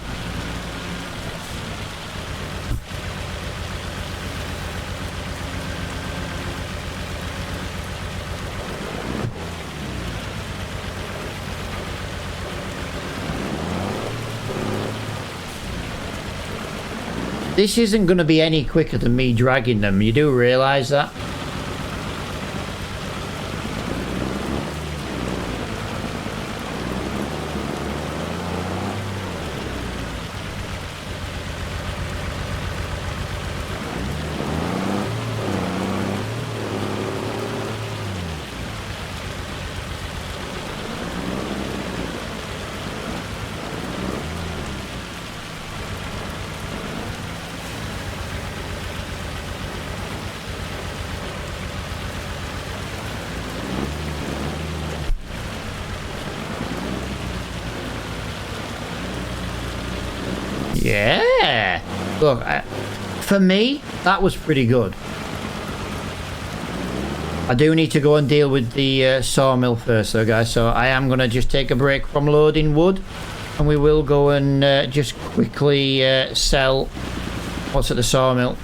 [SPEAKER 1] This isn't going to be any quicker than me dragging them. You do realise that? Yeah. Look, for me, that was pretty good. I do need to go and deal with the sawmill first, though, guys. So I am going to just take a break from loading wood. And we will go and just quickly sell what's at the sawmill.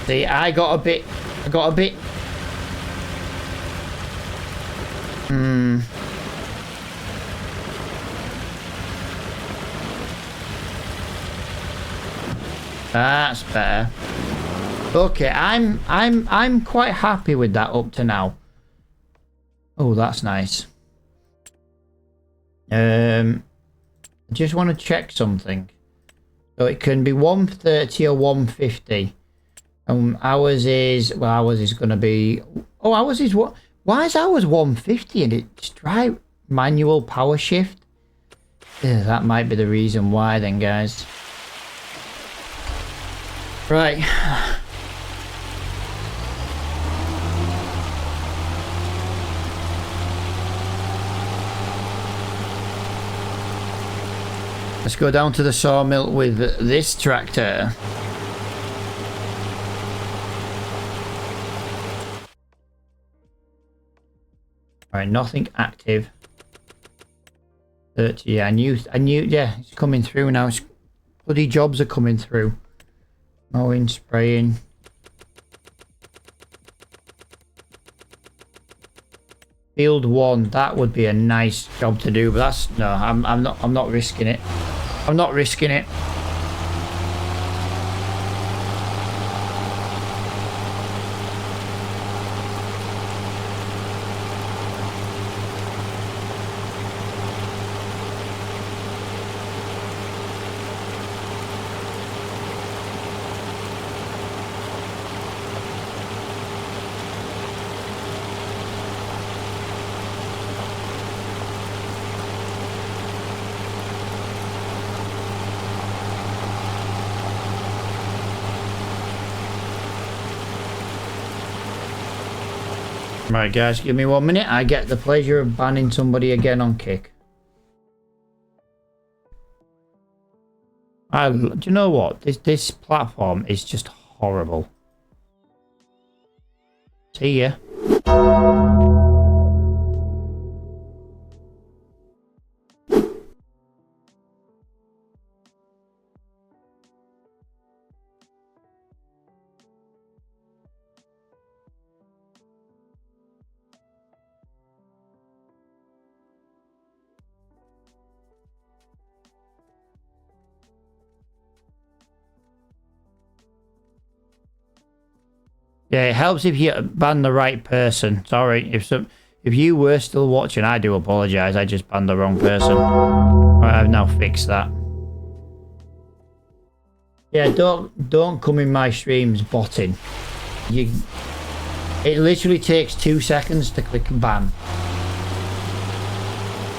[SPEAKER 1] See, I got a bit... That's better. Okay, I'm quite happy with that up to now. Oh, that's nice. I just want to check something. So it can be 130 or 150. Ours is, well, ours is going to be, oh, ours is what? Why is ours 150 and it's drive manual power shift? Yeah, that might be the reason why then, guys. Right. Let's go down to the sawmill with this tractor. Alright, nothing active. 30, yeah, I knew, yeah, it's coming through now. It's, bloody jobs are coming through. Mowing, spraying. Field 1, that would be a nice job to do, but that's, no, I'm not risking it. I'm not risking it. Right, guys, give me 1 minute. I get the pleasure of banning somebody again on kick. Do you know what? This platform is just horrible. See ya. Yeah, it helps if you ban the right person. Sorry, if you were still watching, I do apologise. I just banned the wrong person. Right, I've now fixed that. Yeah, don't come in my streams botting. It literally takes 2 seconds to click ban.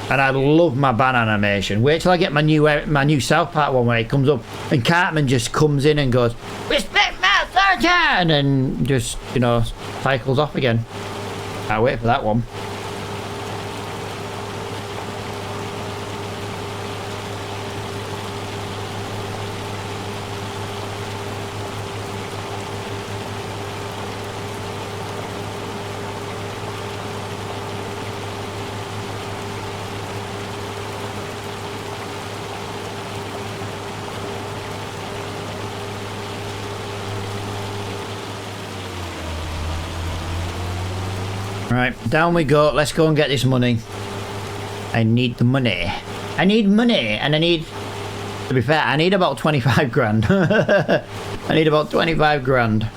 [SPEAKER 1] And I love my ban animation. Wait till I get my new South Park one where it comes up and Cartman just comes in and goes, "Respect my authority!" and then just, you know, cycles off again. I'll wait for that one. Right, down we go. Let's go and get this money. I need the money. I need money, and I need... To be fair, I need about 25 grand. I need about 25 grand.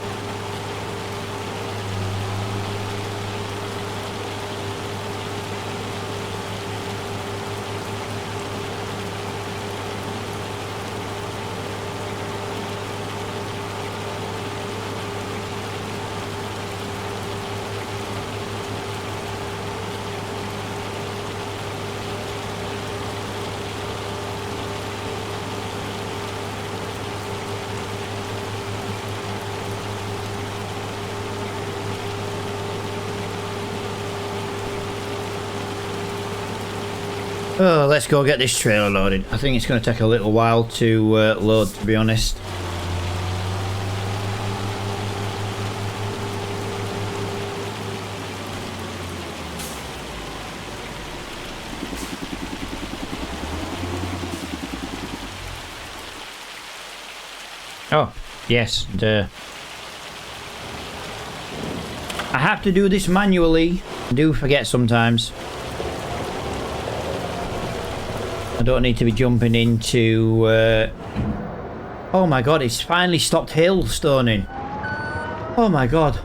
[SPEAKER 1] Oh, let's go get this trailer loaded. I think it's going to take a little while to load, to be honest. Oh, yes. Duh. I have to do this manually. I do forget sometimes. I don't need to be jumping into... Oh my god, it's finally stopped hailstoning. Oh my god.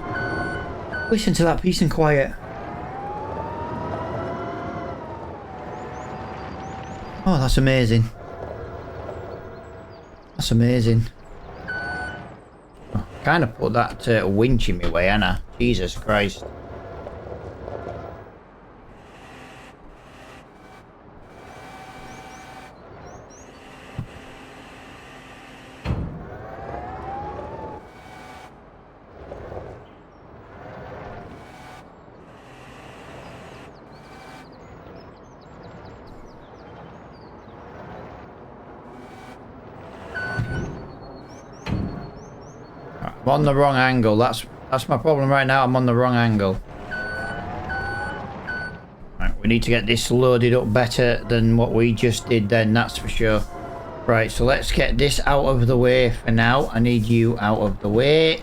[SPEAKER 1] Listen to that peace and quiet. Oh, that's amazing. That's amazing. Oh, kind of put that winch in my way, Anna. Jesus Christ. I'm on the wrong angle. That's my problem right now. I'm on the wrong angle. Right, we need to get this loaded up better than what we just did then, that's for sure. Right, so let's get this out of the way for now. I need you out of the way.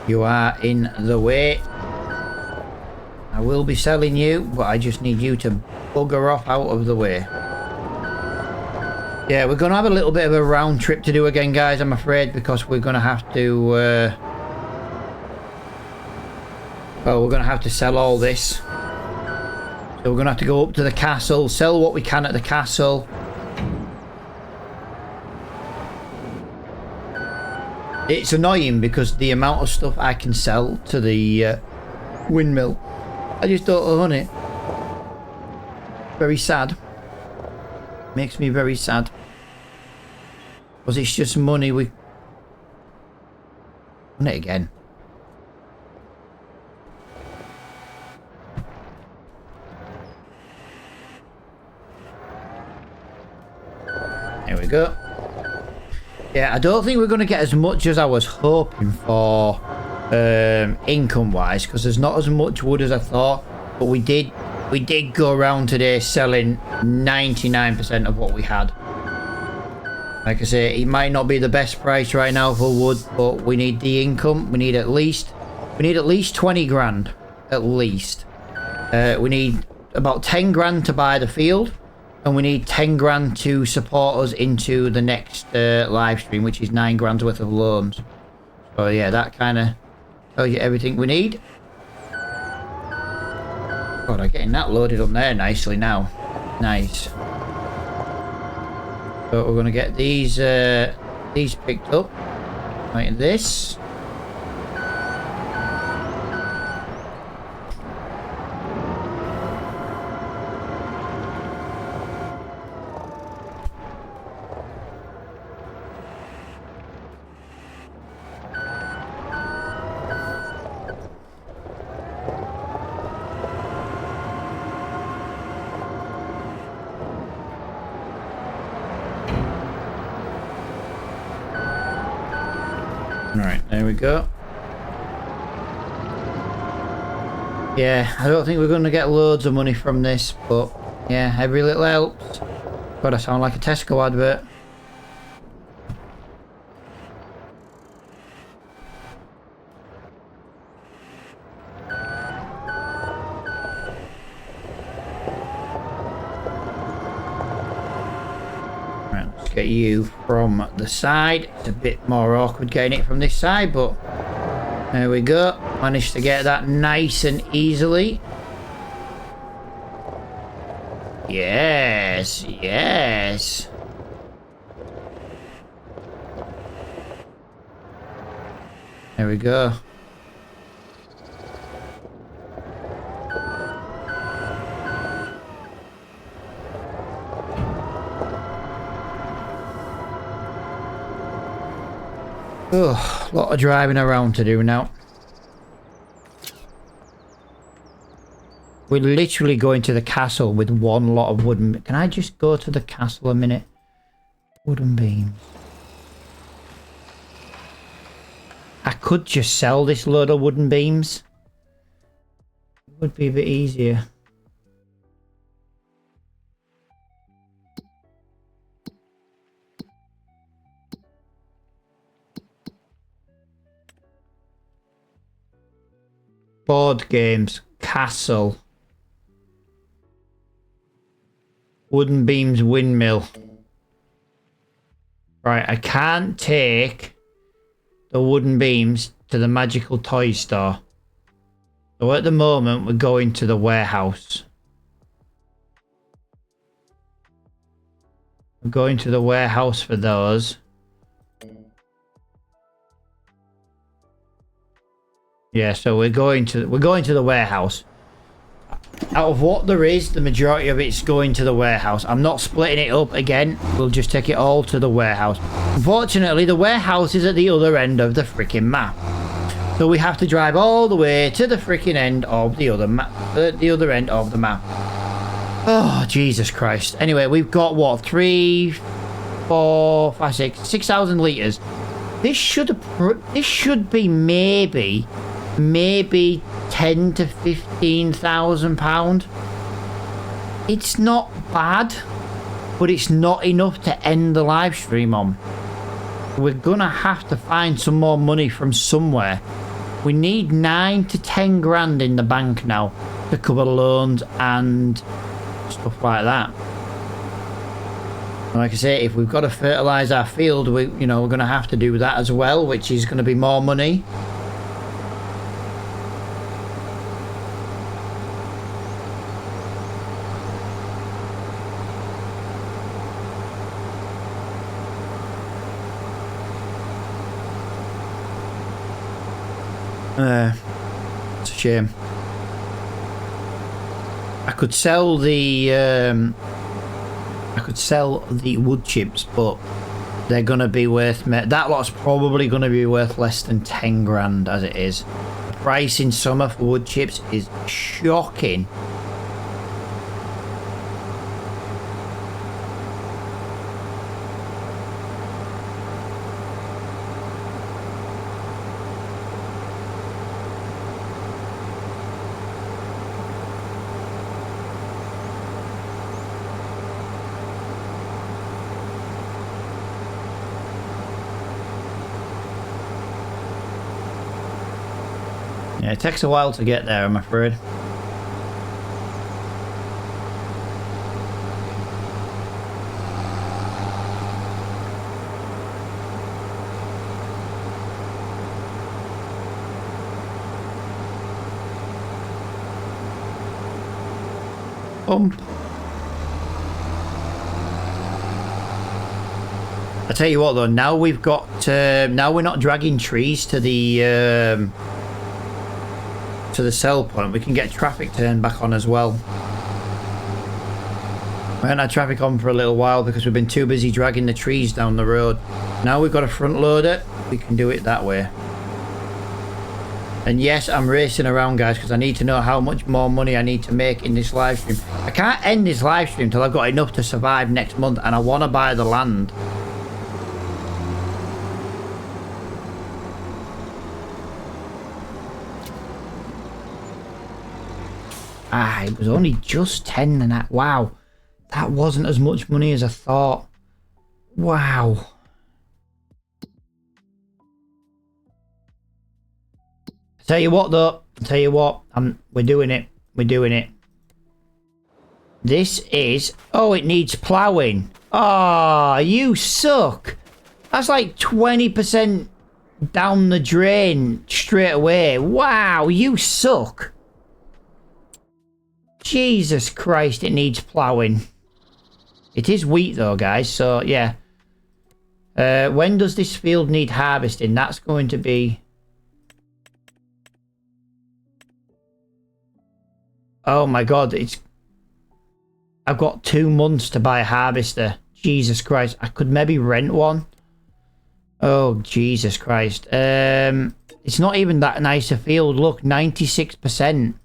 [SPEAKER 1] You are in the way. I will be selling you, but I just need you to bugger off out of the way. Yeah, we're going to have a little bit of a round trip to do again, guys, I'm afraid, because we're going to have to... well, we're going to have to sell all this. So we're going to have to go up to the castle, sell what we can at the castle. It's annoying because the amount of stuff I can sell to the windmill, I just don't own it. Very sad. Makes me very sad. Because it's just money we... Run it again. There we go. Yeah, I don't think we're going to get as much as I was hoping for income-wise, because there's not as much wood as I thought. But we did go around today selling 99% of what we had. Like I say, it might not be the best price right now for wood, but we need the income. We need at least 20 grand, at least. We need about 10 grand to buy the field, and we need 10 grand to support us into the next live stream, which is 9 grand's worth of loans. Oh yeah, that kind of tells you everything we need. God, I'm getting that loaded up there nicely now. Nice. So we're gonna get these picked up like this. Alright, there we go. Yeah, I don't think we're going to get loads of money from this, but yeah, every little helps. God, I sound like a Tesco advert. Right, let's get you from the side. It's a bit more awkward getting it from this side, but there we go. Managed to get that nice and easily. Yes, yes. There we go. Oh, a lot of driving around to do now. We're literally going to the castle with one lot of wooden... Can I just go to the castle a minute? Wooden beams. I could just sell this load of wooden beams. It would be a bit easier. Board games. Castle. Wooden beams windmill. Right, I can't take the wooden beams to the magical toy store. So at the moment, we're going to the warehouse. We're going to the warehouse for those. Yeah, so we're going to the warehouse. Out of what there is, the majority of it's going to the warehouse. I'm not splitting it up again. We'll just take it all to the warehouse. Unfortunately, the warehouse is at the other end of the freaking map. So we have to drive all the way to the freaking end of the other map. The other end of the map. Oh, Jesus Christ. Anyway, we've got what? 3, 4, 5, 6, 6,000 litres. This should be maybe 10 to 15,000 pound. It's not bad, but it's not enough to end the live stream on. We're gonna have to find some more money from somewhere. We need 9 to 10 grand in the bank now to cover loans and stuff like that. Like I say, if we've got to fertilise our field, we're going to have to do that as well, which is going to be more money. It's a shame. I could sell the wood chips, but they're gonna be worth... That lot's probably gonna be worth less than 10 grand as it is. The price in summer for wood chips is shocking. Yeah, it takes a while to get there, I'm afraid. I tell you what though, now we've got, now we're not dragging trees to the sell point, we can get traffic turned back on as well. We haven't had traffic on for a little while because we've been too busy dragging the trees down the road. Now we've got a front loader, we can do it that way. And yes, I'm racing around, guys, because I need to know how much more money I need to make in this live stream. I can't end this live stream till I've got enough to survive next month, and I want to buy the land. Ah, it was only just 10 and that. Wow. That wasn't as much money as I thought. Wow. Tell you what though, tell you what, we're doing it. We're doing it. This is, oh, it needs ploughing. Ah, oh, you suck. That's like 20% down the drain straight away. Wow, you suck. Jesus Christ, it needs ploughing. It is wheat though, guys, so yeah. When does this field need harvesting? That's going to be... Oh my god, it's... I've got 2 months to buy a harvester. Jesus Christ, I could maybe rent one. Oh, Jesus Christ. It's not even that nice a field. Look, 96%.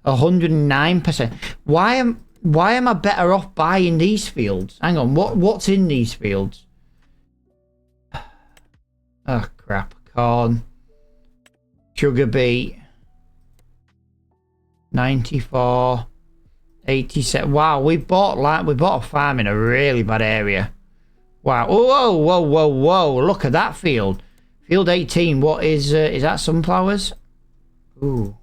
[SPEAKER 1] 109%. Why am I better off buying these fields? Hang on, what's in these fields? Oh crap. Corn. Sugar beet. 94. 87. Wow, we bought a farm in a really bad area. Wow. Oh, whoa, whoa, whoa. Look at that field. Field 18. What is that sunflowers? Ooh.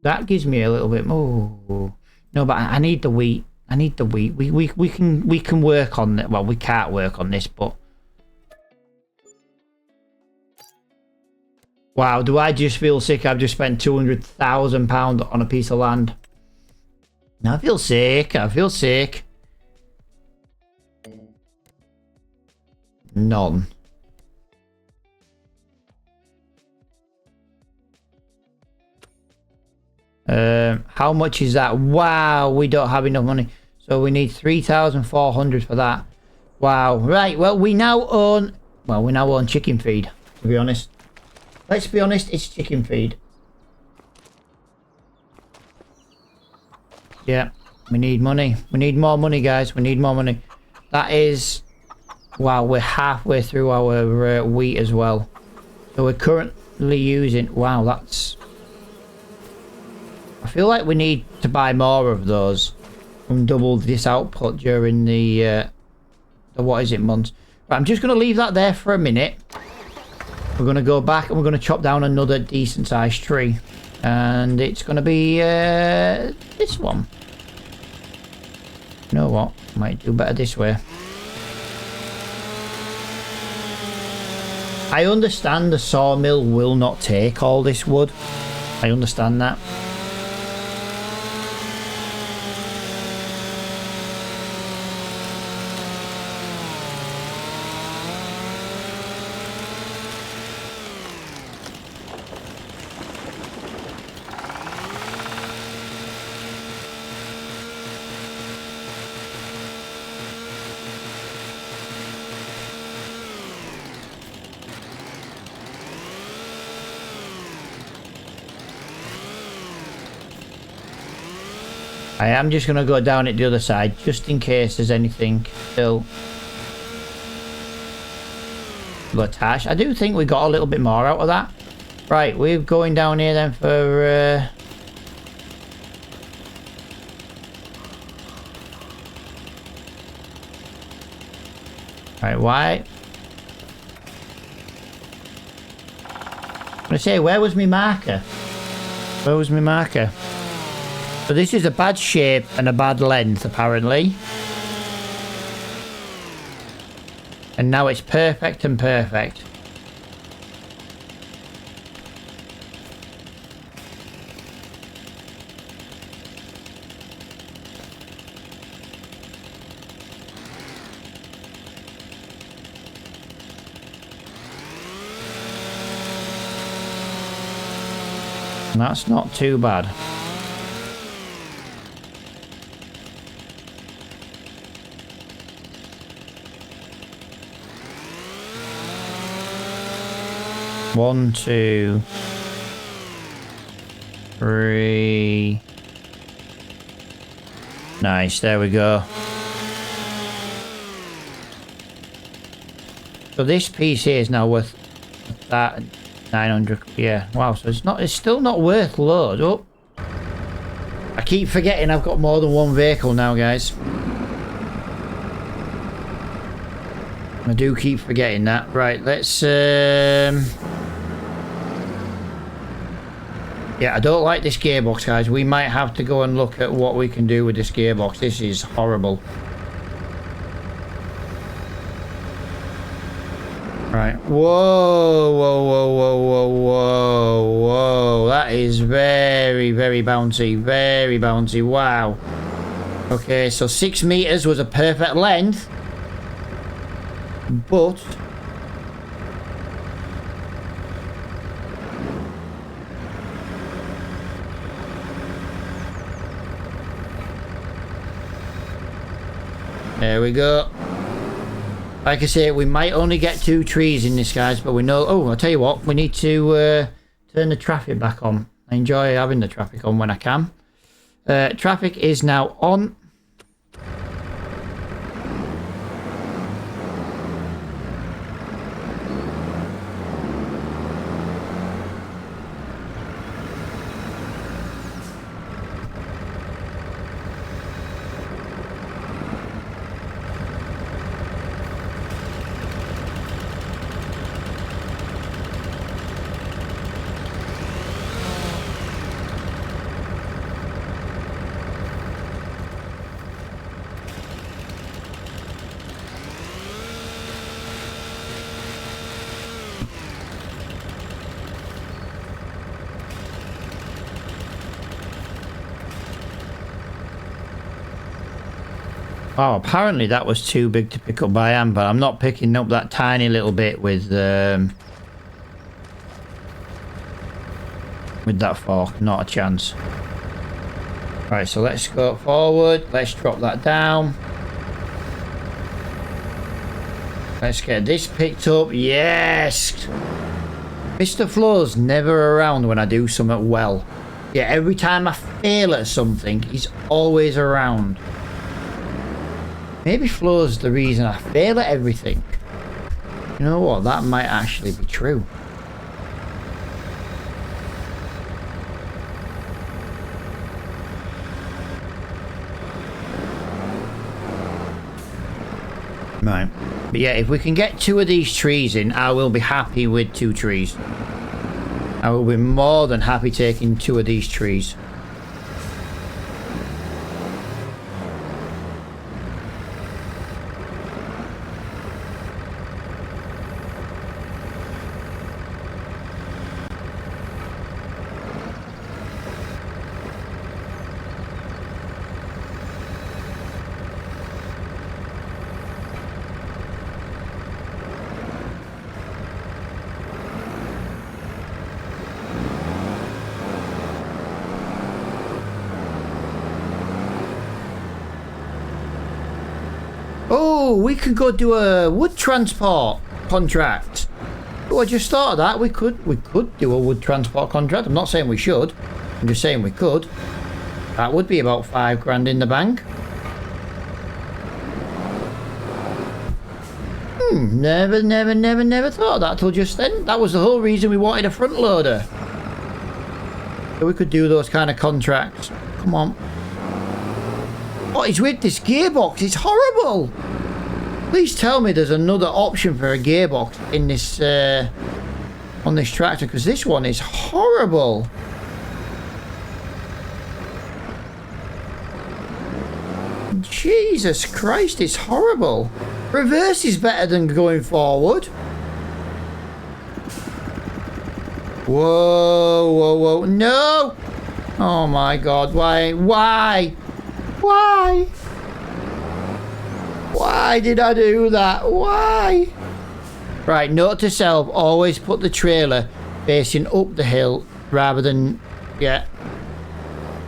[SPEAKER 1] That gives me a little bit more. No, but I need the wheat. I need the wheat. We can work on it. Well, we can't work on this, but wow, do I just feel sick? I've just spent £200,000 on a piece of land. I feel sick. I feel sick. None. How much is that? Wow, we don't have enough money. So we need 3,400 for that. Wow. Right, well, we now own chicken feed, to be honest. Let's be honest, it's chicken feed. Yeah, we need money. We need more money, guys. We need more money. That is... Wow, we're halfway through our wheat as well. So we're currently using... Wow, that's... I feel like we need to buy more of those and double this output during the what is it, months. But I'm just going to leave that there for a minute. We're going to go back and we're going to chop down another decent sized tree. And it's going to be this one. You know what? Might do better this way. I understand the sawmill will not take all this wood. I understand that. I am just going to go down it the other side, just in case there's anything still. But Tash, I do think we got a little bit more out of that. Right, we're going down here then for... Right, why? I'm going to say, where was my marker? Where was my marker? So this is a bad shape and a bad length, apparently. And now it's perfect and perfect. That's not too bad. One, two, three. Nice, there we go. So this piece here is now worth that 900. Yeah, wow. So it's still not worth loads. Oh, I keep forgetting I've got more than one vehicle now, guys. I do keep forgetting that. Right, let's yeah, I don't like this gearbox, guys. We might have to go and look at what we can do with this gearbox. This is horrible. Right. Whoa, whoa, whoa, whoa, whoa, whoa, whoa. That is very, very bouncy. Very bouncy. Wow. Okay, so 6 meters was a perfect length. But... there we go. Like I say, we might only get 2 trees in this, guys, but we know... oh, I'll tell you what. We need to turn the traffic back on. I enjoy having the traffic on when I can. Traffic is now on. Oh, apparently that was too big to pick up by hand, but I'm not picking up that tiny little bit with that fork. Not a chance. Right, so let's go forward. Let's drop that down. Let's get this picked up. Yes! Mr. Flo's never around when I do something well. Yeah, every time I fail at something, he's always around. Maybe Flo's the reason I fail at everything. You know what? That might actually be true. Right. But yeah, if we can get 2 of these trees in, I will be happy with 2 trees. I will be more than happy taking 2 of these trees. Oh, we could go do a wood transport contract. Oh, I just thought of that. We could do a wood transport contract. I'm not saying we should. I'm just saying we could. That would be about 5 grand in the bank. Never thought of that till just then. That was the whole reason we wanted a front loader. So we could do those kind of contracts. Come on. What is with this gearbox? It's horrible. Please tell me there's another option for a gearbox in this on this tractor, because this one is horrible. Jesus Christ, it's horrible. Reverse is better than going forward. Whoa, whoa, whoa. No! Oh my God, why? Why did I do that? Why? Right, note to self, always put the trailer facing up the hill rather than Yeah.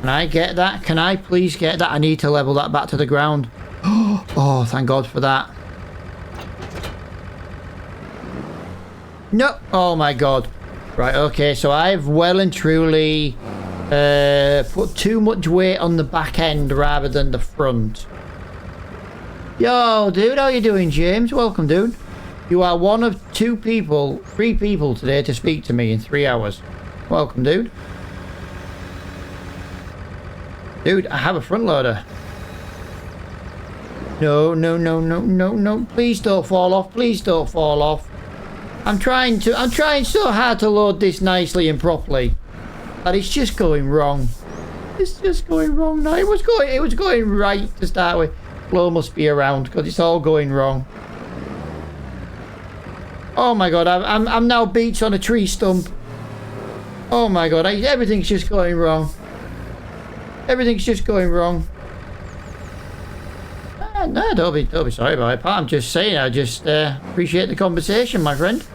[SPEAKER 1] Can I get that? Can I please get that? I need to level that back to the ground. Oh, thank God for that. No. Oh my God. Right, okay, so I've well and truly put too much weight on the back end rather than the front. Yo, dude, how you doing, James? Welcome, dude. You are one of three people today to speak to me in 3 hours. Welcome, dude. Dude, I have a front loader. No, no, no, no, no, no. Please don't fall off. Please don't fall off. I'm trying so hard to load this nicely and properly. But it's just going wrong. It's just going wrong now. It was going right to start with. Flow must be around because it's all going wrong. Oh my God, I'm now beached on a tree stump. Oh my God, everything's just going wrong. Everything's just going wrong. No, don't be sorry about it, Pat. I'm just saying, I just appreciate the conversation, my friend.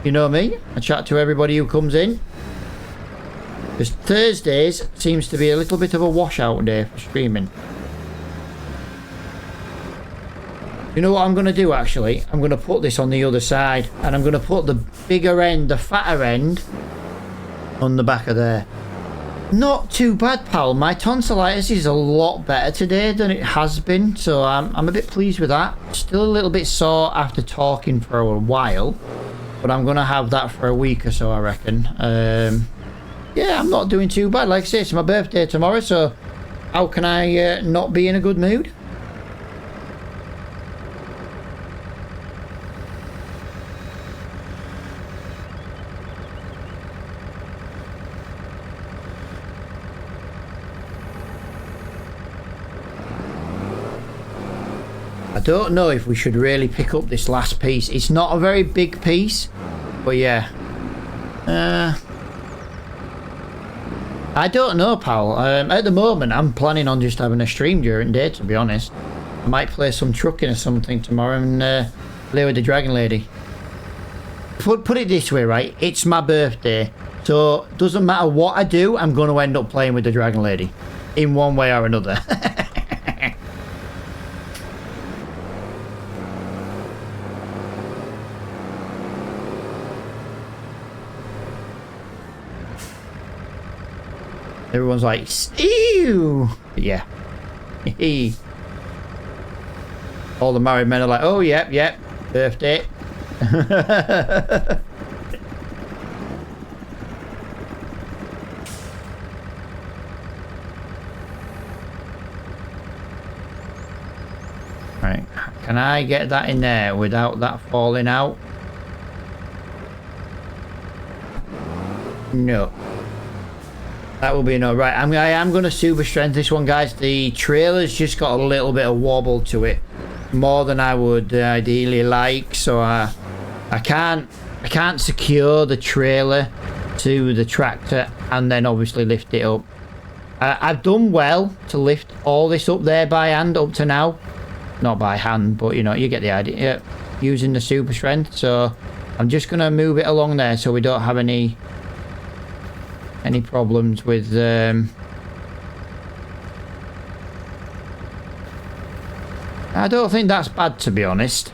[SPEAKER 1] You know me, I chat to everybody who comes in. Because Thursdays seems to be a little bit of a washout day for streaming. You know what I'm going to do, actually? I'm going to put this on the other side. And I'm going to put the bigger end, the fatter end, on the back of there. Not too bad, pal. My tonsillitis is a lot better today than it has been. So I'm a bit pleased with that. Still a little bit sore after talking for a while. But I'm going to have that for a week or so, I reckon. Yeah, I'm not doing too bad. Like I say, it's my birthday tomorrow. So how can I not be in a good mood? I don't know if we should really pick up this last piece. It's not a very big piece, but yeah. I don't know, pal. At the moment, I'm planning on just having a stream during the day, to be honest. I might play some trucking or something tomorrow and play with the Dragon Lady. Put it this way, right? It's my birthday, so doesn't matter what I do, I'm going to end up playing with the Dragon Lady. In one way or another. Everyone's like, ew. But yeah. All the married men are like, oh, yep, birthday. Right, can I get that in there without that falling out? No. That will be no. Right, I am going to super strength this one, guys. The trailer's just got a little bit of wobble to it, more than I would ideally like. So I can't secure the trailer to the tractor and then obviously lift it up. I've done well to lift all this up there by hand up to now, not by hand, but you know, you get the idea. Using the super strength. So I'm just going to move it along there so we don't have any problems with I don't think that's bad, to be honest.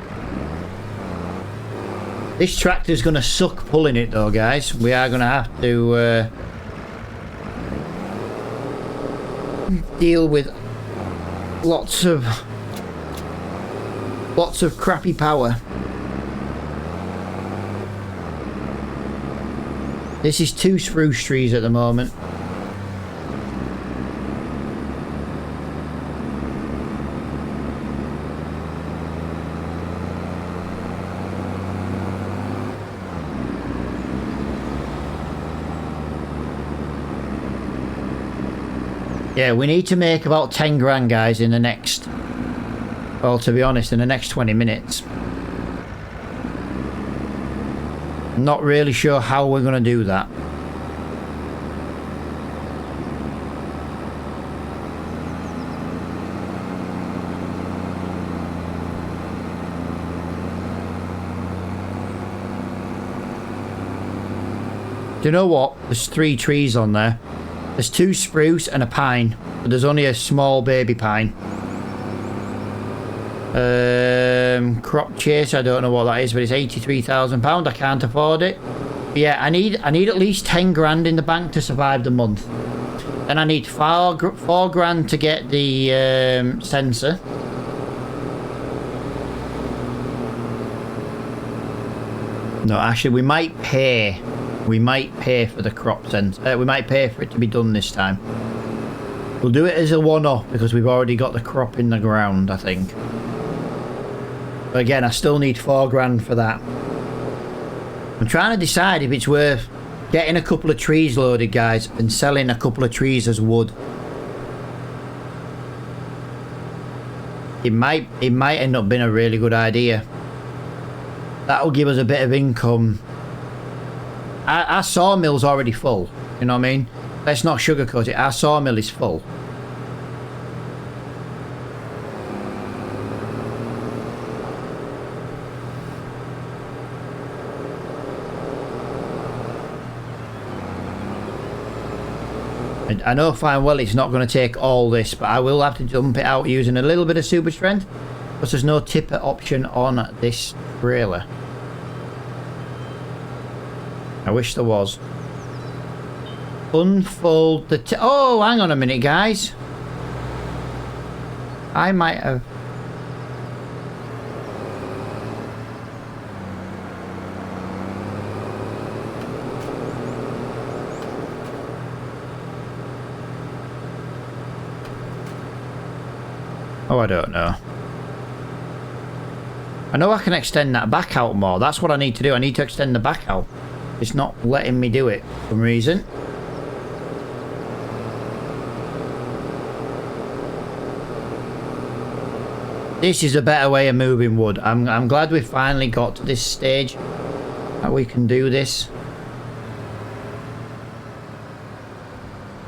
[SPEAKER 1] This tractor's gonna suck pulling it though, guys. We are gonna have to deal with lots of crappy power. This is 2 spruce trees at the moment. Yeah, we need to make about 10 grand, guys, in the next... Well, to be honest, in the next 20 minutes. Not really sure how we're going to do that. Do you know what? There's 3 trees on there. There's 2 spruce and a pine, but there's only a small baby pine. Crop chase, I don't know what that is, but it's £83,000. I can't afford it. But yeah, I need at least 10 grand in the bank to survive the month. Then I need 4 grand to get the sensor. No, actually, we might pay. We might pay for the crop sensor. We might pay for it to be done this time. We'll do it as a one-off because we've already got the crop in the ground, I think. But again, I still need 4 grand for that. I'm trying to decide if it's worth getting a couple of trees loaded, guys, and selling a couple of trees as wood. It might end up being a really good idea. That'll give us a bit of income. Our sawmill's already full, you know what I mean? Let's not sugarcoat it, our sawmill is full. And I know fine well it's not going to take all this, but I will have to jump it out using a little bit of super strength, because there's no tipper option on this trailer. I wish there was. Unfold the oh, hang on a minute, guys. I might have... Oh, I don't know. I know I can extend that back out more. That's what I need to do. I need to extend the back out. It's not letting me do it for some reason. This is a better way of moving wood. I'm glad we finally got to this stage that we can do this.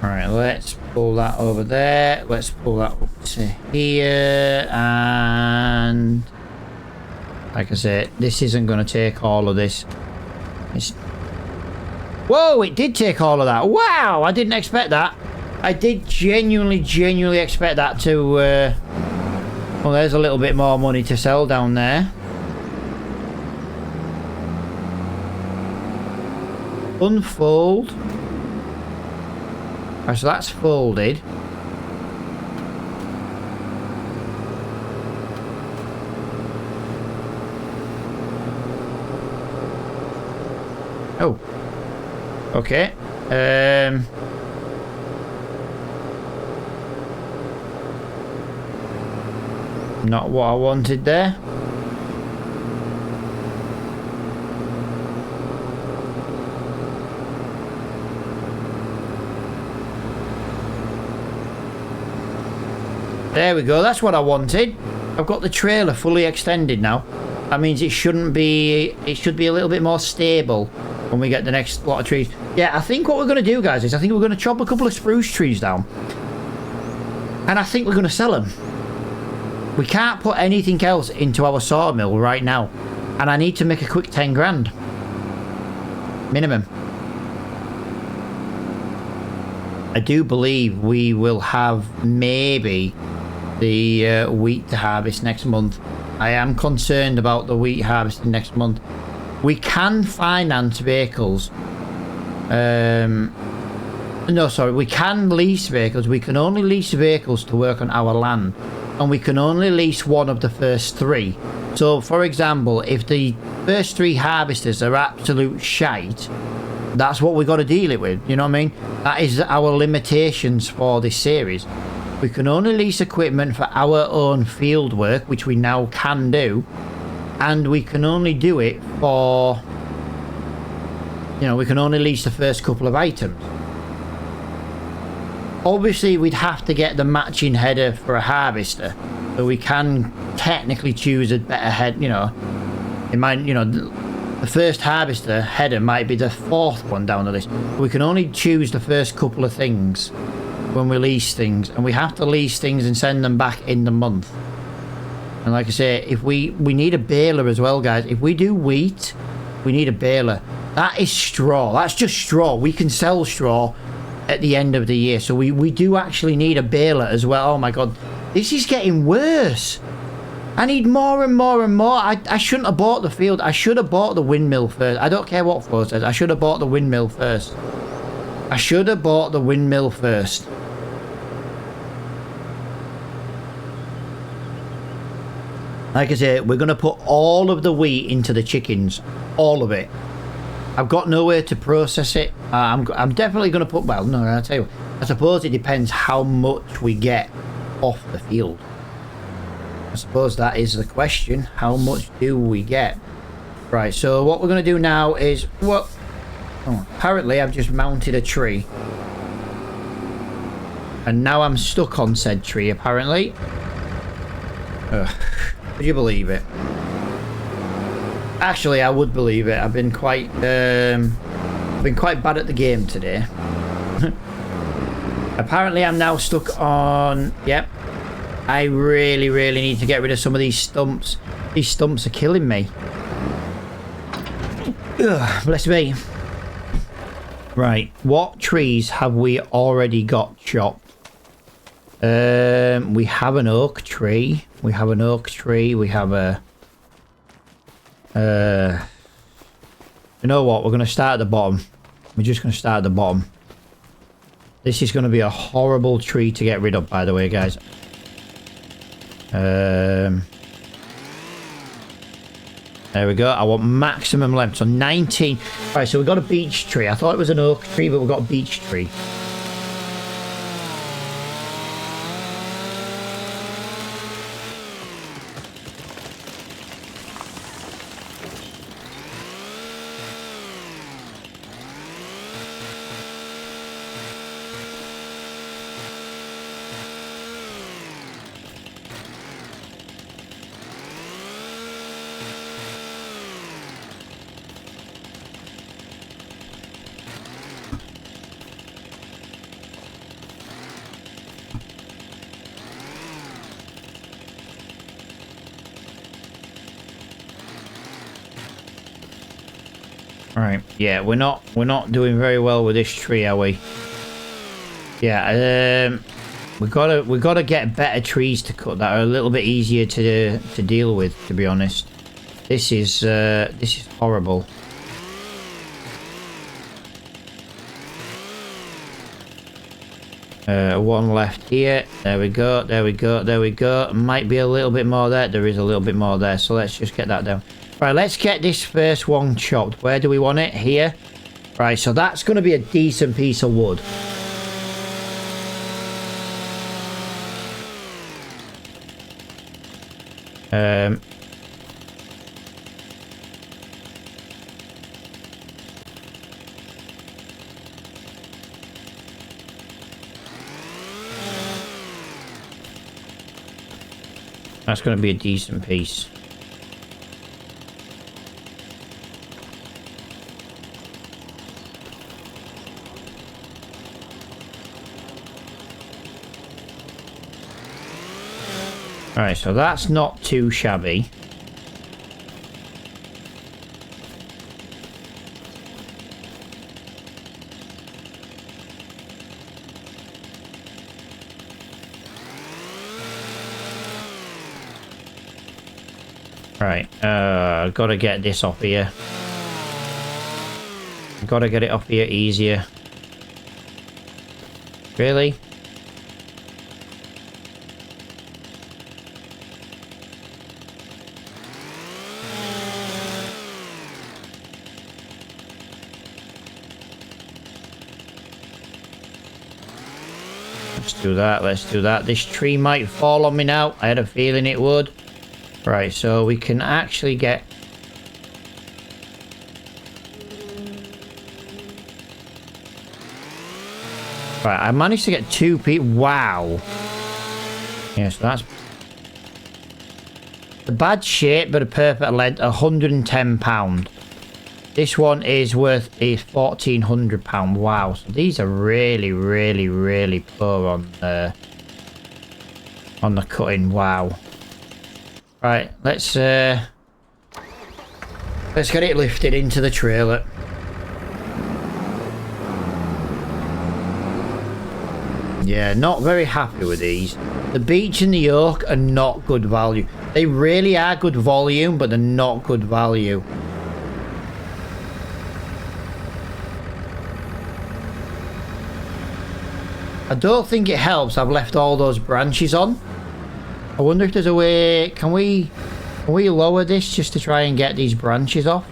[SPEAKER 1] Alright, let's pull that over there. Let's pull that up to here. And like I said, this isn't going to take all of this. Whoa, it did take all of that. Wow, I didn't expect that. I did genuinely expect that to... well, there's a little bit more money to sell down there. Unfold. Right, so that's folded. Oh. Okay. Not what I wanted there. There we go, that's what I wanted. I've got the trailer fully extended now. That means it shouldn't be... It should be a little bit more stable when we get the next lot of trees. Yeah, I think what we're going to do, guys, is I think we're going to chop a couple of spruce trees down. And I think we're going to sell them. We can't put anything else into our sawmill right now. And I need to make a quick 10 grand. Minimum. I do believe we will have maybe the wheat to harvest next month. I am concerned about the wheat harvesting next month. We can finance vehicles. No, sorry. We can lease vehicles. We can only lease vehicles to work on our land. And we can only lease one of the first 3. So, for example, if the first 3 harvesters are absolute shite, that's what we got to deal it with. You know what I mean? That is our limitations for this series. We can only lease equipment for our own field work, which we now can do. And we can only do it for... You know, we can only lease the first couple of items. Obviously, we'd have to get the matching header for a harvester. So we can technically choose a better head, you know. It might, you know, the first harvester header might be the 4th one down the list. We can only choose the first couple of things when we lease things. And we have to lease things and send them back in the month. And like I say, if we need a baler as well, guys. If we do wheat, we need a baler. That is straw. That's just straw. We can sell straw at the end of the year. So we do actually need a baler as well. Oh my god, this is getting worse. I need more and more and more. I shouldn't have bought the field. I should have bought the windmill first. I don't care what Flo says. I should have bought the windmill first. I should have bought the windmill first. Like I say, we're going to put all of the wheat into the chickens. All of it. I've got nowhere to process it. I'm definitely going to put... Well, no, I'll tell you. I suppose it depends how much we get off the field. I suppose that is the question. How much do we get? Right, so what we're going to do now is... Well, oh, apparently I've just mounted a tree. And now I'm stuck on said tree, apparently. Ugh. Would you believe it? Actually, I would believe it. I've been quite bad at the game today. Apparently, I'm now stuck on... Yep. I really, really need to get rid of some of these stumps. These stumps are killing me. Ugh, bless me. Right. What trees have we already got chopped? We have an oak tree. We have an oak tree. We have a... you know what? We're going to start at the bottom. We're just going to start at the bottom. This is going to be a horrible tree to get rid of, by the way, guys. There we go. I want maximum length. So 19. Right, so we've got a beech tree. I thought it was an oak tree, but we've got a beech tree. Right, yeah, we're not doing very well with this tree, are we? Yeah, we gotta get better trees to cut that are a little bit easier to deal with, to be honest. This is horrible. One left here. There we go, there we go, there we go. Might be a little bit more there. There is a little bit more there, so let's just get that down. Right, let's get this first one chopped. Where do we want it? Here. Right, so that's going to be a decent piece of wood. That's going to be a decent piece. Right, so that's not too shabby. Right, gotta get this off here. Gotta get it off here easier. Really? Let's do that, let's do that. This tree might fall on me now. I had a feeling it would. Right, so we can actually get... Right, I managed to get 2 people. Wow. Yeah, so that's... The bad shape, but a perfect length, £110. This one is worth £1,400. Wow, so these are really, really, really poor on the cutting. Wow. Right, let's get it lifted into the trailer. Yeah, not very happy with these. The beech and the oak are not good value. They really are good volume, but they're not good value. I don't think it helps I've left all those branches on. I wonder if there's a way... Can we lower this just to try and get these branches off?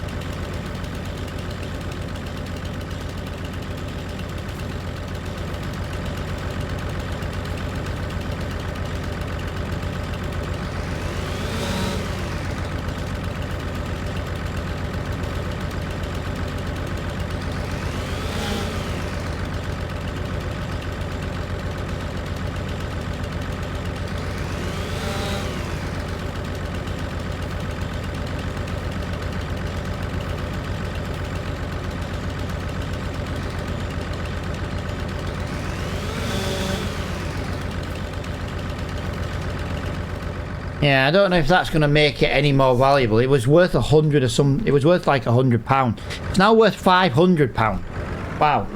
[SPEAKER 1] Yeah, I don't know if that's going to make it any more valuable. It was worth 100 or some. It was worth like £100. It's now worth £500. Wow.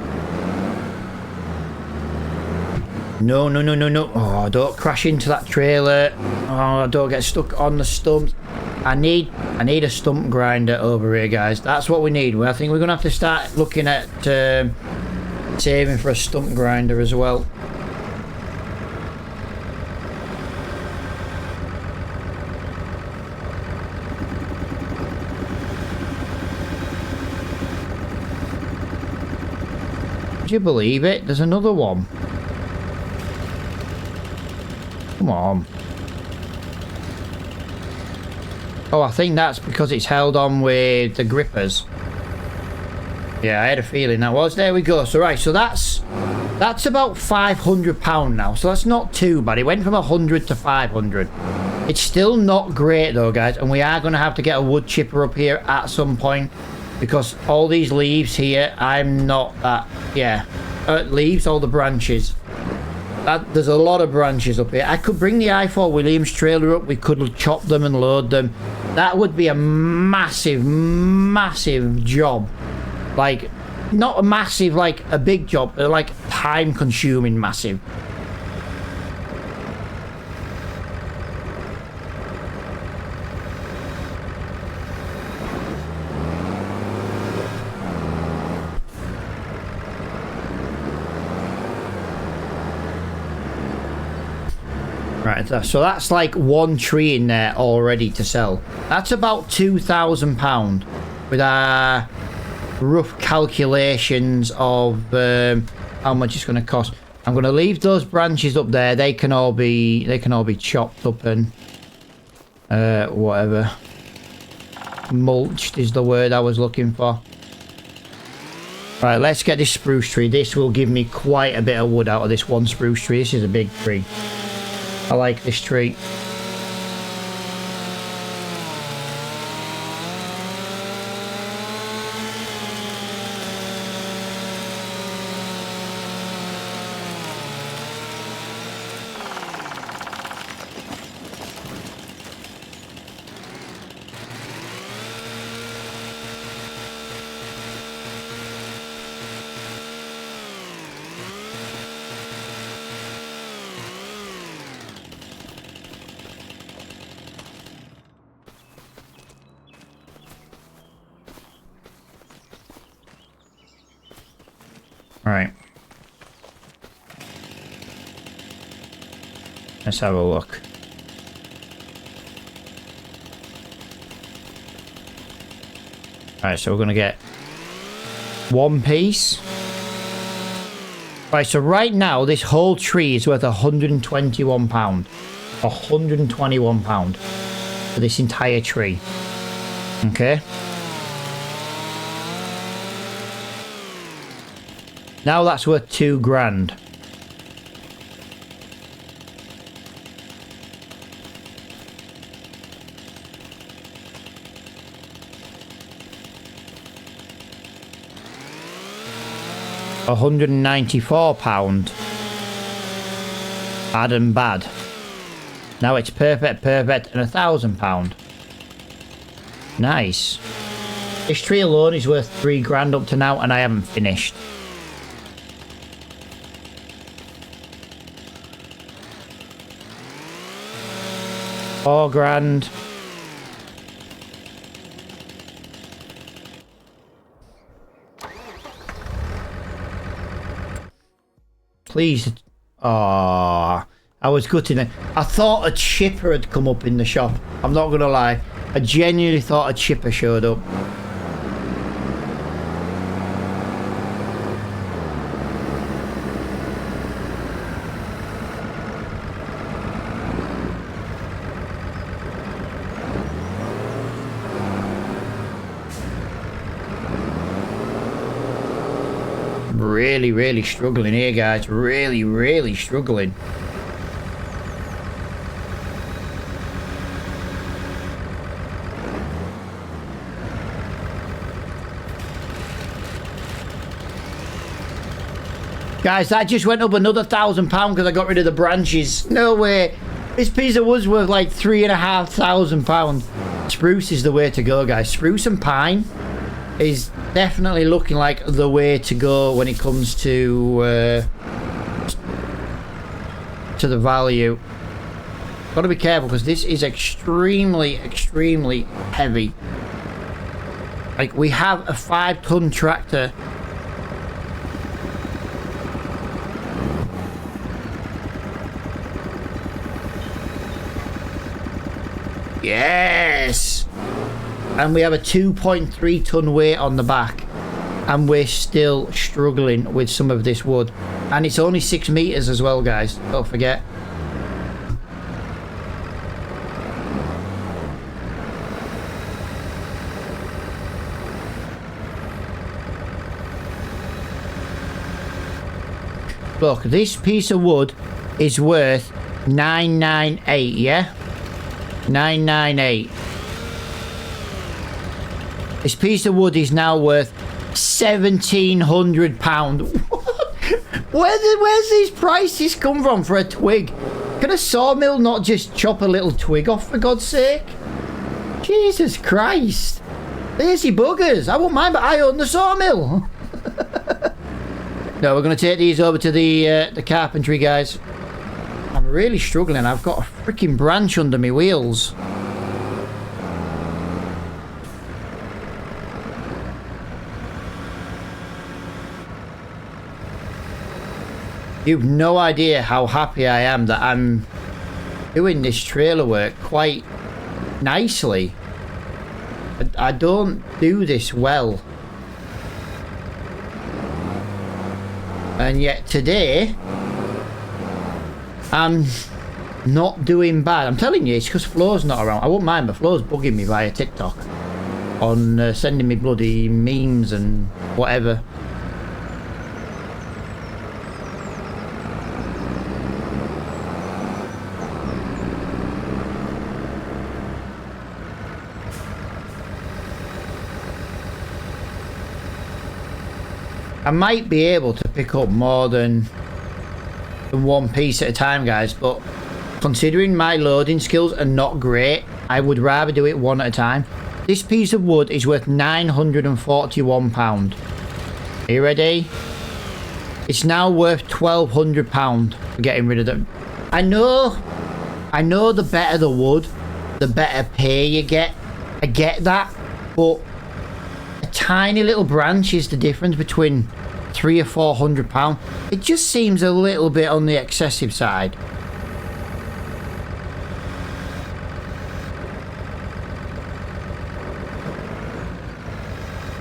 [SPEAKER 1] No, no, no, no, no. Oh, don't crash into that trailer. Oh, don't get stuck on the stumps. I need a stump grinder over here, guys. That's what we need. I think we're going to have to start looking at saving for a stump grinder as well. Would you believe it? There's another one. Come on. Oh, I think that's because it's held on with the grippers. Yeah, I had a feeling that was. There we go. So right, so that's about £500 now. So that's not too bad. It went from 100 to 500. It's still not great though, guys. And we are going to have to get a wood chipper up here at some point. Because all these leaves here, I'm not that... Yeah. Leaves, all the branches. There's a lot of branches up here. I could bring the I4 Williams trailer up. We could chop them and load them. That would be a massive, massive job. Like, not a massive, like a big job, but like time consuming massive. Right, so that's like one tree in there already to sell. That's about £2,000 with our rough calculations of how much it's going to cost. I'm going to leave those branches up there. They can all be chopped up and whatever. Mulched is the word I was looking for. Right, let's get this spruce tree. This will give me quite a bit of wood out of this one spruce tree. This is a big tree. I like this tree. Right. Let's have a look. Alright, so we're going to get one piece. Right, so right now this whole tree is worth £121. £121 for this entire tree. Okay. Now that's worth £2,000. £194. Bad and bad. Now it's perfect, and £1,000. Nice. This tree alone is worth £3,000 up to now, and I haven't finished. $4,000. Please. Oh, I was gutting it. I thought a chipper had come up in the shop. I'm not gonna lie. I genuinely thought a chipper showed up. Really struggling here, guys. Really struggling. Guys, that just went up another £1,000 because I got rid of the branches. No way. This piece of wood's worth like £3,500. Spruce is the way to go, guys. Spruce and pine is definitely looking like the way to go when it comes to the value. Got to be careful because this is extremely heavy. Like, we have a 5-ton tractor. Yes! And we have a 2.3 ton weight on the back, and we're still struggling with some of this wood, and it's only 6 meters as well, guys, don't forget. Look, this piece of wood is worth 998, yeah? 998. This piece of wood is now worth £1,700. Where's these prices come from for a twig? Can a sawmill not just chop a little twig off, for God's sake? Jesus Christ. Lazy buggers. I won't mind, but I own the sawmill. No, we're going to take these over to the carpentry, guys. I'm really struggling. I've got a freaking branch under my wheels. You've no idea how happy I am that I'm doing this trailer work quite nicely. I don't do this well. And yet today, I'm not doing bad. I'm telling you, it's because Flo's not around. I won't mind, but Flo's bugging me via TikTok on sending me bloody memes and whatever. I might be able to pick up more than one piece at a time, guys, but considering my loading skills are not great, I would rather do it one at a time. This piece of wood is worth £941. Are you ready? It's now worth £1,200 for getting rid of them. I know the better the wood, the better pay you get. I get that, but a tiny little branch is the difference between £300 or £400. It just seems a little bit on the excessive side.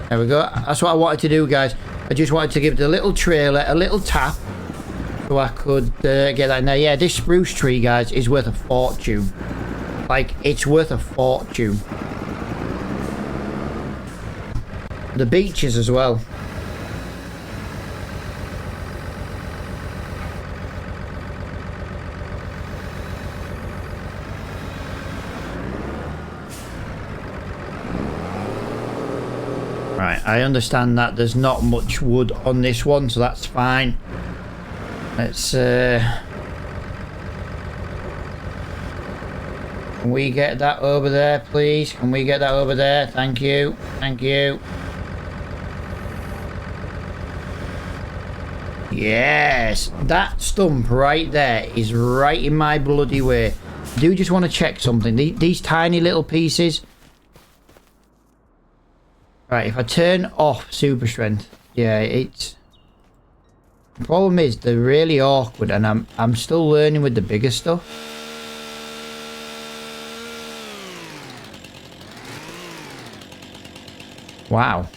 [SPEAKER 1] There we go. That's what I wanted to do, guys. I just wanted to give the little trailer a little tap so I could get that in there. Yeah, this spruce tree, guys, is worth a fortune. Like, it's worth a fortune. The beeches as well. Right, I understand that there's not much wood on this one, so that's fine. Let's can we get that over there, please? Can we get that over there? Thank you. Thank you. Yes, that stump right there is right in my bloody way. I do just want to check something. These tiny little pieces. Right, if I turn off super strength, yeah, it's... The problem is they're really awkward, and I'm still learning with the bigger stuff. Wow.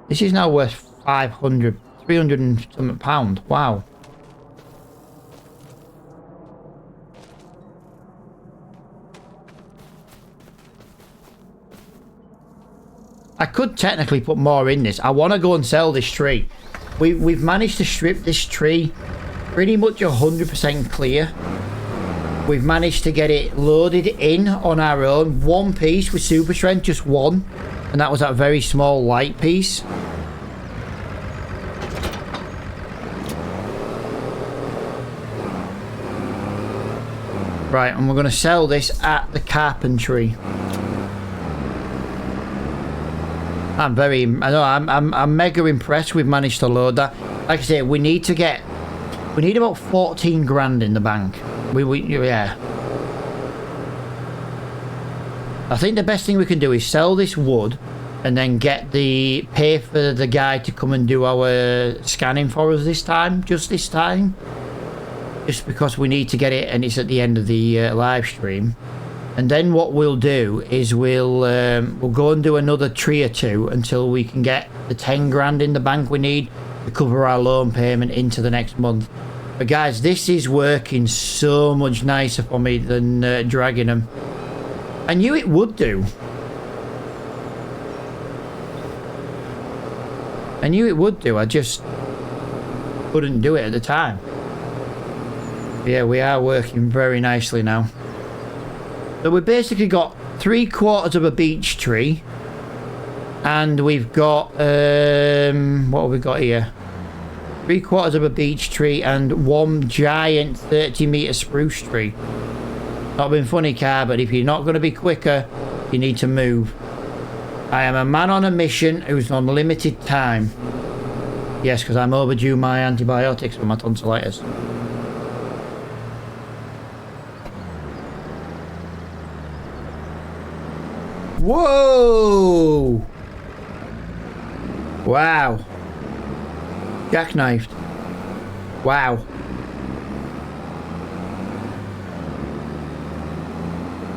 [SPEAKER 1] This is now worth 500, 300 and something pound. Wow. I could technically put more in this. I want to go and sell this tree. We've managed to strip this tree pretty much 100% clear. We've managed to get it loaded in on our own. One piece with super strength, just one. And that was that very small light piece. Right, and we're going to sell this at the carpentry. I'm mega impressed we've managed to load that. Like I say, we need about 14 grand in the bank. Yeah. I think the best thing we can do is sell this wood and then pay for the guy to come and do our scanning for us this time. Just because we need to get it, and it's at the end of the live stream. And then what we'll do is we'll go and do another tree or two until we can get the 10 grand in the bank we need to cover our loan payment into the next month. But guys, this is working so much nicer for me than dragging them. I knew it would do. I just couldn't do it at the time. Yeah, we are working very nicely now. So we've basically got 3/4 of a beech tree. And we've got, what have we got here? 3/4 of a beech tree and one giant 30-meter spruce tree. Not been funny, car, but if you're not going to be quicker, you need to move. I am a man on a mission who's on limited time. Yes, because I'm overdue my antibiotics for my tonsillitis. Whoa! Wow. Jackknifed. Wow.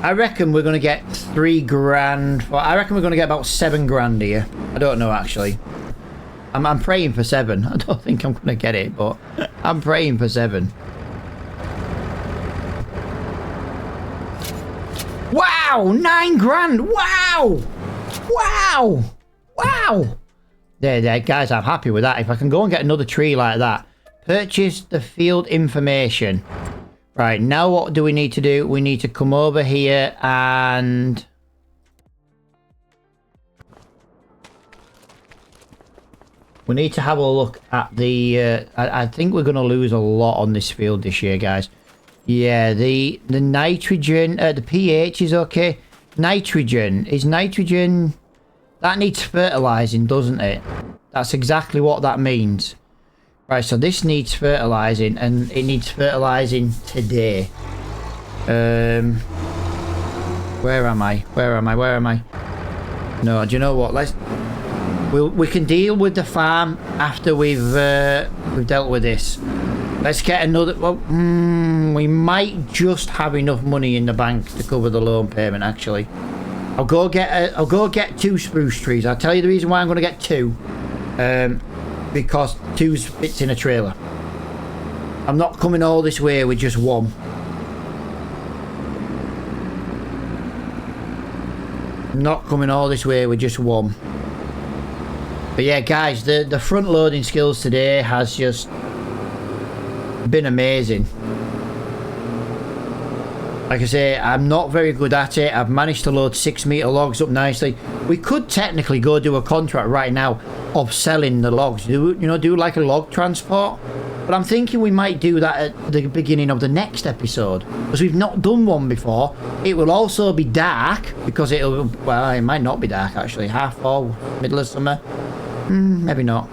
[SPEAKER 1] I reckon we're going to get 3 grand. I reckon we're going to get about 7 grand here. I don't know, actually. I'm praying for 7. I don't think I'm going to get it, but I'm praying for 7. Wow! 9 grand! Wow! Wow! Wow! There, guys, I'm happy with that. If I can go and get another tree like that. Purchase the field information. Right, now what do we need to do? We need to come over here and... we need to have a look at the... I think we're going to lose a lot on this field this year, guys. Yeah, the nitrogen... the pH is okay. Nitrogen. Is nitrogen... that needs fertilizing, doesn't it? That's exactly what that means. Right, so this needs fertilizing, and it needs fertilizing today. Where am I? No, do you know what? We can deal with the farm after we've dealt with this. Let's get another. Well, we might just have enough money in the bank to cover the loan payment. Actually, I'll go get 2 spruce trees. I'll tell you the reason why I'm going to get 2. Because 2 fits in a trailer. I'm not coming all this way with just 1. I'm not coming all this way with just 1. But yeah, guys, the front loading skills today has just been amazing. Like I say, I'm not very good at it. I've managed to load 6-meter logs up nicely. We could technically go do a contract right now of selling the logs. Do like a log transport. But I'm thinking we might do that at the beginning of the next episode, because we've not done one before. It will also be dark, because it might not be dark actually. Half fall, middle of summer. Maybe not.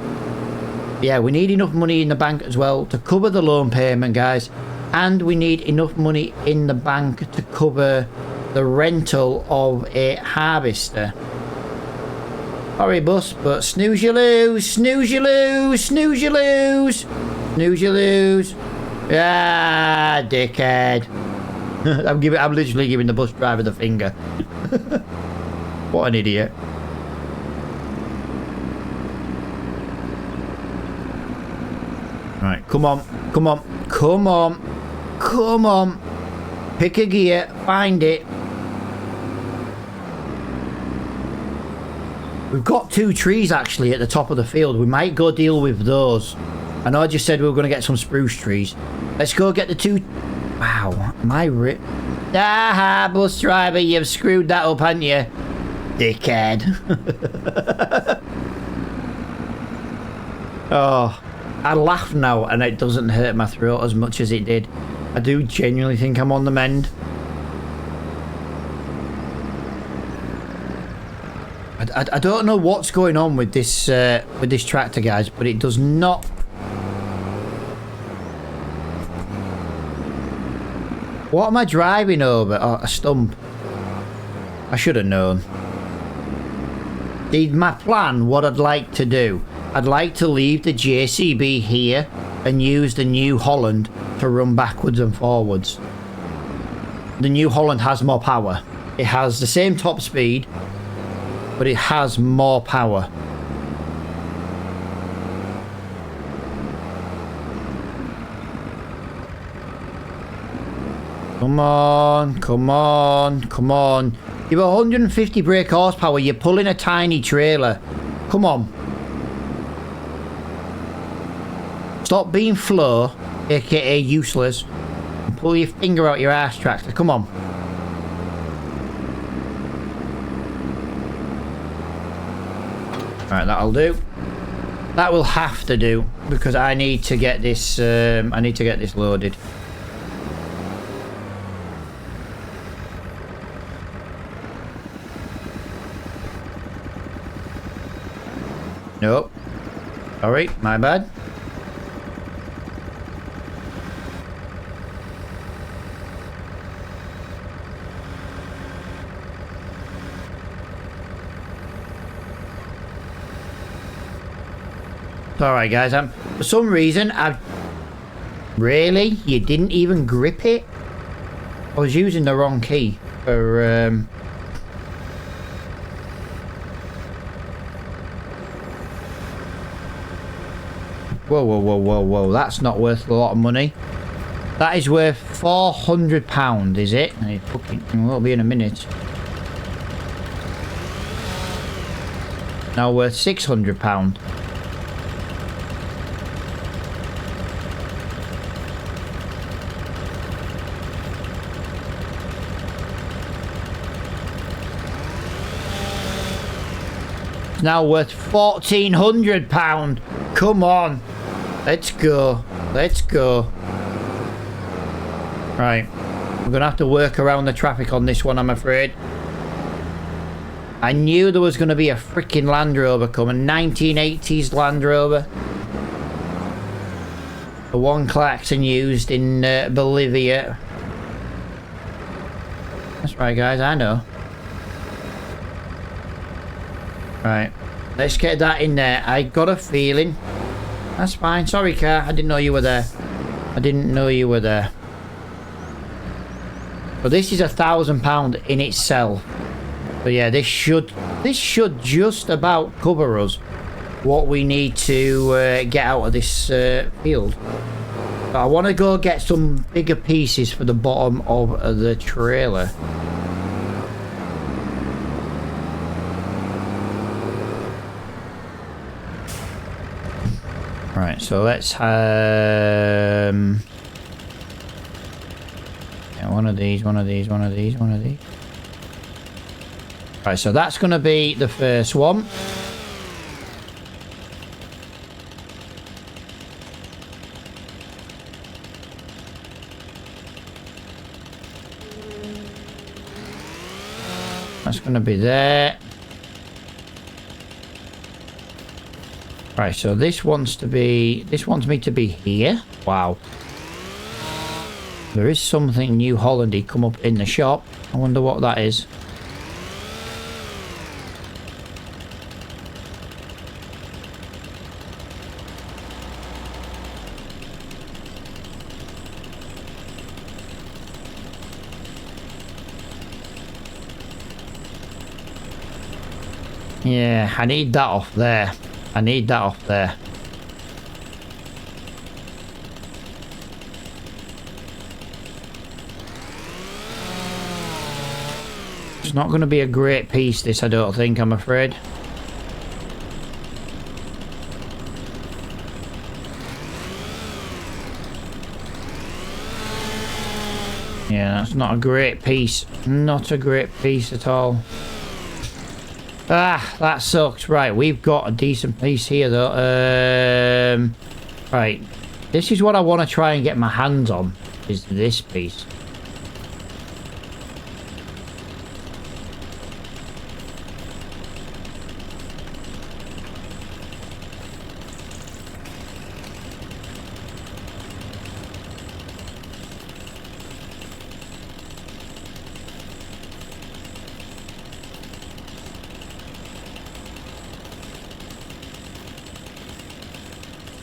[SPEAKER 1] Yeah, we need enough money in the bank as well to cover the loan payment, guys. And we need enough money in the bank to cover the rental of a harvester. Sorry, bus, but snooze you lose, snooze you lose, snooze you lose, snooze you lose. Ah, dickhead. I'm literally giving the bus driver the finger. What an idiot. Right, come on, come on, come on, come on. Pick a gear, find it. We've got 2 trees actually at the top of the field. We might go deal with those. I know I just said we were going to get some spruce trees. Let's go get the 2... Wow, my rip. Ah, bus driver, you've screwed that up, haven't you? Dickhead. Oh, I laugh now and it doesn't hurt my throat as much as it did. I do genuinely think I'm on the mend. I don't know what's going on with this tractor, guys, but it does not... What am I driving over? Oh, a stump. I should have known. My plan, what I'd like to do, I'd like to leave the JCB here and use the New Holland to run backwards and forwards. The New Holland has more power. It has the same top speed, but it has more power. Come on, come on, come on. You've 150 brake horsepower. You're pulling a tiny trailer. Come on. Stop being slow, aka useless, and pull your finger out your ass, tractor. Come on. Alright, that'll do. That will have to do because I need to get this. I need to get this loaded. Nope. Sorry, my bad. Alright guys, for some reason really? You didn't even grip it? I was using the wrong key for Whoa, whoa, whoa, whoa, whoa, that's not worth a lot of money. That is worth £400, is it? It'll be in a minute. Now worth £600. Now worth £1,400. Come on, let's go, let's go. Right, we're gonna have to work around the traffic on this one, I'm afraid. I knew there was gonna be a freaking Land Rover coming, 1980s Land Rover. The one Clarkson used in Bolivia. That's right, guys, I know. Right, let's get that in there. I got a feeling. That's fine. Sorry, car. I didn't know you were there. I didn't know you were there. But this is £1,000 in itself. So yeah, this should just about cover us what we need to get out of this field. But I want to go get some bigger pieces for the bottom of the trailer. Right, so let's yeah, one of these, one of these, one of these, one of these. Right, so that's going to be the first one. That's going to be there. Right, so this wants me to be here. Wow. There is something New Hollandy come up in the shop. I wonder what that is. Yeah, I need that off there. I need that off there. It's not going to be a great piece, this, I don't think, I'm afraid. Yeah, that's not a great piece. Not a great piece at all. Ah, that sucks. Right, we've got a decent piece here, though. Right. This is what I want to try and get my hands on, is this piece.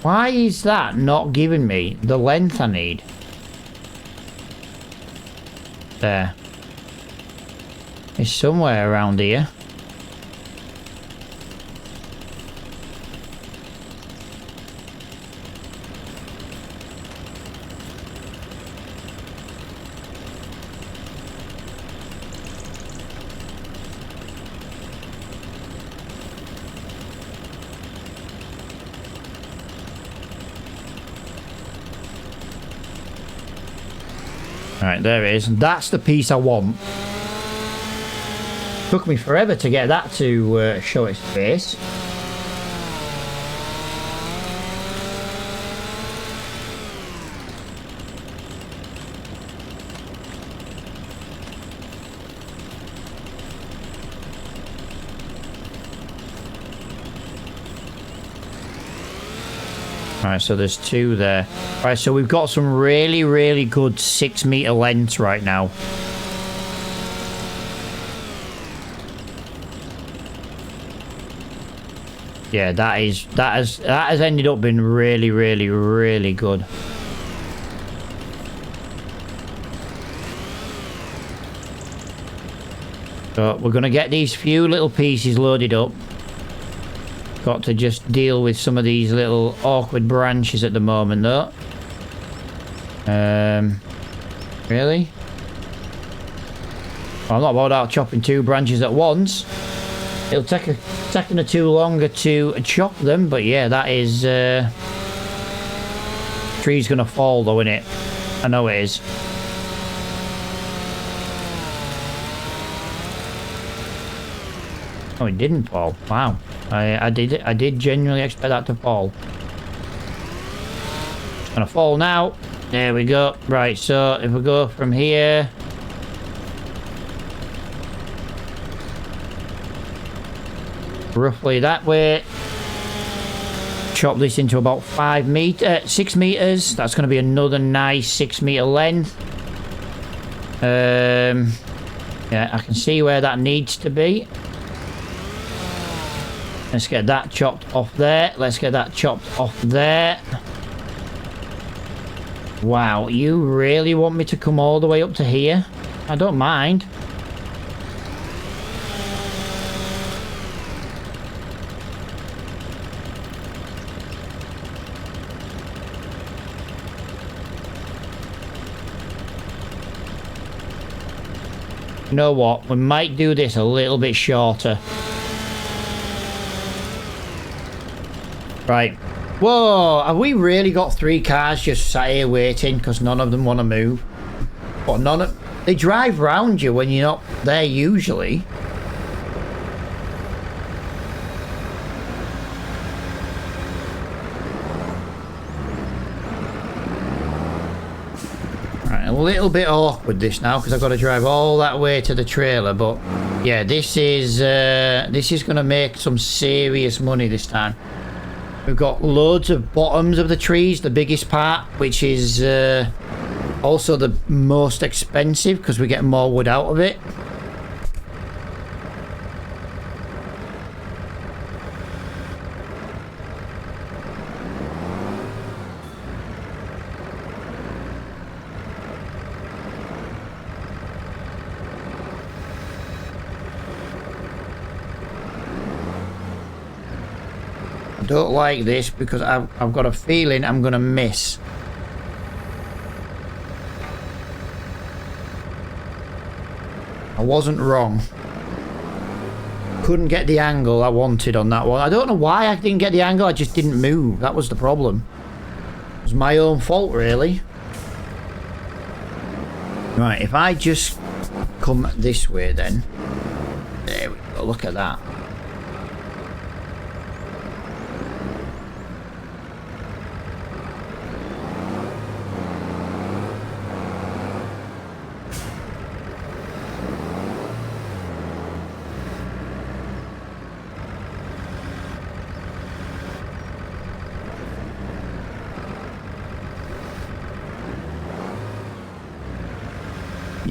[SPEAKER 1] Why is that not giving me the length I need? There. It's somewhere around here. Right, there it is. That's the piece I want. Took me forever to get that to show its face. Right, so there's two there. Right, so we've got some really, really good 6-meter lengths right now. Yeah, that has ended up being really, really, really good. So we're gonna get these few little pieces loaded up. Got to just deal with some of these little awkward branches at the moment, though. Really? Well, I'm not bothered about chopping 2 branches at once. It'll take a second or 2 longer to chop them, but yeah, that is... tree's gonna fall, though, innit? I know it is. Oh, it didn't fall. Wow. I did genuinely expect that to fall. It's gonna fall now. There we go. Right, so if we go from here, roughly that way, chop this into about 6 meters. That's gonna be another nice 6-meter length. Yeah, I can see where that needs to be. Let's get that chopped off there. Let's get that chopped off there. Wow, you really want me to come all the way up to here? I don't mind. You know what? We might do this a little bit shorter. Right. Whoa, have we really got 3 cars just sat here waiting because none of them want to move? But none of... They drive round you when you're not there usually. Right, a little bit awkward this now because I've got to drive all that way to the trailer, but yeah, this is going to make some serious money this time. We've got loads of bottoms of the trees, the biggest part, which is Also the most expensive because we get more wood out of it. I don't like this because I've got a feeling I'm gonna miss. I wasn't wrong. Couldn't get the angle I wanted on that one. I don't know why I didn't get the angle, I just didn't move. That was the problem. It was my own fault, really. Right, if I just come this way then. There we go, look at that.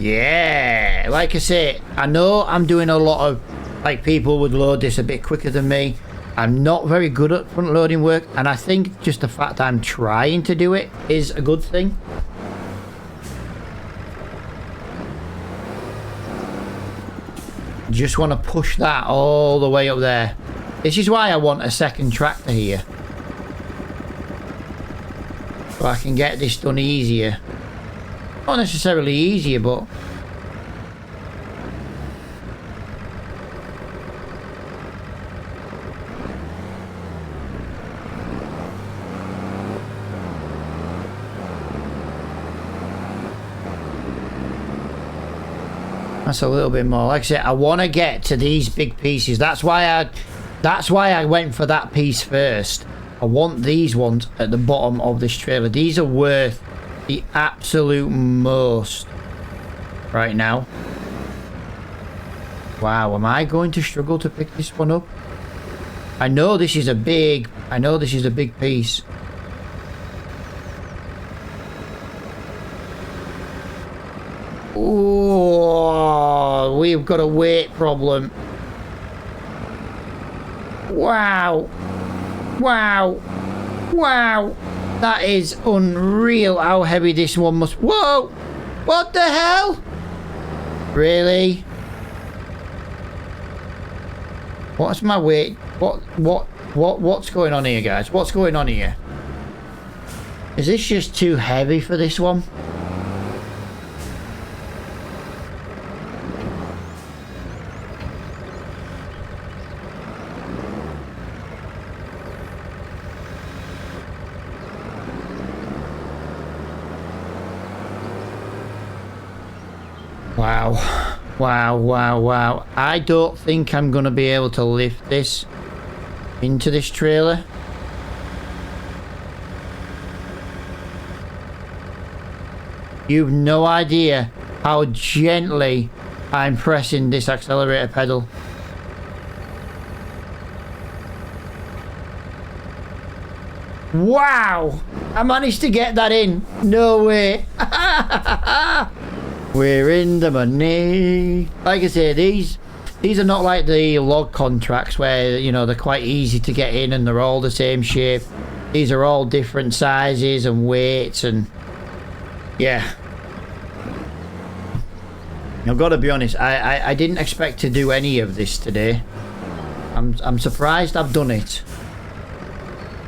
[SPEAKER 1] Yeah, like I say, I know I'm doing a lot of, like, people would load this a bit quicker than me. I'm not very good at front loading work, and I think just the fact I'm trying to do it is a good thing. Just want to push that all the way up there. This is why I want a second tractor here. So I can get this done easier. Not necessarily easier, but that's a little bit more. Like I said, I want to get to these big pieces. That's why I went for that piece first. I want these ones at the bottom of this trailer. These are worth the absolute most right now. Wow, am I going to struggle to pick this one up? I know this is a big piece. Oh, we've got a weight problem. Wow. Wow. Wow. That is unreal how heavy this one must... Whoa! What the hell? Really? What's my weight? What's going on here, guys? What's going on here? Is this just too heavy for this one? Wow. Wow, wow, wow. I don't think I'm going to be able to lift this into this trailer. You've no idea how gently I'm pressing this accelerator pedal. Wow! I managed to get that in. No way. We're in the money. Like I say, these are not like the log contracts where, you know, they're quite easy to get in and they're all the same shape. These are all different sizes and weights, and yeah. I've got to be honest, I didn't expect to do any of this today. I'm surprised I've done it.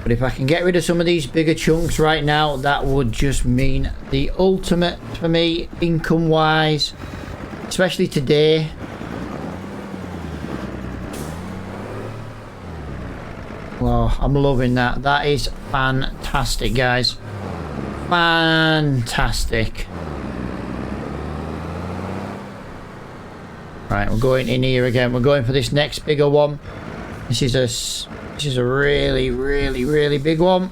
[SPEAKER 1] But if I can get rid of some of these bigger chunks right now, that would just mean the ultimate for me, income-wise. Especially today. Oh, I'm loving that. That is fantastic, guys. Fantastic. Right, we're going in here again. We're going for this next bigger one. This is a really, really, really big one.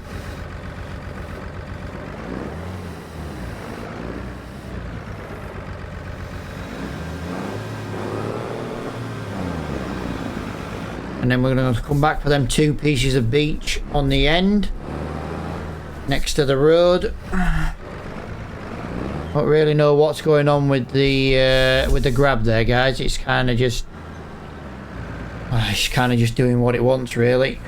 [SPEAKER 1] And then we're going to come back for them 2 pieces of beach on the end. Next to the road. Don't really know what's going on with the grab there, guys. It's kind of just... it's kind of just doing what it wants, really.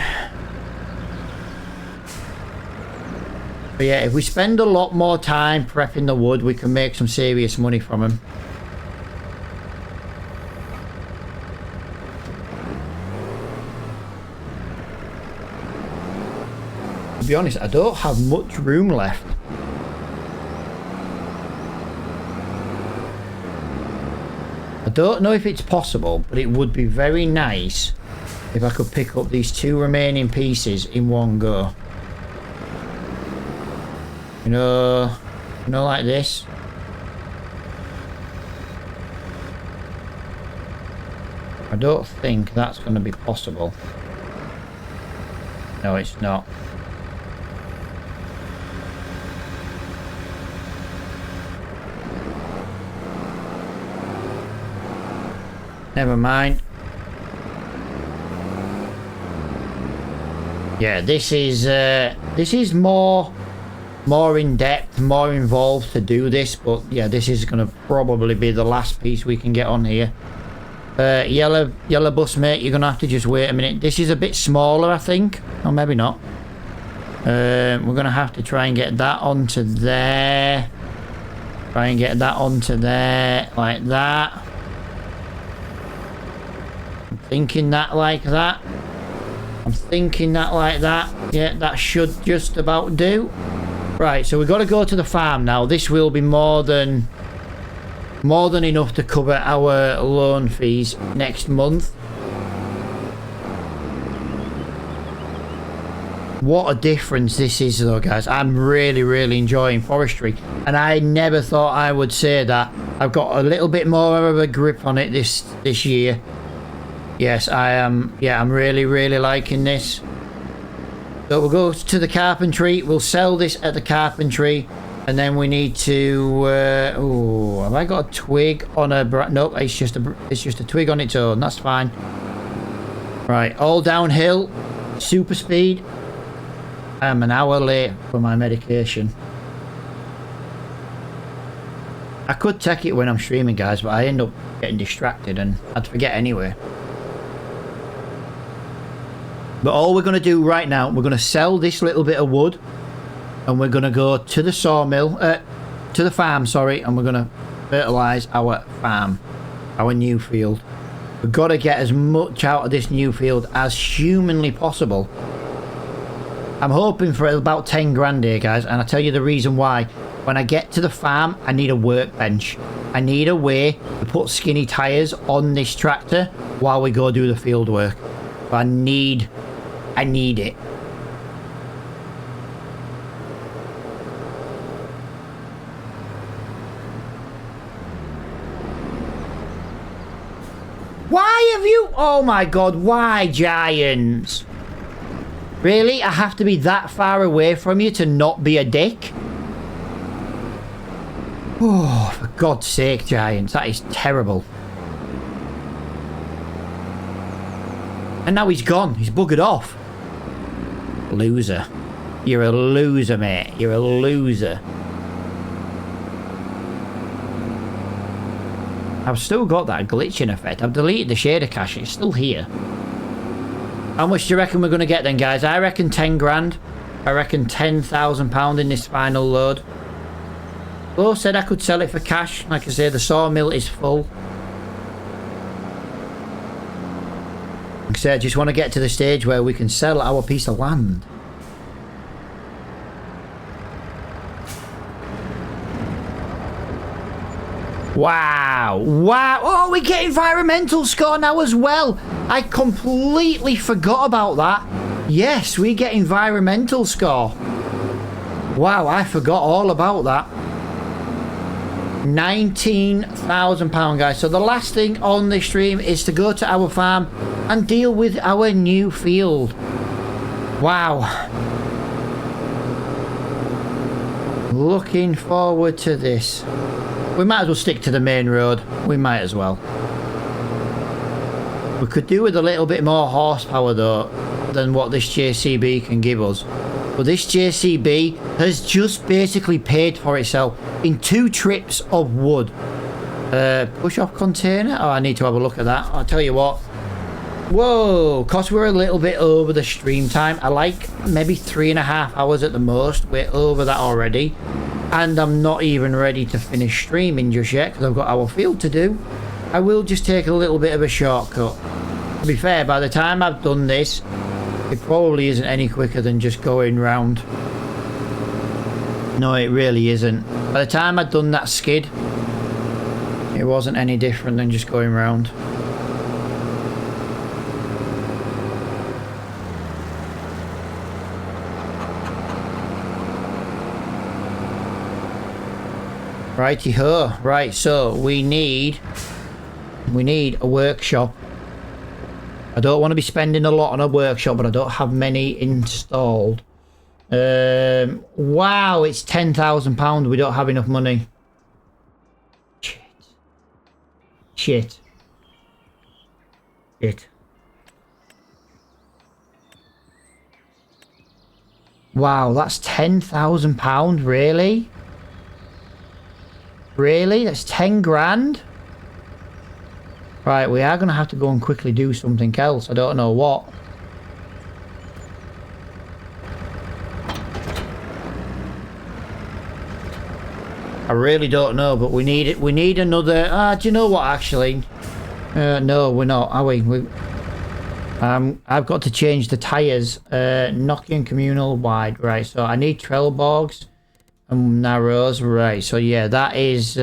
[SPEAKER 1] But yeah, if we spend a lot more time prepping the wood, we can make some serious money from them. To be honest, I don't have much room left. I don't know if it's possible, but it would be very nice if I could pick up these 2 remaining pieces in one go. You know, like this. I don't think that's going to be possible. No, it's not. Never mind. Yeah, this is more in depth, more involved to do this, but yeah, this is going to probably be the last piece we can get on here. Yellow bus mate, you're going to have to just wait a minute. This is a bit smaller, I think. Or maybe not. We're going to have to try and get that onto there. Try and get that onto there, like that. I'm thinking that like that. I'm thinking that like that. Yeah, that should just about do. Right, so we've got to go to the farm now. This will be more than enough to cover our loan fees next month. What a difference this is though, guys. I'm really enjoying forestry, and I never thought I would say that. I've got a little bit more of a grip on it this year. Yes, I am. Yeah, I'm really liking this. So we'll go to the carpentry. We'll sell this at the carpentry, and then we need to. Oh, have I got a twig on a? Nope, it's just a twig on its own. That's fine. Right, all downhill, super speed. I'm an hour late for my medication. I could take it when I'm streaming, guys, but I end up getting distracted and I'd forget anyway. But all we're going to do right now, we're going to sell this little bit of wood, and we're going to go to the sawmill, to the farm, sorry, and we're going to fertilise our farm, our new field. We've got to get as much out of this new field as humanly possible. I'm hoping for about 10 grand here, guys, and I'll tell you the reason why. When I get to the farm, I need a workbench. I need a way to put skinny tyres on this tractor while we go do the field work. I need it. Why have you... Oh my god, why, Giants? Really? I have to be that far away from you to not be a dick? Oh, for God's sake, Giants. That is terrible. And now he's gone. He's buggered off. Loser. You're a loser, mate. You're a loser. I've still got that glitching effect. I've deleted the shader cache. It's still here. How much do you reckon we're going to get then, guys? I reckon 10 grand. I reckon £10,000 in this final load. Bo said I could sell it for cash. Like I say, the sawmill is full. Like I said, I just want to get to the stage where we can sell our piece of land. Wow. Wow. Oh, we get environmental score now as well. I completely forgot about that. Yes, we get environmental score. Wow, I forgot all about that. £19,000, guys. So the last thing on this stream is to go to our farm and deal with our new field. Wow. Looking forward to this. We might as well stick to the main road. We might as well. We could do with a little bit more horsepower though than what this JCB can give us. But this JCB has just basically paid for itself in 2 trips of wood. Push off container. Oh, I need to have a look at that. I'll tell you what. Whoa, because we're a little bit over the stream time. I like maybe 3.5 hours at the most. We're over that already. And I'm not even ready to finish streaming just yet because I've got our field to do. I will just take a little bit of a shortcut. To be fair, by the time I've done this, it probably isn't any quicker than just going round. No, it really isn't. By the time I'd done that skid, it wasn't any different than just going round. Righty-ho. Right, so we need a workshop. I don't want to be spending a lot on a workshop, but I don't have many installed. Wow, it's £10,000. We don't have enough money. Shit. Wow, that's £10,000, really? Really? That's 10 grand? Right, we are going to have to go and quickly do something else. I don't know what. I really don't know, but we need it. We need another... do you know what, actually? No, we're not, are we? I've got to change the tyres. Nokian communal wide. Right, so I need Trelleborgs and Narrows. Right, so yeah, that is...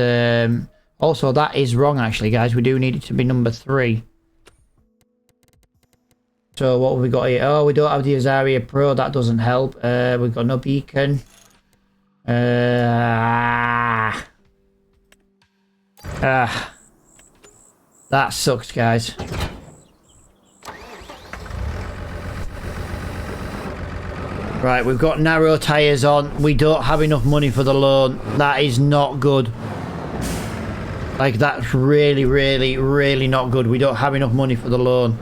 [SPEAKER 1] also, that is wrong, actually, guys. We do need it to be number 3. So, what have we got here? Oh, we don't have the Azaria Pro. That doesn't help. We've got no beacon. That sucks, guys. Right, we've got narrow tyres on. We don't have enough money for the loan. That is not good. Like, that's really, really, really not good. We don't have enough money for the loan.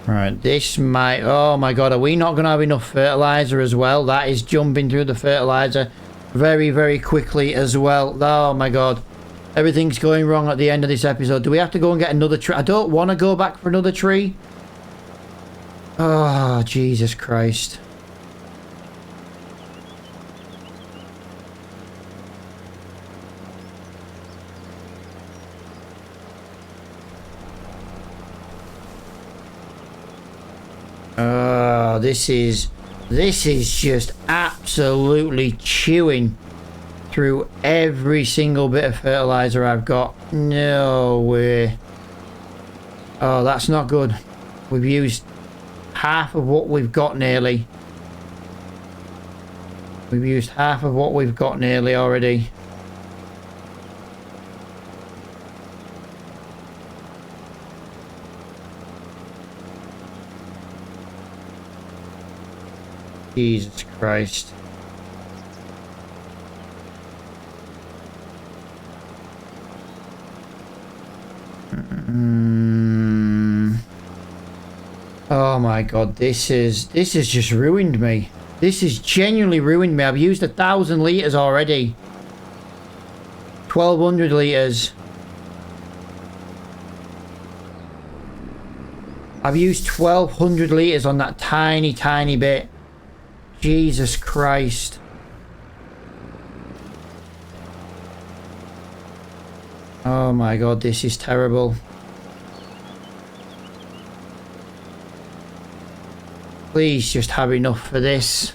[SPEAKER 1] Right, this might... Oh my god, are we not going to have enough fertiliser as well? That is jumping through the fertiliser very, very quickly as well. Oh my god. Everything's going wrong at the end of this episode. Do we have to go and get another tree? I don't want to go back for another tree. Oh, Jesus Christ. Oh, this is just absolutely chewing through every single bit of fertilizer I've got. No way. Oh, that's not good. We've used half of what we've got nearly. We've used half of what we've got nearly already. Jesus Christ. Oh my god, this has just ruined me. This has genuinely ruined me. I've used 1,000 litres already. 1,200 litres. I've used 1,200 litres on that tiny, tiny bit. Jesus Christ. Oh my god, this is terrible. Please just have enough for this.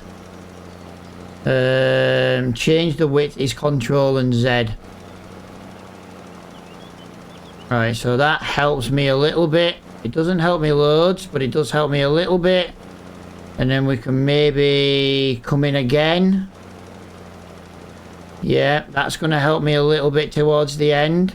[SPEAKER 1] Change the width is Control and Z. Right, so that helps me a little bit. It doesn't help me loads, but it does help me a little bit. And then we can maybe come in again. Yeah, that's going to help me a little bit towards the end.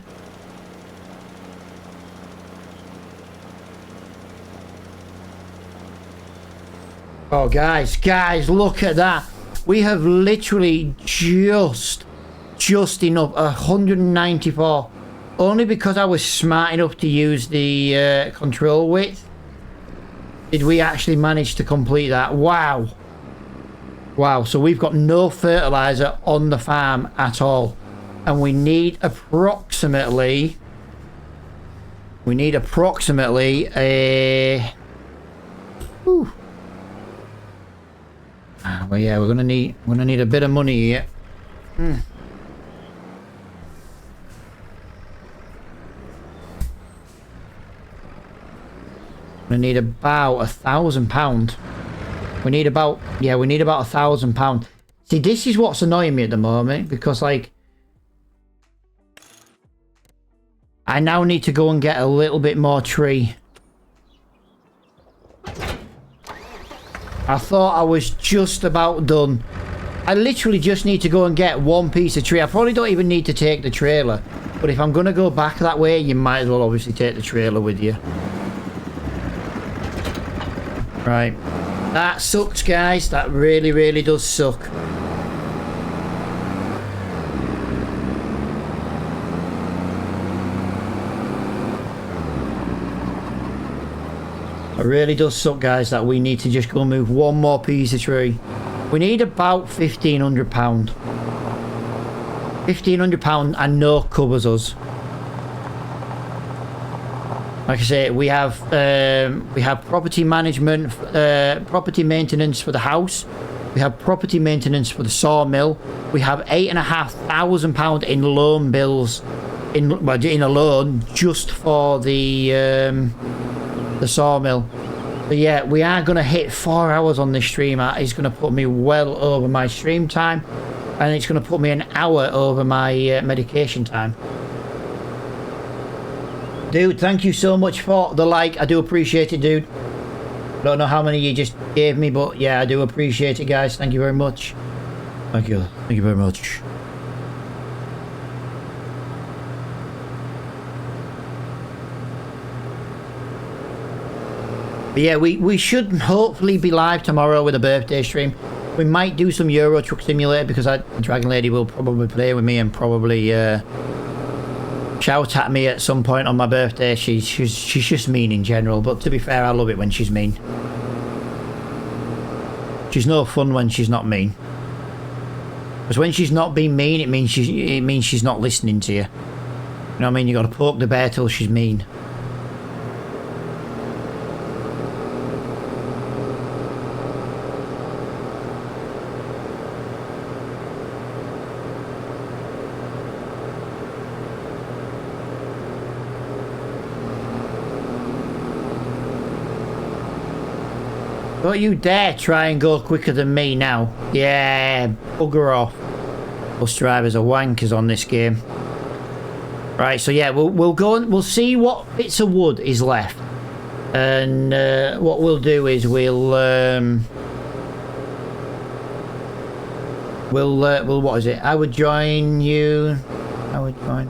[SPEAKER 1] Oh, guys, look at that. We have literally just enough, 194. Only because I was smart enough to use the control width did we actually manage to complete that. Wow. Wow, so we've got no fertilizer on the farm at all. And we need approximately a... Whew. Well, yeah, we're gonna need a bit of money here. We need about £1,000. We need about £1,000. See, this is what's annoying me at the moment, because like I now need to go and get a little bit more tree. I thought I was just about done. I literally just need to go and get one piece of tree. I probably don't even need to take the trailer, but if I'm gonna go back that way, you might as well obviously take the trailer with you. Right, that sucks, guys. That really, really does suck. It really does suck, guys, that we need to just go move one more piece of tree. We need about £1,500. £1,500 and no covers us. Like I say, we have property management, property maintenance for the house. We have property maintenance for the sawmill. We have £8,500 in loan bills, in a loan just for the sawmill. But yeah, we are going to hit 4 hours on this stream. It's going to put me well over my stream time, and it's going to put me an hour over my medication time. Dude, thank you so much for the like. I do appreciate it, dude. Don't know how many you just gave me, but yeah, I do appreciate it, guys. Thank you very much. Thank you. Thank you very much. But yeah, we should hopefully be live tomorrow with a birthday stream. We might do some Euro Truck Simulator, because Dragon Lady will probably play with me and probably shout at me at some point on my birthday. She's just mean in general, but to be fair, I love it when she's mean. She's no fun when she's not mean. Because when she's not being mean, it means she's not listening to you. You know what I mean? You got to poke the bear till she's mean. Don't you dare try and go quicker than me now. Yeah, bugger off. Bus drivers are wankers on this game. Right, so yeah, we'll go and we'll see what bits of wood is left. And what we'll do is we'll what is it? I would join you. I would join.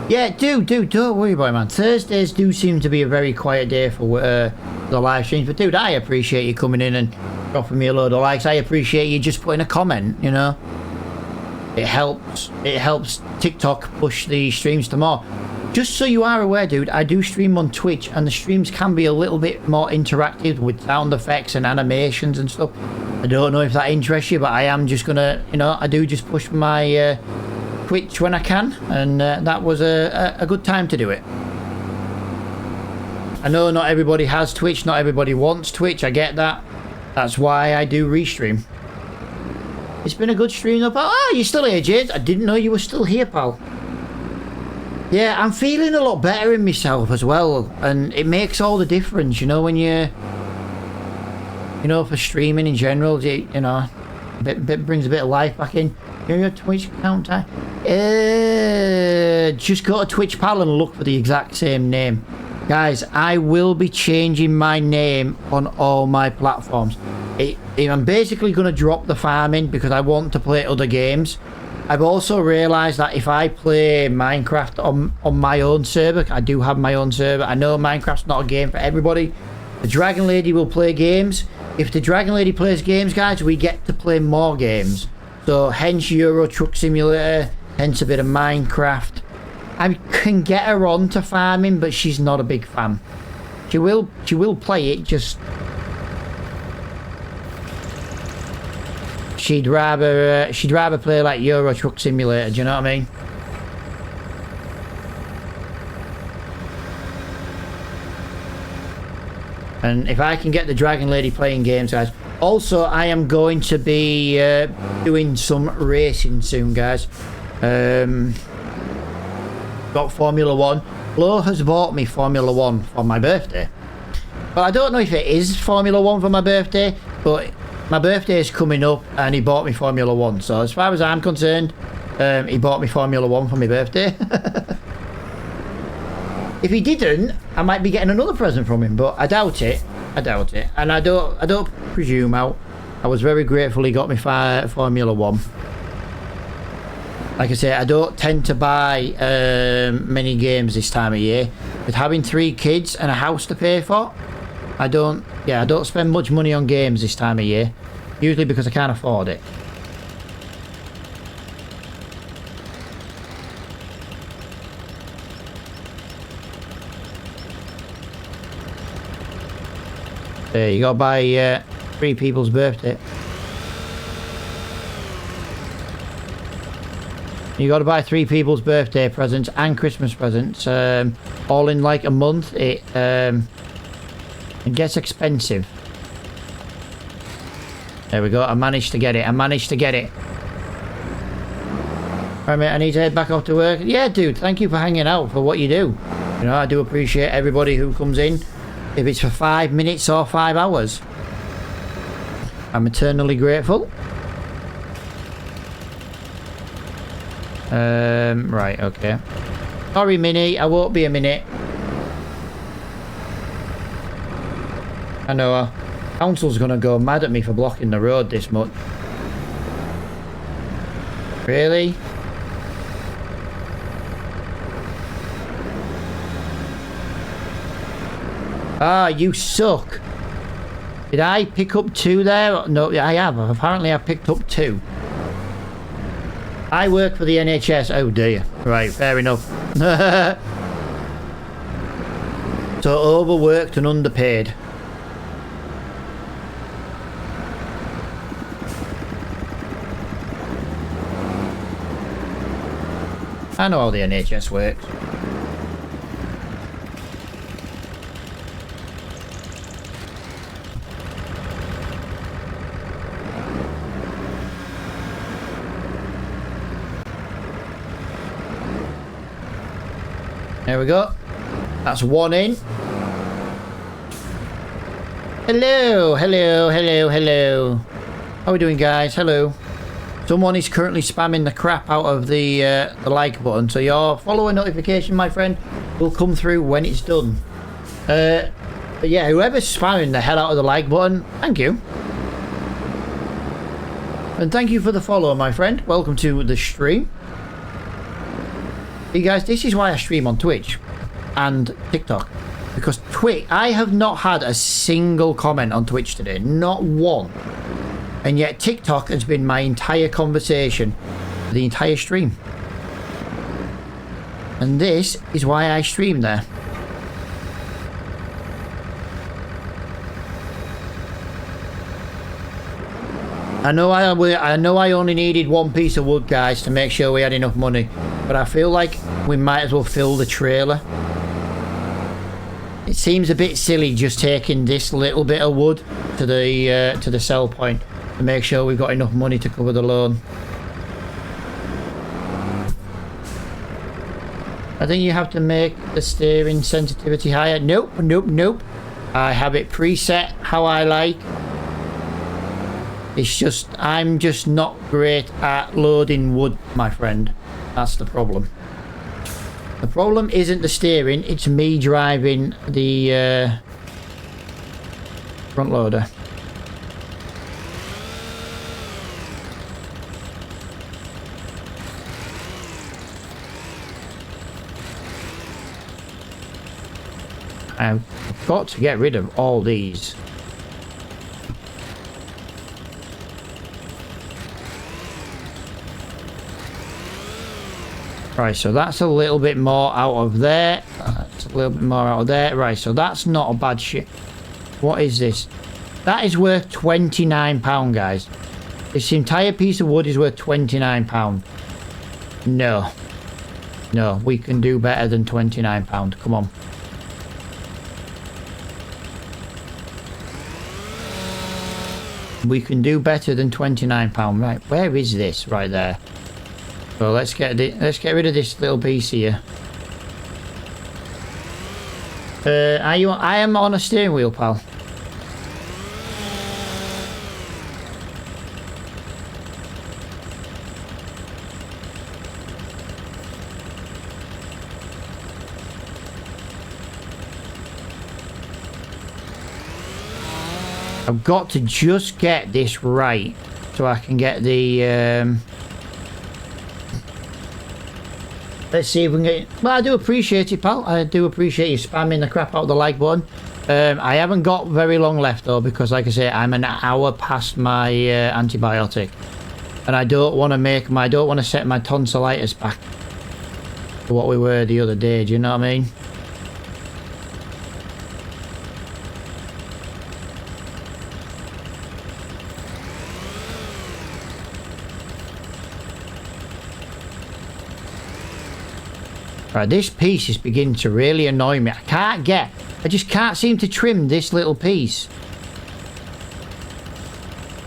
[SPEAKER 1] Yeah, don't worry about it, man. Thursdays do seem to be a very quiet day for the live streams. But dude, I appreciate you coming in and dropping me a load of likes. I appreciate you just putting a comment, you know. It helps TikTok push the streams to more. Just so you are aware, dude, I do stream on Twitch, and the streams can be a little bit more interactive with sound effects and animations and stuff. I don't know if that interests you, but I am just gonna, you know, I do just push my Twitch when I can, and that was a good time to do it. I know not everybody has Twitch, not everybody wants Twitch, I get that. That's why I do restream. It's been a good stream though, pal. Ah, you're still here, Jade. I didn't know you were still here, pal. Yeah, I'm feeling a lot better in myself as well, and it makes all the difference, you know, when you know, for streaming in general, you know, brings a bit of life back in. Your Twitch account, just go to Twitch, pal, and look for the exact same name. Guys, I will be changing my name on all my platforms. I'm basically going to drop the farming because I want to play other games. I've also realised that if I play Minecraft on my own server, I do have my own server. I know Minecraft's not a game for everybody, The Dragon Lady will play games. If the Dragon Lady plays games, guys, we get to play more games. So hence Euro Truck Simulator, hence a bit of Minecraft. I can get her on to farming, but she's not a big fan. She will play it, just she'd rather play like Euro Truck Simulator. Do you know what I mean? And if I can get the Dragon Lady playing games, guys. Also, I am going to be doing some racing soon, guys. Got Formula 1. Flo has bought me Formula 1 for my birthday. But I don't know if it is Formula 1 for my birthday, but my birthday is coming up and he bought me Formula 1. So as far as I'm concerned, he bought me Formula 1 for my birthday. If he didn't, I might be getting another present from him, but I doubt it. I doubt it. And I don't presume out. I was very grateful he got me Formula 1. Like I say, I don't tend to buy many games this time of year. With having 3 kids and a house to pay for, I don't spend much money on games this time of year. Usually because I can't afford it. There you go, buy 3 people's birthday. You got to buy 3 people's birthday presents and Christmas presents, all in like a month. It gets expensive. There we go. I managed to get it. Right, mate, I need to head back off to work. Yeah, dude, thank you for hanging out, for what you do. You know, I do appreciate everybody who comes in. If it's for 5 minutes or 5 hours, I'm eternally grateful. Right, okay. Sorry, Minnie, I won't be a minute. I know, council's gonna go mad at me for blocking the road this much. Really? Ah, you suck. Did I pick up 2 there? No, I have. Apparently I've picked up 2. I work for the NHS. Oh dear. Right, fair enough. So overworked and underpaid. I know how the NHS works. There we go. That's 1 in. Hello, hello, hello, hello. How are we doing, guys? Hello. Someone is currently spamming the crap out of the like button, so your follower notification, my friend, will come through when it's done. But yeah, whoever's spamming the hell out of the like button, thank you. And thank you for the follow, my friend. Welcome to the stream. Hey guys, this is why I stream on Twitch and TikTok, because Twitch, I have not had a single comment on Twitch today, not one, and yet TikTok has been my entire conversation for the entire stream, and this is why I stream there. I know I only needed 1 piece of wood, guys, to make sure we had enough money. But I feel like we might as well fill the trailer. It seems a bit silly just taking this little bit of wood to the sell point to make sure we've got enough money to cover the loan. I think you have to make the steering sensitivity higher. Nope, nope, nope. I have it preset how I like. It's just, I'm just not great at loading wood, my friend. That's the problem. The problem isn't the steering, it's me driving the front loader. I've got to get rid of all these. Right, so that's a little bit more out of there. That's a little bit more out of there. Right, so that's not a bad shit. What is this? That is worth £29, guys. This entire piece of wood is worth £29. No. No, we can do better than £29. Come on. We can do better than £29. Right, where is this? Right there. So let's get rid of this little piece here. I am on a steering wheel, pal. I've got to just get this right so I can get the let's see if we can get... Well, I do appreciate it, pal. I do appreciate you spamming the crap out of the like button. I haven't got very long left though, because like I say, I'm an hour past my antibiotic, and I don't want to set my tonsillitis back to what we were the other day. Do you know what I mean? Right, this piece is beginning to really annoy me. I just can't seem to trim this little piece.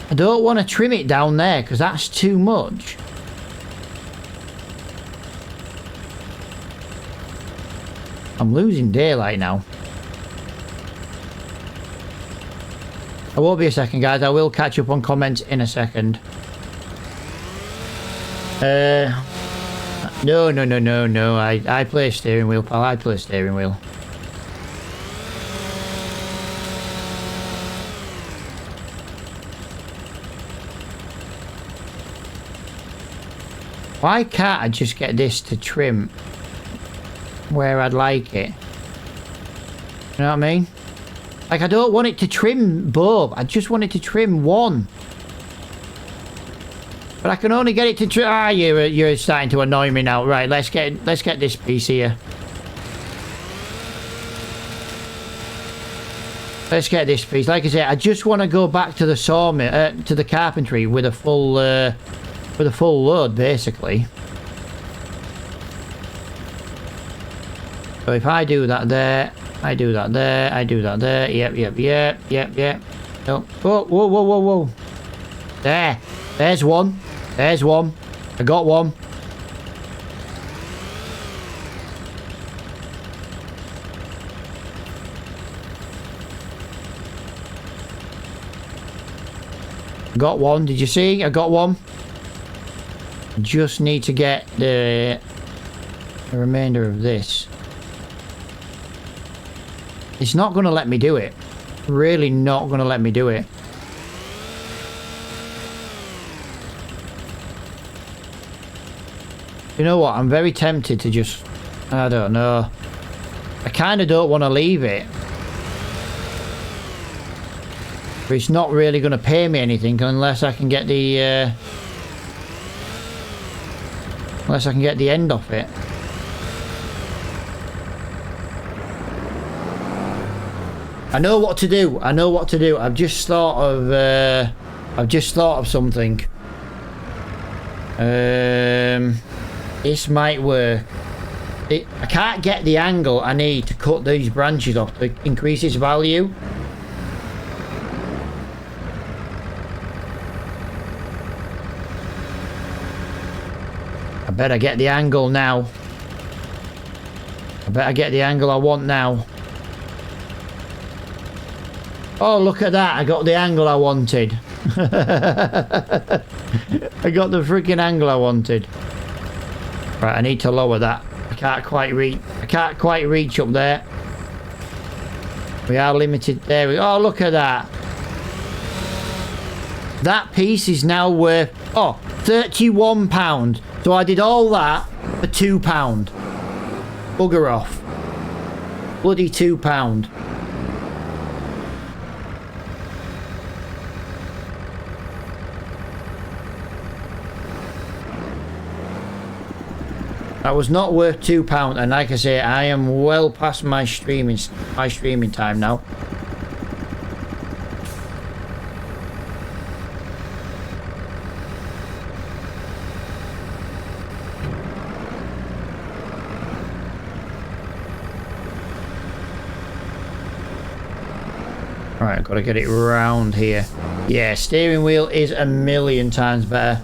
[SPEAKER 1] I don't want to trim it down there because that's too much. I'm losing daylight now. I won't be a second, guys. I will catch up on comments in a second. No. I play steering wheel, pal. I play steering wheel. Why can't I just get this to trim where I'd like it? You know what I mean? Like, I don't want it to trim both. I just want it to trim one. But I can only get it to trim... Ah, you're starting to annoy me now. Right, let's get this piece here. Let's get this piece. Like I said, I just want to go back to the sawmill, to the carpentry with a full load, basically. So if I do that there, I do that there, I do that there. Yep. Oh, whoa. There's one. There's one. I got one. Got one. Did you see? I got one. Just need to get the remainder of this. It's not going to let me do it. Really not going to let me do it. You know what? I'm very tempted to just... I don't know. I kind of don't want to leave it. But it's not really going to pay me anything unless I can get the... unless I can get the end off it. I know what to do. I know what to do. I've just thought of something. This might work. I can't get the angle I need to cut these branches off to increase its value. I better get the angle now. I better get the angle I want now. Oh, look at that. I got the angle I wanted. I got the freaking angle I wanted. Right, I need to lower that. I can't quite reach up there. We are limited there. Oh, look at that. That piece is now worth £31. So I did all that for £2. Bugger off. Bloody £2. That was not worth £2, and like I say, I am well past my streaming time now. Alright, got to get it round here. Yeah, steering wheel is a million times better.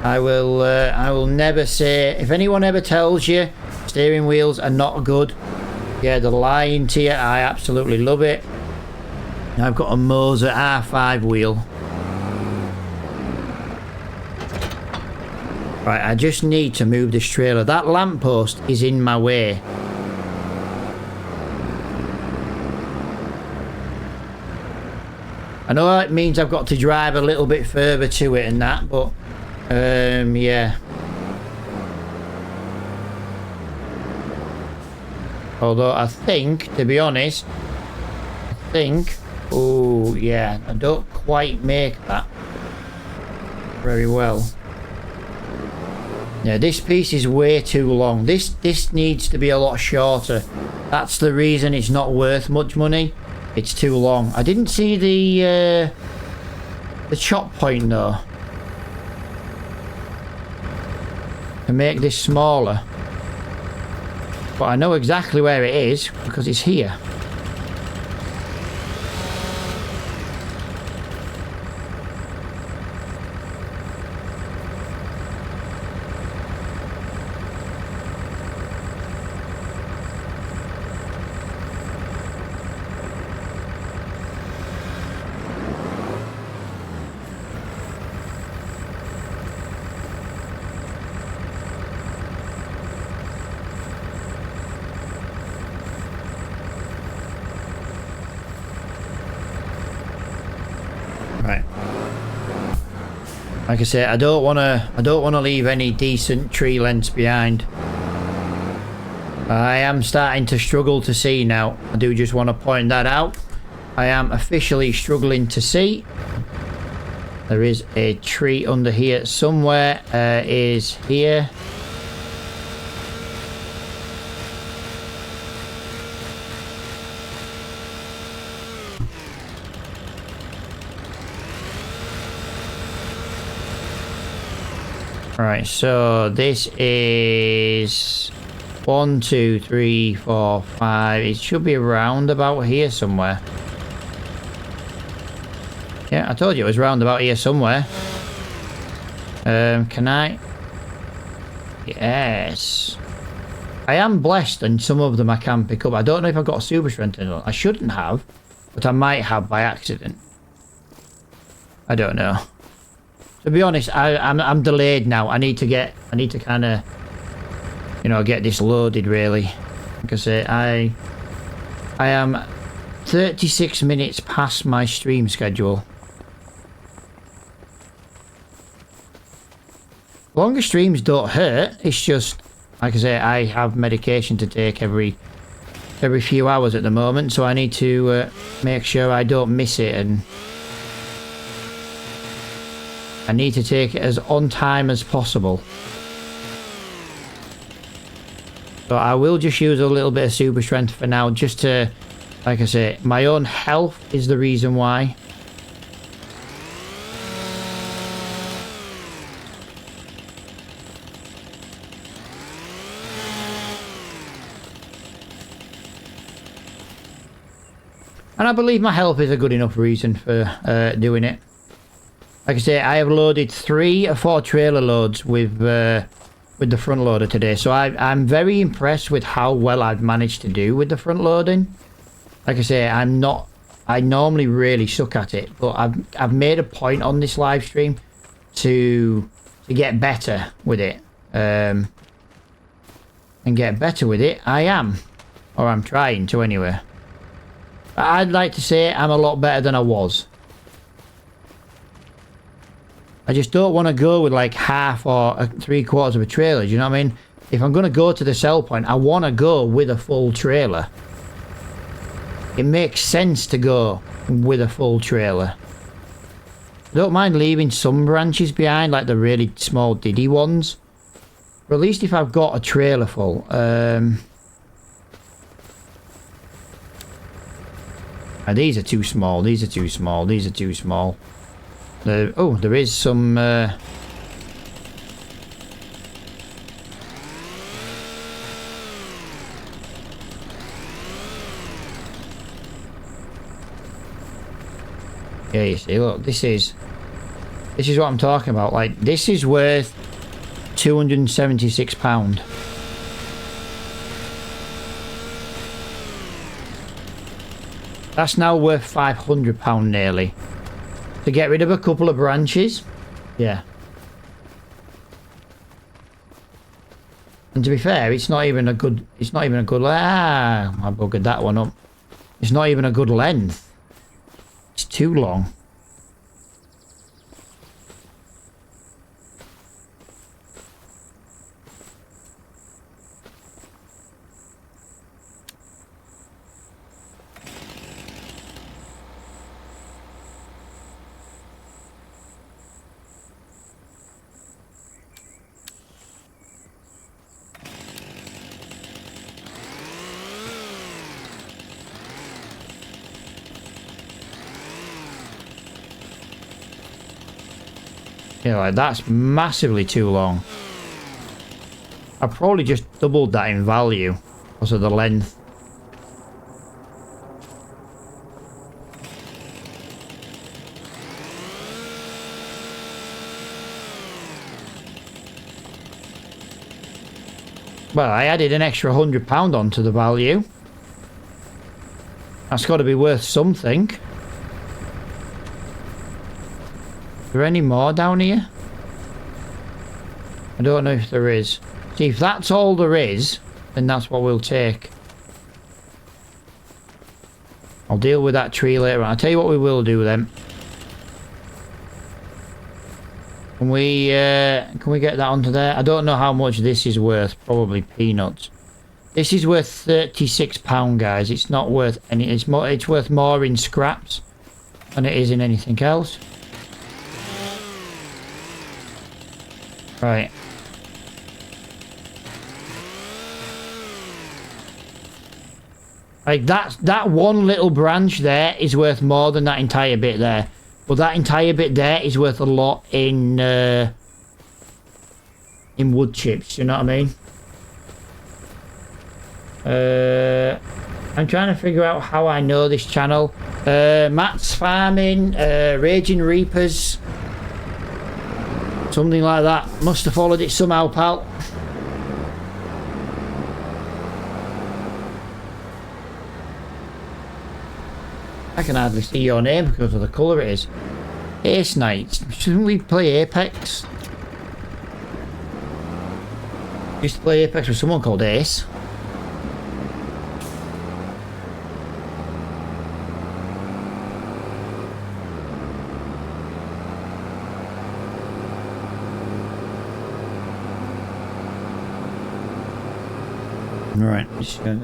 [SPEAKER 1] I will never say, if anyone ever tells you steering wheels are not good, yeah, they're lying to you. I absolutely love it. I've got a Moser R5 wheel. Right, I just need to move this trailer. That lamppost is in my way. I know it means I've got to drive a little bit further to it and that, but yeah. Although I think, to be honest, oh yeah, I don't quite make that very well. Yeah, this piece is way too long. This needs to be a lot shorter. That's the reason it's not worth much money. It's too long. I didn't see the chop point though. To make this smaller. But I know exactly where it is because it's here. Right. Like I say, I don't wanna leave any decent tree lengths behind. I am starting to struggle to see now. I do just want to point that out. I am officially struggling to see. There is a tree under here somewhere. Is here. Right, so this is 1, 2, 3, 4, 5. It should be around about here somewhere. Yeah, I told you it was round about here somewhere. Can I? Yes. I am blessed, and some of them I can pick up. I don't know if I've got a super strength in it. I shouldn't have, but I might have by accident. I don't know. To be honest, I'm delayed now. I need to kind of, you know, get this loaded really. Like I say, I am 36 minutes past my stream schedule. Longer streams don't hurt. It's just, like I say, I have medication to take every few hours at the moment, so I need to make sure I don't miss it, and I need to take it as on time as possible. So I will just use a little bit of super strength for now, just to, like I say, my own health is the reason why. And I believe my health is a good enough reason for doing it. Like I say, I have loaded 3 or 4 trailer loads with the front loader today. So I'm very impressed with how well I've managed to do with the front loading. Like I say, I normally really suck at it, but I've made a point on this live stream to get better with it. And get better with it, I am. Or I'm trying to anyway. I'd like to say I'm a lot better than I was. I just don't want to go with like half or 3/4 of a trailer, do you know what I mean? If I'm going to go to the sell point, I want to go with a full trailer. it makes sense to go with a full trailer. I don't mind leaving some branches behind, like the really small diddy ones. But at least if I've got a trailer full. These are too small, these are too small, these are too small. Oh, there is some... Yeah, you see, look, this is what I'm talking about. Like, this is worth £276. That's now worth £500 nearly. To get rid of a couple of branches. Yeah. And to be fair, it's not even a good... Ah, I buggered that one up. It's not even a good length. It's too long. Yeah, like that's massively too long. I probably just doubled that in value because of the length. Well, I added an extra £100 onto the value. That's got to be worth something. Is there any more down here? I don't know if there is. See, if that's all there is, then that's what we'll take. I'll deal with that tree later on. I'll tell you what we will do then. Can we get that onto there? I don't know how much this is worth. Probably peanuts. This is worth £36, guys. It's not worth any. It's worth more in scraps than it is in anything else. Right. Like that one little branch there is worth more than that entire bit there. But that entire bit there is worth a lot in wood chips, you know what I mean? I'm trying to figure out how I know this channel. Matt's Farming, Raging Reapers. Something like that. Must have followed it somehow, pal. I can hardly see your name because of the colour it is. Ace Knights. Shouldn't we play Apex? Used to play Apex with someone called Ace. Right,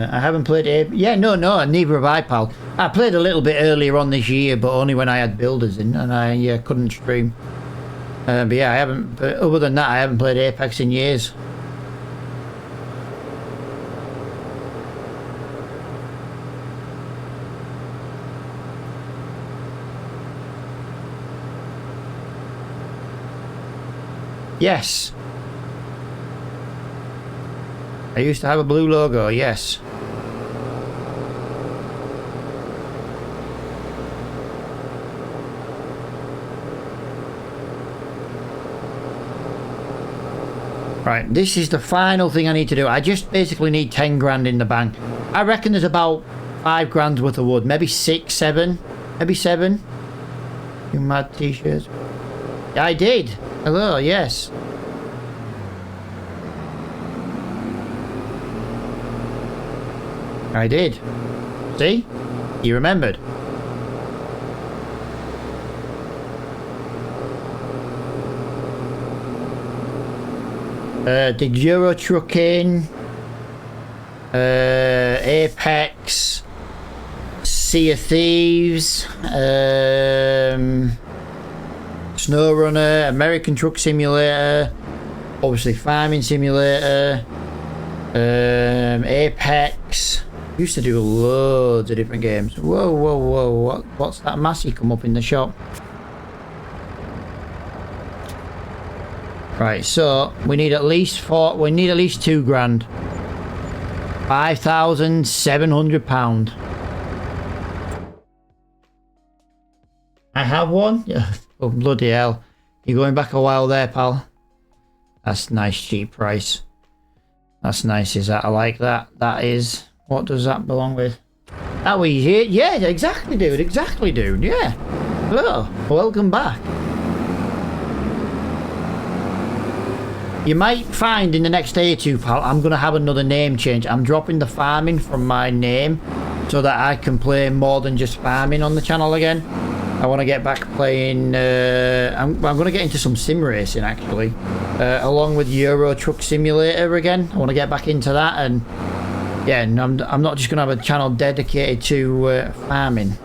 [SPEAKER 1] I haven't played Ape. Yeah, no, neither have I, pal. I played a little bit earlier on this year, but only when I had builders in, and I couldn't stream. But yeah, I haven't. But other than that, I haven't played Apex in years. Yes. I used to have a blue logo, yes. Right, this is the final thing I need to do. I just basically need 10 grand in the bank. I reckon there's about 5 grand's worth of wood. Maybe 6, 7. Maybe 7. You mad t-shirts. I did. Hello, yes. I did. See? You remembered. Did Euro Trucking, Apex, Sea of Thieves, SnowRunner, American Truck Simulator, obviously Farming Simulator, Apex. Used to do loads of different games. Whoa, whoa, whoa! What's that Massey come up in the shop? Right, so we need at least £2 grand. £5,700. I have one? Yeah. Oh, bloody hell. You're going back a while there, pal. That's nice, cheap price. That's nice, is that? I like that. That is... What does that belong with? That was it? Yeah, exactly, dude. Exactly, dude. Yeah. Hello. Welcome back. You might find in the next day or two, pal, I'm going to have another name change. I'm dropping the farming from my name so that I can play more than just farming on the channel again. I want to get back playing... I'm going to get into some sim racing, actually. Along with Euro Truck Simulator again. I want to get back into that. And yeah, and I'm not just going to have a channel dedicated to farming.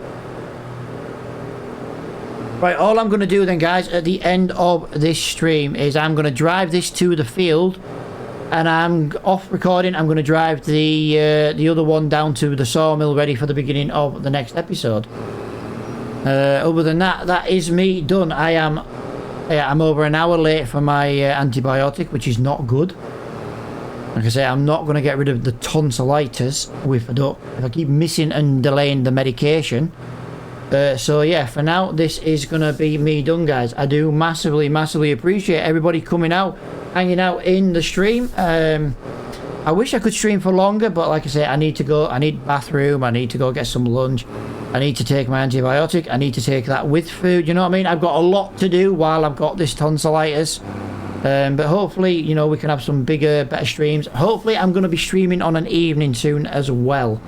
[SPEAKER 1] Right, all I'm going to do then, guys, at the end of this stream is I'm going to drive this to the field, and I'm off recording. I'm going to drive the other one down to the sawmill ready for the beginning of the next episode. Other than that, that is me done. I'm over an hour late for my antibiotic, which is not good. Like I say, I'm not going to get rid of the tonsillitis if I keep missing and delaying the medication. So yeah, for now, this is going to be me done, guys. I do massively, massively appreciate everybody coming out, hanging out in the stream. I wish I could stream for longer, but like I say, I need to go. I need bathroom. I need to go get some lunch. I need to take my antibiotic. I need to take that with food. You know what I mean? I've got a lot to do while I've got this tonsillitis. But hopefully, you know, we can have some bigger, better streams. Hopefully, I'm going to be streaming on an evening soon as well.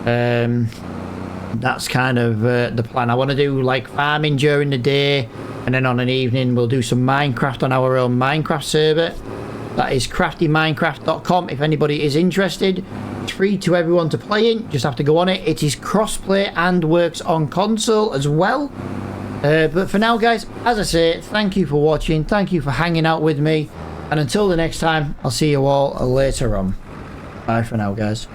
[SPEAKER 1] That's kind of the plan. I want to do like farming during the day, and then on an evening we'll do some Minecraft on our own Minecraft server. That is craftyminecraft.com if anybody is interested. It's free to everyone to play in. Just have to go on it. It is crossplay and works on console as well. But for now, guys, as I say, thank you for watching. Thank you for hanging out with me. And until the next time, I'll see you all later on. Bye for now, guys.